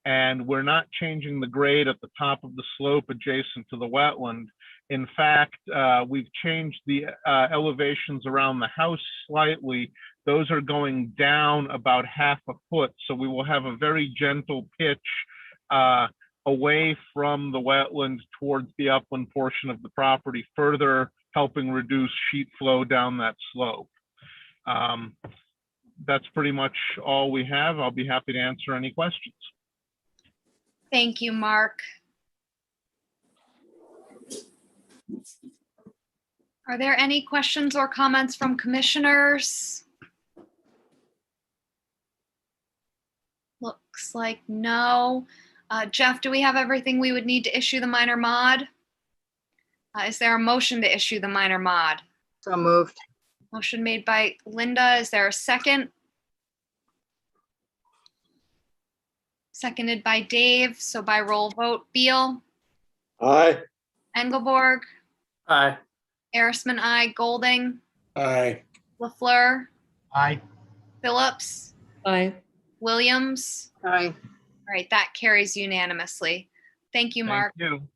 And we're not changing the grade at the top of the slope adjacent to the wetland. In fact, we've changed the elevations around the house slightly. Those are going down about 1/2 foot. So we will have a very gentle pitch away from the wetland towards the upland portion of the property, further helping reduce sheet flow down that slope. That's pretty much all we have. I'll be happy to answer any questions. Thank you, Mark. Are there any questions or comments from commissioners? Looks like no. Jeff, do we have everything we would need to issue the minor mod? Is there a motion to issue the minor mod? So moved. Motion made by Linda. Is there a second? Seconded by Dave. So by roll vote, Beal, Aye. Engelborg, Aye. Arisman, I, Golding, Aye. LaFleur, Aye. Phillips, Aye. Williams. Aye. All right, that carries unanimously. Thank you, Mark. Thank you.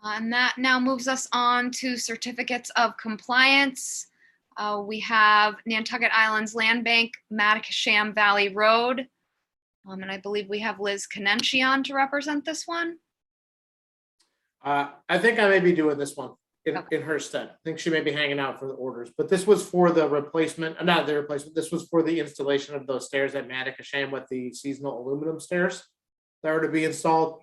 And that now moves us on to certificates of compliance. We have Nantucket Islands Land Bank, Madden Valley Road. And I believe we have Liz Canencion to represent this one. I think I may be doing this one in her stead. I think she may be hanging out for the orders, but this was for the replacement, not the replacement, this was for the installation of those stairs at Madden with the seasonal aluminum stairs that are to be installed.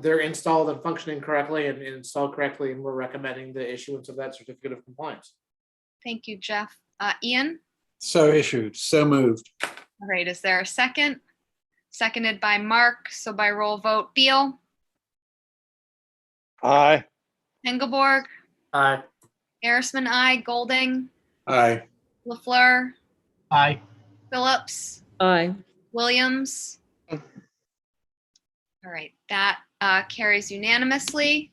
They're installed and functioning correctly and installed correctly, and we're recommending the issuance of that certificate of compliance. Thank you, Jeff. Ian? So issued, so moved. All right, is there a second? Seconded by Mark, so by roll vote, Beal, Aye. Engelborg, Aye. Arisman, I, Golding, Aye. LaFleur, Aye. Phillips, Aye. Williams. All right, that carries unanimously.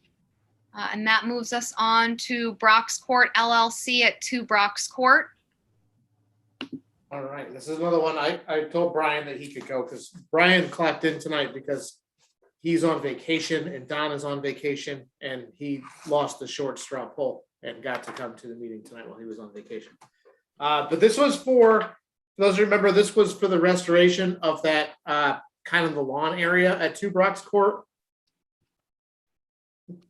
And that moves us on to Brock's Court LLC at 2 Brock's Court. All right, this is another one. I told Brian that he could go because Brian clocked in tonight because he's on vacation and Don is on vacation and he lost the short straw poll and got to come to the meeting tonight while he was on vacation. But this was for those who remember, this was for the restoration of that kind of the lawn area at 2 Brock's Court.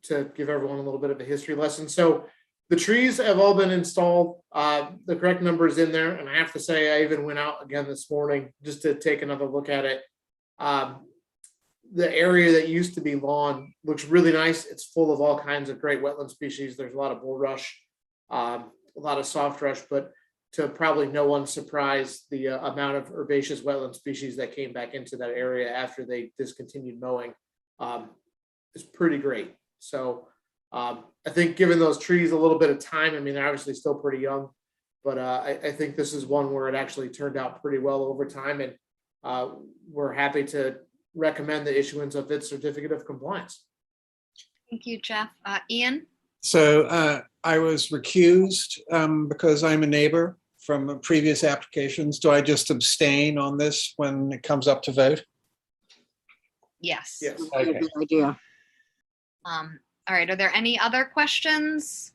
To give everyone a little bit of a history lesson. So the trees have all been installed. The correct number is in there. And I have to say, I even went out again this morning just to take another look at it. The area that used to be lawn looks really nice. It's full of all kinds of great wetland species. There's a lot of bulrush, a lot of soft rush, but to probably no one's surprise, the amount of herbaceous wetland species that came back into that area after they discontinued mowing is pretty great. So I think giving those trees a little bit of time, I mean, they're obviously still pretty young, but I think this is one where it actually turned out pretty well over time. And we're happy to recommend the issuance of its certificate of compliance. Thank you, Jeff. Ian? So I was recused because I'm a neighbor from previous applications. Do I just abstain on this when it comes up to vote? Yes. Yes. Okay. Good idea. All right, are there any other questions?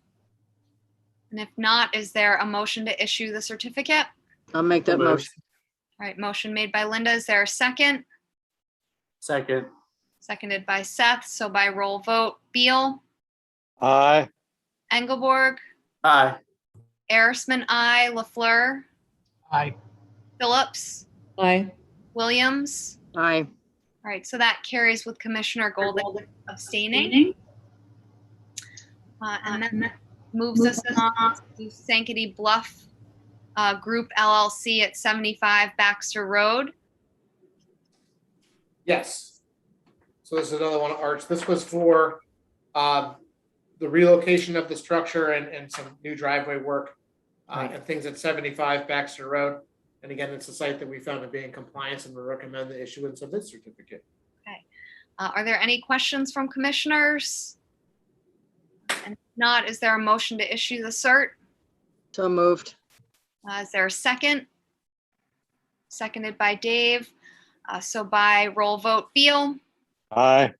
And if not, is there a motion to issue the certificate? I'll make that motion. All right, motion made by Linda. Is there a second? Second. Seconded by Seth. So by roll vote, Beal, Aye. Engelborg, Aye. Arisman, I, LaFleur, Aye. Phillips, Aye. Williams. Aye. All right, so that carries with Commissioner Golding abstaining. And then that moves us on to Sankaty Bluff Group LLC at 75 Baxter Road. Yes. So this is another one of Arch. This was for the relocation of the structure and some new driveway work and things at 75 Baxter Road. And again, it's a site that we found to be in compliance and we recommend the issuance of this certificate. Okay. Are there any questions from commissioners? And if not, is there a motion to issue the cert? So moved. Is there a second? Seconded by Dave. So by roll vote, Beal, Aye.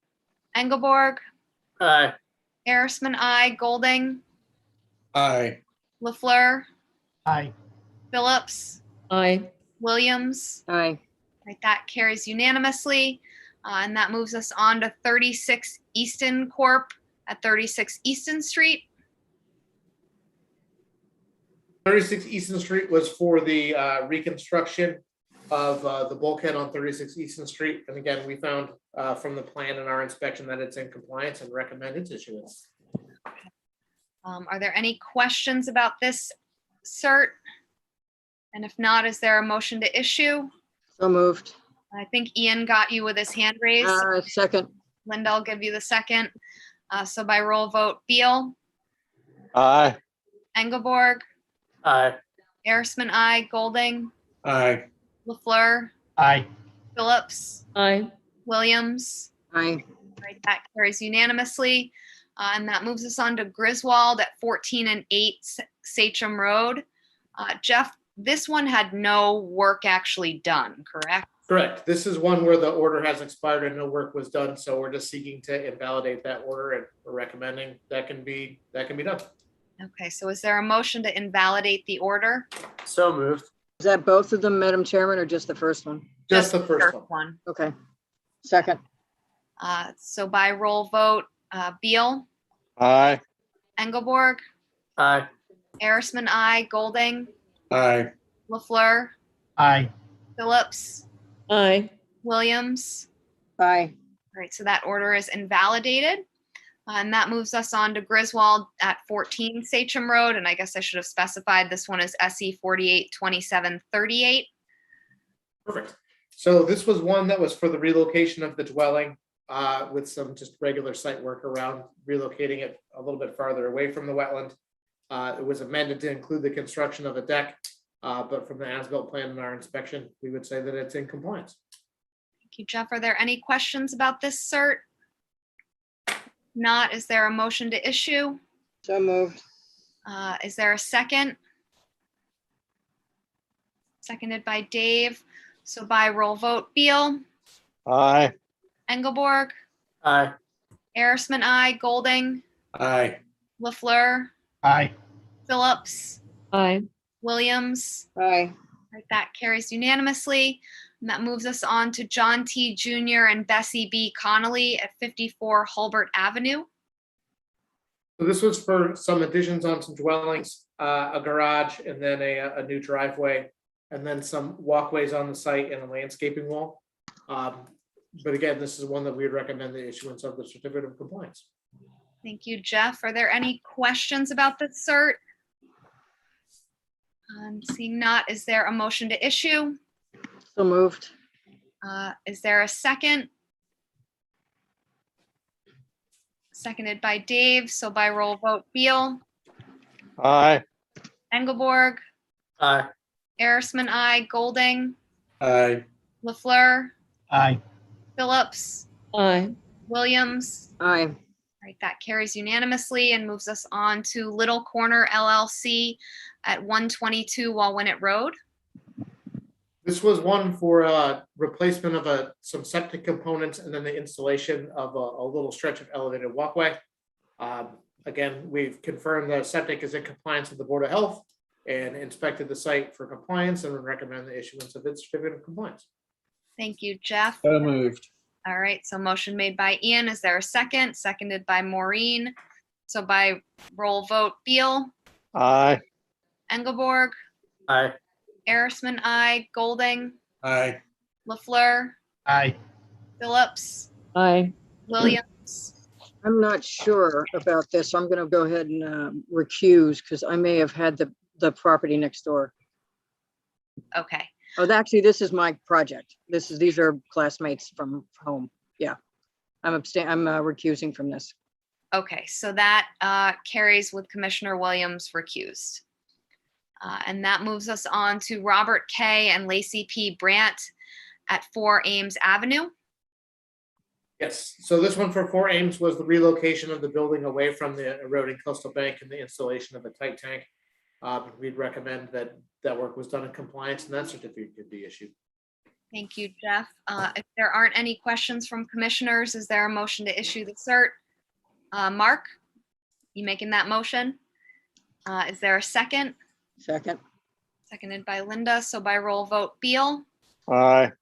Engelborg, Aye. Arisman, I, Golding, Aye. LaFleur, Aye. Phillips, Aye. Williams. Aye. Right, that carries unanimously. And that moves us on to 36 Easton Corp. at 36 Easton Street. 36 Easton Street was for the reconstruction of the bulkhead on 36 Easton Street. And again, we found from the plan and our inspection that it's in compliance and recommend its issuance. Are there any questions about this cert? And if not, is there a motion to issue? So moved. I think Ian got you with his hand raised. Second. Linda, I'll give you the second. So by roll vote, Beal, Aye. Engelborg, Aye. Arisman, I, Golding, Aye. LaFleur, Aye. Phillips, Aye. Williams. Aye. Right, that carries unanimously. And that moves us on to Griswold at 14 and 8 Sachem Road. Jeff, this one had no work actually done, correct? Correct. This is one where the order has expired and no work was done. So we're just seeking to invalidate that order and we're recommending that can be done. Okay, so is there a motion to invalidate the order? So moved. Is that both of them, Madam Chairman, or just the first one? Just the first one. Okay. Second. So by roll vote, Beal, Aye. Engelborg, Aye. Arisman, I, Golding, Aye. LaFleur, Aye. Phillips, Aye. Williams. Aye. All right, so that order is invalidated. And that moves us on to Griswold at 14 Sachem Road. And I guess I should have specified this one is SE 482738. Perfect. So this was one that was for the relocation of the dwelling with some just regular site work around relocating it a little bit farther away from the wetland. It was amended to include the construction of a deck, but from the as-built plan and our inspection, we would say that it's in compliance. Thank you, Jeff. Are there any questions about this cert? Not, is there a motion to issue? So moved. Is there a second? Seconded by Dave. So by roll vote, Beal, Aye. Engelborg, Aye. Arisman, I, Golding, Aye. LaFleur, Aye. Phillips, Aye. Williams. Aye. Right, that carries unanimously. And that moves us on to John T. Jr. and Bessie B. Connolly at 54 Hulbert Avenue. So this was for some additions on some dwellings, a garage, and then a new driveway, and then some walkways on the site and a landscaping wall. But again, this is one that we would recommend the issuance of the certificate of compliance. Thank you, Jeff. Are there any questions about this cert? Seeing not, is there a motion to issue? So moved. Is there a second? Seconded by Dave. So by roll vote, Beal, Aye. Engelborg, Aye. Arisman, I, Golding, Aye. LaFleur, Aye. Phillips, Aye. Williams. Aye. Right, that carries unanimously and moves us on to Little Corner LLC at 122 Walwinet Road. This was one for replacement of some septic components and then the installation of a little stretch of elevated walkway. Again, we've confirmed the septic is in compliance with the Board of Health and inspected the site for compliance and would recommend the issuance of its certificate of compliance. Thank you, Jeff. So moved. All right, so motion made by Ian. Is there a second? Seconded by Maureen. So by roll vote, Beal, Aye. Engelborg, Aye. Arisman, I, Golding, Aye. LaFleur, Aye. Phillips, Aye. Williams. I'm not sure about this. I'm going to go ahead and recuse because I may have had the property next door. Okay, Oh, actually, this is my project. These are classmates from home. Yeah. I'm recusing from this. okay, so that carries with Commissioner Williams recused. And that moves us on to Robert K. and Lacey P. Brandt at 4 Ames Avenue. Yes, so this one for 4 Ames was the relocation of the building away from the eroding coastal bank and the installation of a tight tank. We'd recommend that work was done in compliance and that certificate could be issued. Thank you, Jeff. If there aren't any questions from commissioners, is there a motion to issue the cert? Mark, you making that motion? Is there a second? Second. Seconded by Linda. So by roll vote, Beal, Aye.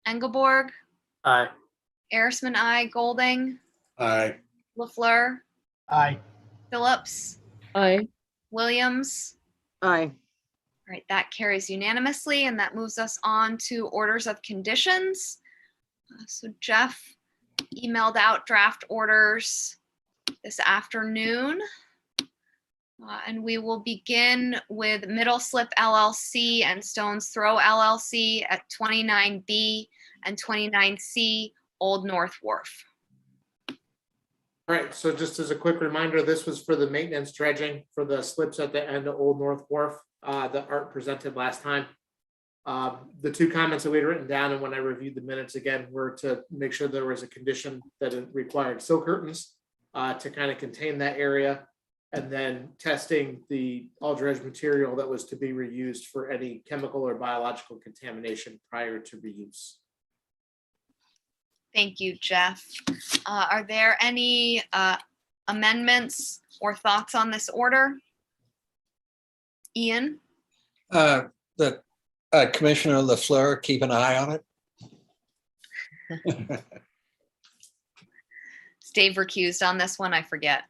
Engelborg, Aye. Arisman, I, Golding, Aye. LaFleur, Aye. Phillips, Aye. Williams. Aye. All right, that carries unanimously, and that moves us on to orders of conditions. So Jeff emailed out draft orders this afternoon. And we will begin with Middle Slip LLC and Stones Throw LLC at 29B and 29C Old North Wharf. All right, so just as a quick reminder, this was for the maintenance dredging for the slips at the end of Old North Wharf that Art presented last time. The two comments that we had written down and when I reviewed the minutes again were to make sure there was a condition that it required sill curtains to kind of contain that area, and then testing the all dredge material that was to be reused for any chemical or biological contamination prior to reuse. Thank you, Jeff. Are there any amendments or thoughts on this order? Ian? The Commissioner LaFleur, keep an eye on it. Is Dave recused on this one? I forget.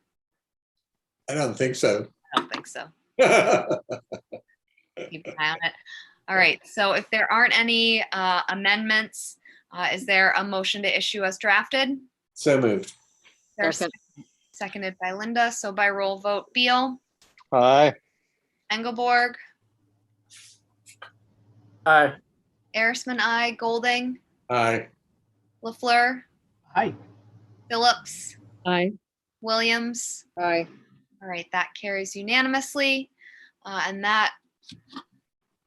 I don't think so. I don't think so. Keep an eye on it. All right, so if there aren't any amendments, is there a motion to issue as drafted? So moved. There's seconded by Linda. So by roll vote, Beal, Aye. Engelborg, Aye. Arisman, I, Golding, Aye. LaFleur, Aye. Phillips, Aye. Williams. Aye. All right, that carries unanimously. And that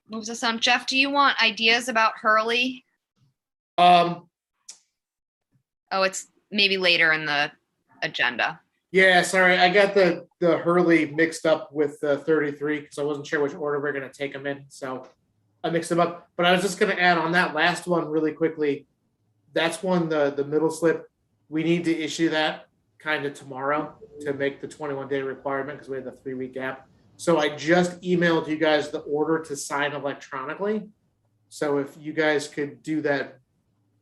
moves us on. Jeff, do you want ideas about Hurley? Oh, it's maybe later in the agenda. Yeah, sorry, I got the Hurley mixed up with the 33 because I wasn't sure which order we're gonna take them in, so I mixed them up. But I was just gonna add on that last one really quickly. That's one, the middle slip. We need to issue that kind of tomorrow to make the 21-day requirement because we had the 3-week gap. So I just emailed you guys the order to sign electronically. So if you guys could do that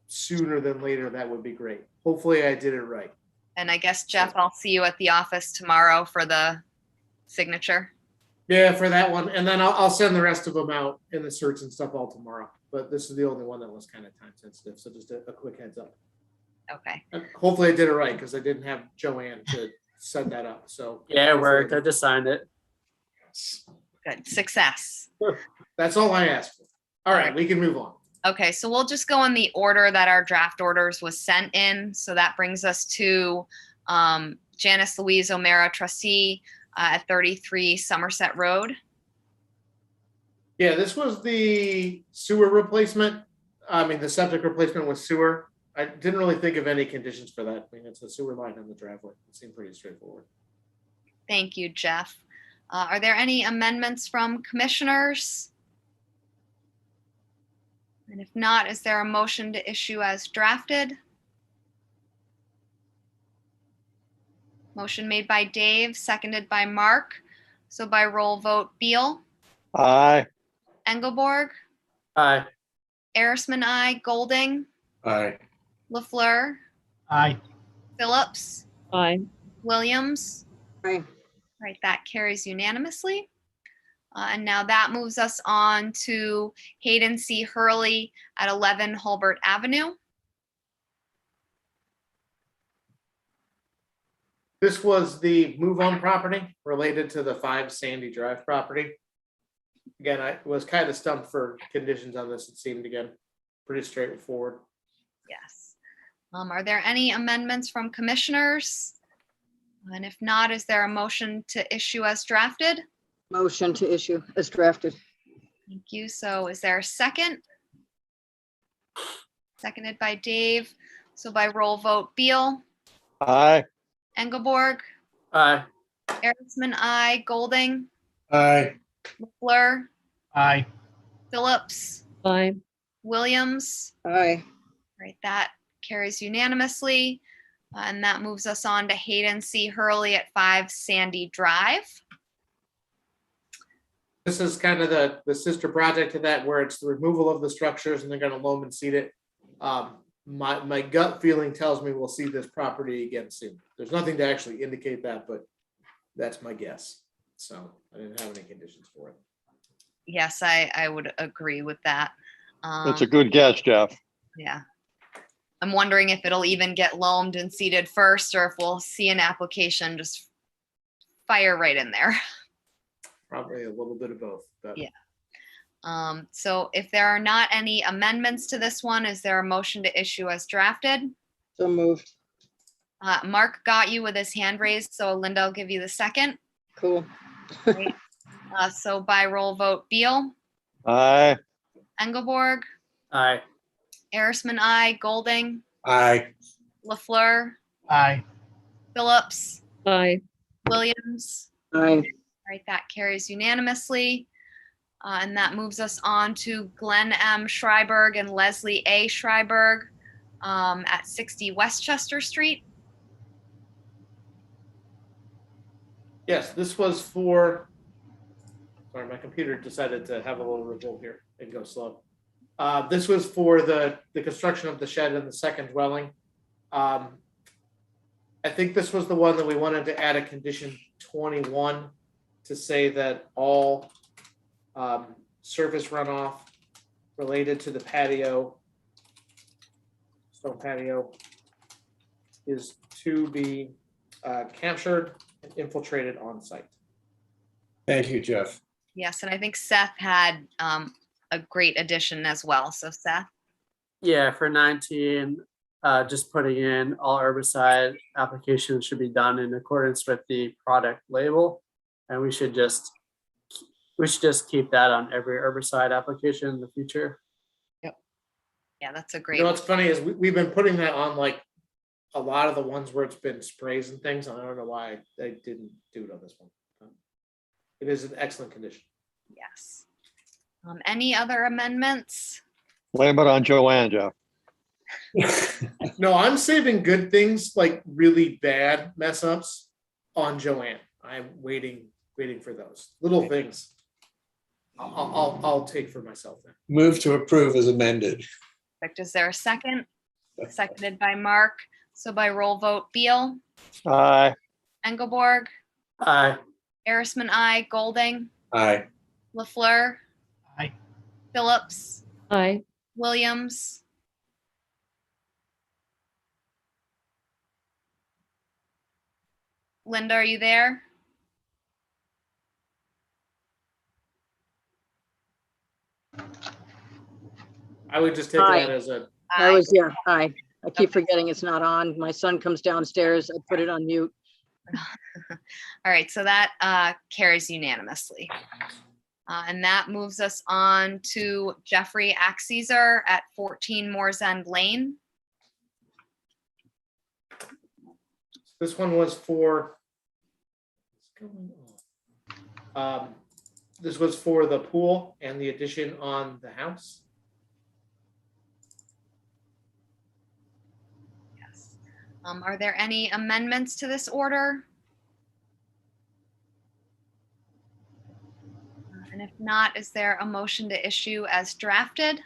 sooner than later, that would be great. Hopefully I did it right. And I guess, Jeff, I'll see you at the office tomorrow for the signature. Yeah, for that one. And then I'll send the rest of them out in the certs and stuff all tomorrow. But this is the only one that was kind of time sensitive. So just a quick heads up. Okay. And hopefully I did it right because I didn't have Joanne to set that up. So Yeah, it worked. I just signed it. Good. Success. That's all I asked for. All right, we can move on. Okay, so we'll just go in the order that our draft orders was sent in. So that brings us to Janice Louise O'Mara, trustee at 33 Somerset Road. Yeah, this was the sewer replacement. I mean, the septic replacement with sewer. I didn't really think of any conditions for that. I mean, it's a sewer line in the driveway. It seemed pretty straightforward. Thank you, Jeff. Are there any amendments from commissioners? And if not, is there a motion to issue as drafted? Motion made by Dave, seconded by Mark. So by roll vote, Beal, Aye. Engelborg, Aye. Arisman, I, Golding, Aye. LaFleur, Aye. Phillips, Aye. Williams. Aye. Right, that carries unanimously. And now that moves us on to Hayden C. Hurley at 11 Hulbert Avenue. This was the move-on property related to the 5 Sandy Drive property. Again, I was kind of stumped for conditions on this. It seemed, again, pretty straightforward. Yes. Are there any amendments from commissioners? And if not, is there a motion to issue as drafted? Motion to issue as drafted. Thank you. So is there a second? Seconded by Dave. So by roll vote, Beal, Aye. Engelborg, Aye. Arisman, I, Golding, Aye. LaFleur, Aye. Phillips, Aye. Williams. Aye. Right, that carries unanimously. And that moves us on to Hayden C. Hurley at 5 Sandy Drive. This is kind of the sister project to that, where it's the removal of the structures and they're gonna loam and seed it. My gut feeling tells me we'll see this property again soon. There's nothing to actually indicate that, but that's my guess. So I didn't have any conditions for it. Yes, I would agree with that. That's a good guess, Jeff. Yeah. I'm wondering if it'll even get loamed and seeded first, or if we'll see an application just fire right in there. Probably a little bit of both, but Yeah. So if there are not any amendments to this one, is there a motion to issue as drafted? So moved. Mark got you with his hand raised, so Linda, I'll give you the second. Cool. Right. So by roll vote, Beal, Aye. Engelborg, Aye. Arisman, I, Golding, Aye. LaFleur, Aye. Phillips, Aye. Williams. Aye. Right, that carries unanimously. And that moves us on to Glenn M. Schreiberg and Leslie A. Schreiberg at 60 Westchester Street. yes, this was for, sorry, my computer decided to have a little revolt here and go slow. This was for the construction of the shed and the second dwelling. I think this was the one that we wanted to add a condition 21 to say that all surface runoff related to the patio, stone patio, is to be captured and infiltrated on site. Thank you, Jeff. Yes, and I think Seth had a great addition as well. So Seth, Yeah, for 19, just putting in all herbicide applications should be done in accordance with the product label. And we should just keep that on every herbicide application in the future. yeah, that's a You great know, one. what's funny is we've been putting that on like a lot of the ones where it's been sprays and things. And I don't know why they didn't do it on this one. It is an excellent condition. Yes. Any other amendments? Blame it on Joanne, Jeff. No, I'm saving good things like really bad mess ups on Joanne. I'm waiting for those little things. I'll take for myself then. Move to approve as amended. Perfect. Is there a second? Seconded by Mark. So by roll vote, Beal, Aye. Engelborg, Aye. Arisman, I, Golding, Aye. LaFleur, Aye. Phillips, Aye. Williams. Linda, are you there? I would just take Aye. that as a, I was, yeah, aye. I keep forgetting it's not on. My son comes downstairs. I put it on mute. All right, so that carries unanimously. And that moves us on to Jeffrey Axezer at 14 Moores End Lane. this one was for, this was for the pool and the addition on the house. Yes. Are there any amendments to this order? And if not, is there a motion to issue as drafted?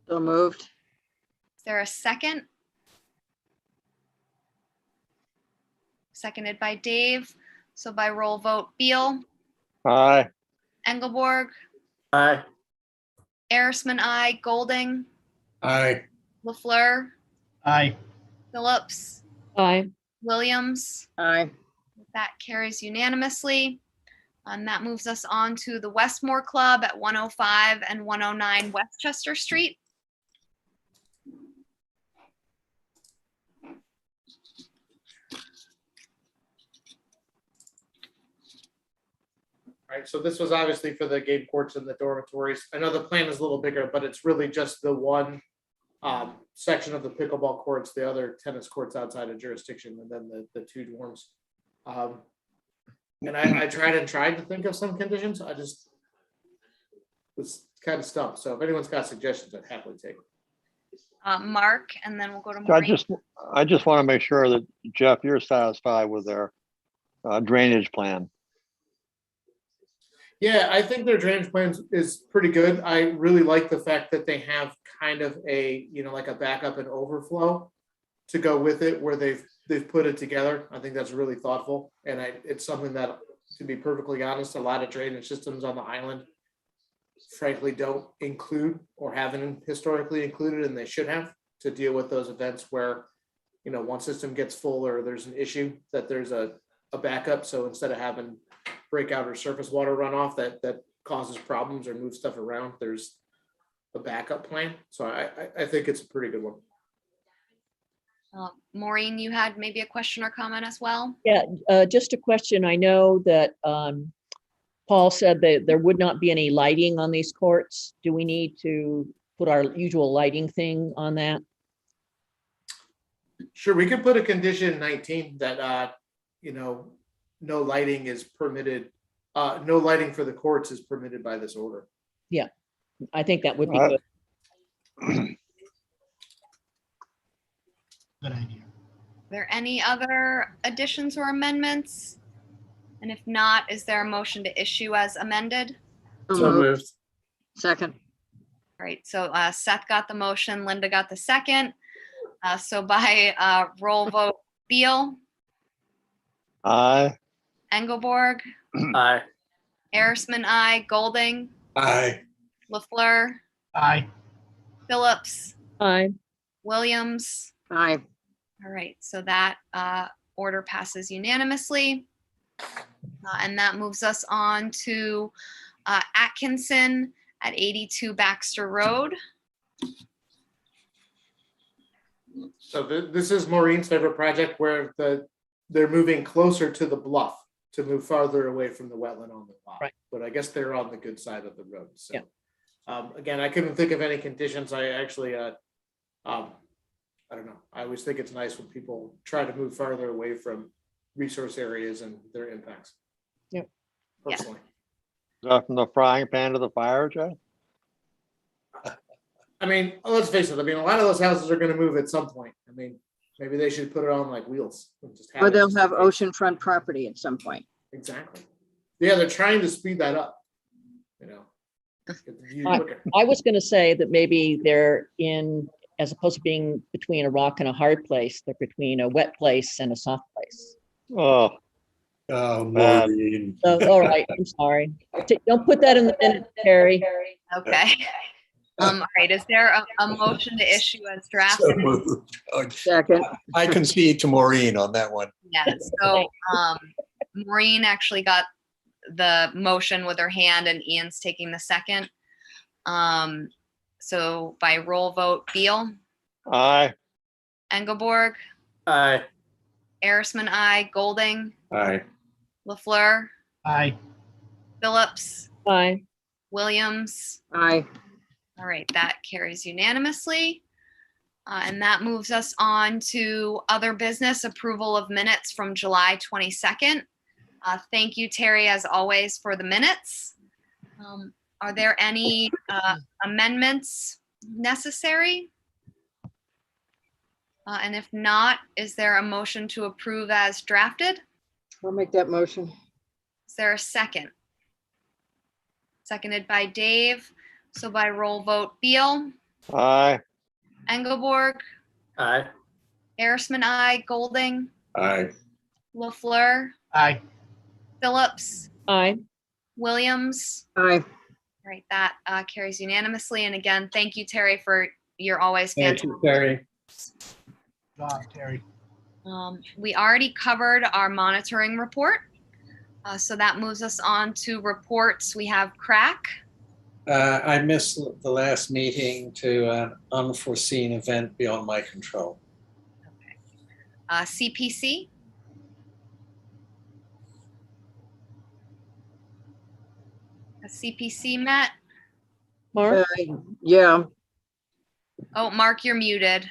So moved. Is there a second? Seconded by Dave. So by roll vote, Beal, Aye. Engelborg, Aye. Arisman, I, Golding, Aye. LaFleur, Aye. Phillips, Aye. Williams. Aye. That carries unanimously. And that moves us on to the Westmore Club at 105 and 109 Westchester Street. Right, so this was obviously for the game courts and the dormitories. I know the plan is a little bigger, but it's really just the one section of the pickleball courts, the other tennis courts outside of jurisdiction, and then the two dorms. And I tried to think of some conditions. I just was kind of stumped. So if anyone's got suggestions, I'd happily take them. Mark, and then we'll go to I Maureen. just want to make sure that, Jeff, you're satisfied with their drainage plan. Yeah, I think their drainage plan is pretty good. I really like the fact that they have kind of a, like a backup and overflow to go with it, where they've put it together. I think that's really thoughtful. And it's something that, to be perfectly honest, a lot of drainage systems on the island frankly don't include or haven't historically included, and they should have, to deal with those events where, one system gets full or there's an issue, that there's a backup. So instead of having breakout or surface water runoff that causes problems or moves stuff around, there's a backup plan. So I think it's a pretty good one. Maureen, you had maybe a question or comment as well? Yeah, just a question. I know that Paul said that there would not be any lighting on these courts. Do we need to put our usual lighting thing on that? Sure, we could put a condition 19 that, no lighting is permitted. No lighting for the courts is permitted by this order. Yeah, I think that would be good. Good idea. Are there any other additions or amendments? And if not, is there a motion to issue as amended? So moved. Second. All right, so Seth got the motion, Linda got the second. So by roll vote, Beal, Aye. Engelborg, Aye. Arisman, aye, Golding, Aye. LaFleur, Aye. Phillips, Aye. Williams. Aye. All right, so that order passes unanimously. And that moves us on to Atkinson at 82 Baxter Road. So this is Maureen's favorite project, where they're moving closer to the bluff to move farther away from the wetland on the lot. Right. But I guess they're on the good side of the road. So, Yeah. Again, I couldn't think of any conditions. I actually, I don't know. I always think it's nice when people try to move farther away from resource areas and their impacts. Yep. Personally. Is that from the frying pan to the fire, Joe? I mean, let's face it. I mean, a lot of those houses are going to move at some point. I mean, maybe they should put it on like wheels. And just Or it they'll just have in case. oceanfront property at some point. Exactly. Yeah, they're trying to speed that up. Get the view quicker. I was going to say that maybe they're in, as opposed to being between a rock and a hard place, they're between a wet place and a soft place. Oh, Oh, bad. Maureen. So, all right, I'm sorry. Don't put that in the minute, Terry. Okay. All right, is there a motion to issue as So drafted? moved. Oh, Second. I concede to Maureen on that one. Yes, so Maureen actually got the motion with her hand and Ian's taking the second. So by roll vote, Beal, Aye. Engelborg, Aye. Arisman, aye, Golding, Aye. LaFleur, Aye. Phillips, Aye. Williams. Aye. All right, that carries unanimously. And that moves us on to other business, approval of minutes from July 22nd. Thank you, Terry, as always, for the minutes. Are there any amendments necessary? And if not, is there a motion to approve as drafted? I'll make that motion. Is there a second? Seconded by Dave. So by roll vote, Beal, Aye. Engelborg, Aye. Arisman, aye, Golding, Aye. LaFleur, Aye. Phillips, Aye. Williams. Aye. All right, that carries unanimously. And again, thank you, Terry, for your always Thank fantastic. you, Terry. Terry. We already covered our monitoring report. So that moves us on to reports. We have crack. I missed the last meeting to an unforeseen event beyond my control. CPC. A CPC met. Mark? Yeah, Oh, Mark, you're muted.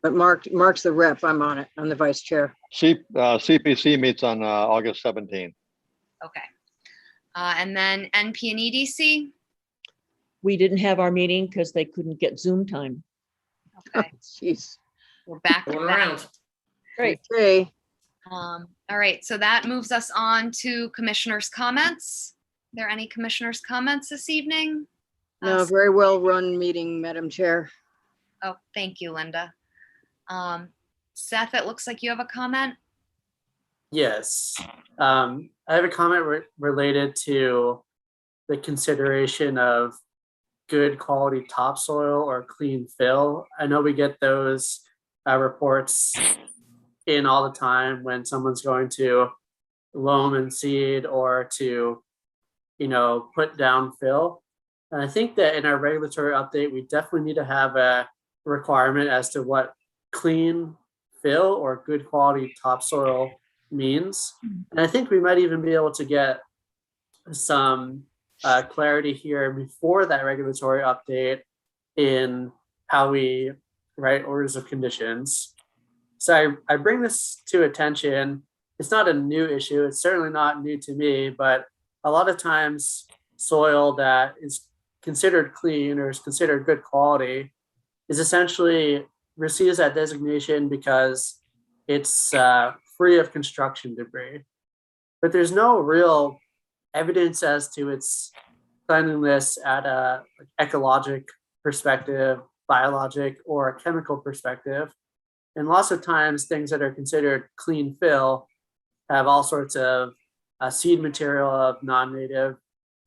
but Mark's the rep. I'm on it. I'm the vice chair. CPC meets on August 17th. Okay. And then NP and EDC. we didn't have our meeting because they couldn't get Zoom time. Okay, Jeez. we're back. Going with that. around. Great. Okay. All right, so that moves us on to commissioners' comments. Are there any commissioners' comments this evening? No, very well run meeting, Madam Chair. Oh, thank you, Linda. Seth, it looks like you have a comment. Yes. I have a comment related to the consideration of good quality topsoil or clean fill. I know we get those reports in all the time when someone's going to loam and seed or to, put down fill. And I think that in our regulatory update, we definitely need to have a requirement as to what clean fill or good quality topsoil means. And I think we might even be able to get some clarity here before that regulatory update in how we write orders of conditions. So I bring this to attention. It's not a new issue. It's certainly not new to me, but a lot of times soil that is considered clean or is considered good quality is essentially receives that designation because it's free of construction debris. But there's no real evidence as to its cleanliness at a ecologic perspective, biologic, or a chemical perspective. And lots of times things that are considered clean fill have all sorts of seed material of non-native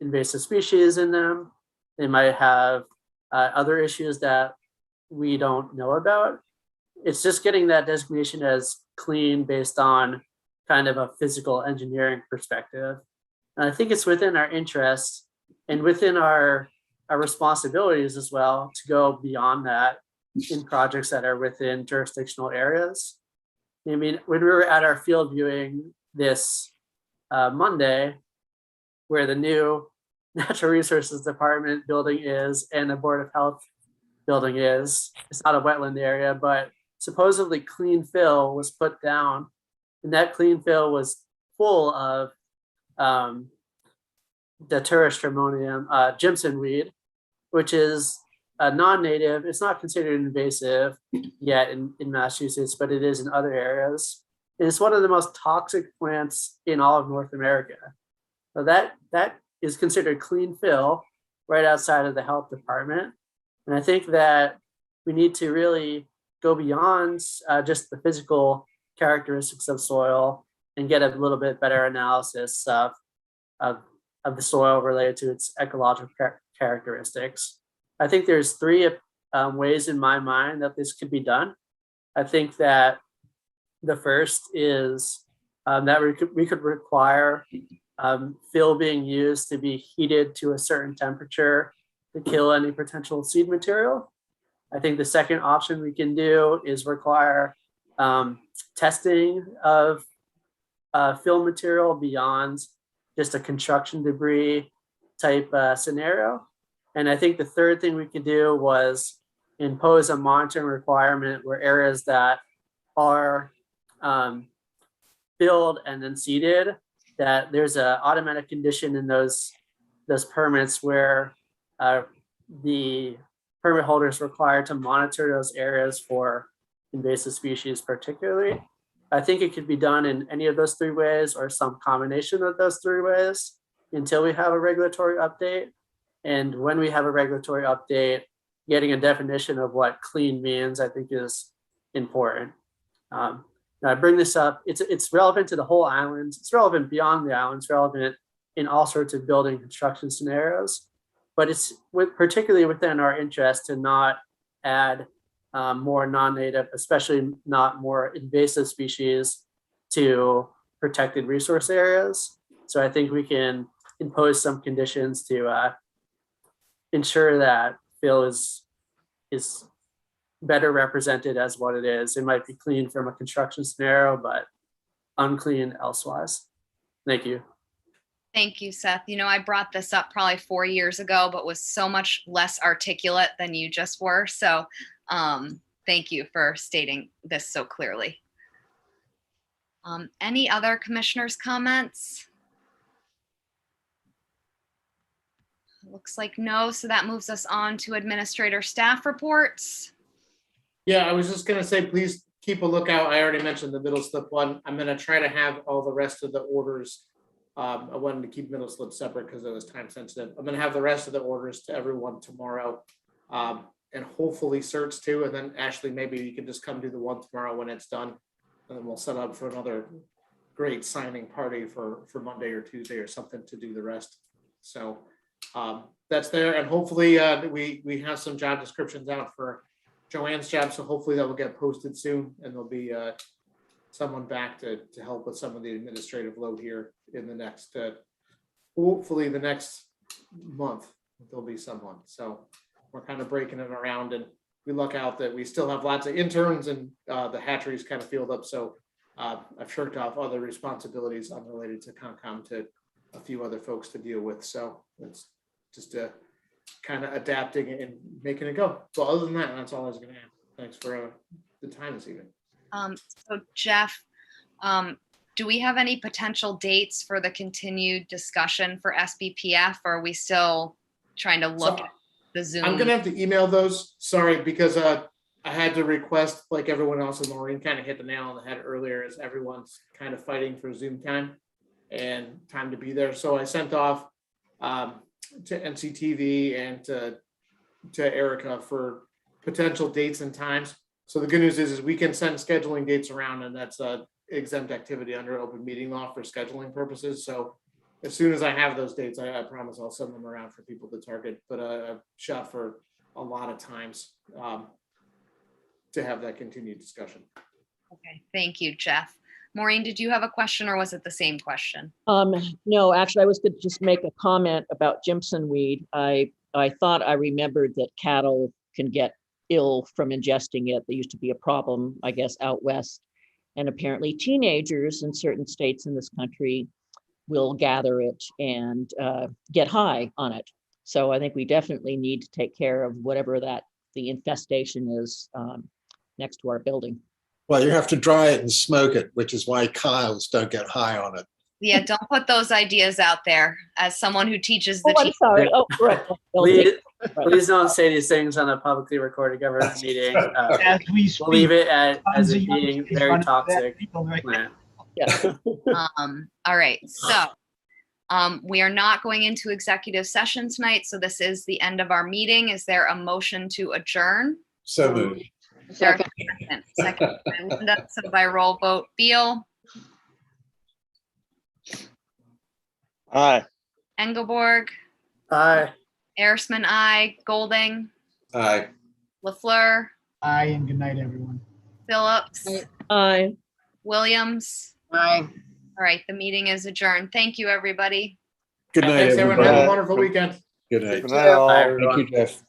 invasive species in them. They might have other issues that we don't know about. It's just getting that designation as clean based on kind of a physical engineering perspective. And I think it's within our interest and within our responsibilities as well to go beyond that in projects that are within jurisdictional areas. I mean, when we were at our field viewing this Monday, where the new Natural Resources Department building is and the Board of Health building is, it's not a wetland area, but supposedly clean fill was put down, and that clean fill was full of Datura stramonium, Jimson weed, which is a non-native. It's not considered invasive yet in Massachusetts, but it is in other areas. And it's one of the most toxic plants in all of North America. So that is considered clean fill right outside of the health department. And I think that we need to really go beyond just the physical characteristics of soil and get a little bit better analysis of the soil related to its ecological characteristics. I think there's three ways in my mind that this could be done. I think that the first is that we could require fill being used to be heated to a certain temperature to kill any potential seed material. I think the second option we can do is require testing of fill material beyond just a construction debris type scenario. And I think the third thing we could do was impose a monitoring requirement where areas that are filled and then seeded, that there's an automatic condition in those permits where the permit holder is required to monitor those areas for invasive species particularly. I think it could be done in any of those three ways or some combination of those three ways until we have a regulatory update. And when we have a regulatory update, getting a definition of what clean means, I think is important. I bring this up, it's relevant to the whole island. It's relevant beyond the island. It's relevant in all sorts of building construction scenarios, but it's particularly within our interest to not add more non-native, especially not more invasive species to protected resource areas. So I think we can impose some conditions to ensure that fill is better represented as what it is. It might be clean from a construction scenario, but unclean elsewise. Thank you. Thank you, Seth. I brought this up probably 4 years ago, but was so much less articulate than you just were. So thank you for stating this so clearly. Any other commissioners' comments? Looks like no, so that moves us on to administrator staff reports. Yeah, I was just gonna say, please keep a lookout. I already mentioned the middle slip one. I'm gonna try to have all the rest of the orders. I wanted to keep middle slip separate because it was time sensitive. I'm gonna have the rest of the orders to everyone tomorrow. And hopefully certs too. And then Ashley, maybe you can just come do the one tomorrow when it's done. And then we'll set up for another great signing party for Monday or Tuesday or something to do the rest. So that's there. And hopefully we have some job descriptions out for Joanne's job. So hopefully that will get posted soon and there'll be someone back to help with some of the administrative load here in the next, hopefully the next month, there'll be someone. So we're kind of breaking it around and we look out that we still have lots of interns and the hatchery's kind of filled up. So I've shirked off other responsibilities unrelated to Concom to a few other folks to deal with. So it's just kind of adapting and making it go. So other than that, that's all I was going to add. Thanks for the time this evening. So Jeff, do we have any potential dates for the continued discussion for SBPF? Or are we still trying to look at the Zoom? I'm gonna have to email those. Sorry, because I had to request, like everyone else, and Maureen kind of hit the nail on the head earlier, as everyone's kind of fighting for Zoom time and time to be there. So I sent off to NCTV and to Erica for potential dates and times. So the good news is we can send scheduling dates around, and that's exempt activity under open meeting law for scheduling purposes. So as soon as I have those dates, I promise I'll send them around for people to target. But I've shot for a lot of times to have that continued discussion. Okay, thank you, Jeff. Maureen, did you have a question or was it the same question? No, actually, I was going to just make a comment about Jimson weed. I thought I remembered that cattle can get ill from ingesting it. There used to be a problem, I guess, out west. And apparently teenagers in certain states in this country will gather it and get high on it. So I think we definitely need to take care of whatever the infestation is next to our building. Well, you have to dry it and smoke it, which is why cows don't get high on it. Yeah, don't put those ideas out there. As someone who teaches the I'm sorry. Oh, right. Please don't say these things on a publicly recorded government meeting. As we speak, we'll leave it as it being very toxic. Yeah. All right, so we are not going into executive session tonight, so this is the end of our meeting. Is there a motion to adjourn? So moved. Second by Linda, so by roll vote, Beal, Aye. Engelborg, Aye. Arisman, aye, Golding, Aye. LaFleur, aye, and good night, everyone. Phillips, Aye. Williams. Aye. All right, the meeting is adjourned. Thank you, everybody. Good night, Thanks, everyone. everybody. Have a wonderful weekend. Good night. Good night, all. Bye, Thank everyone. you, Jeff.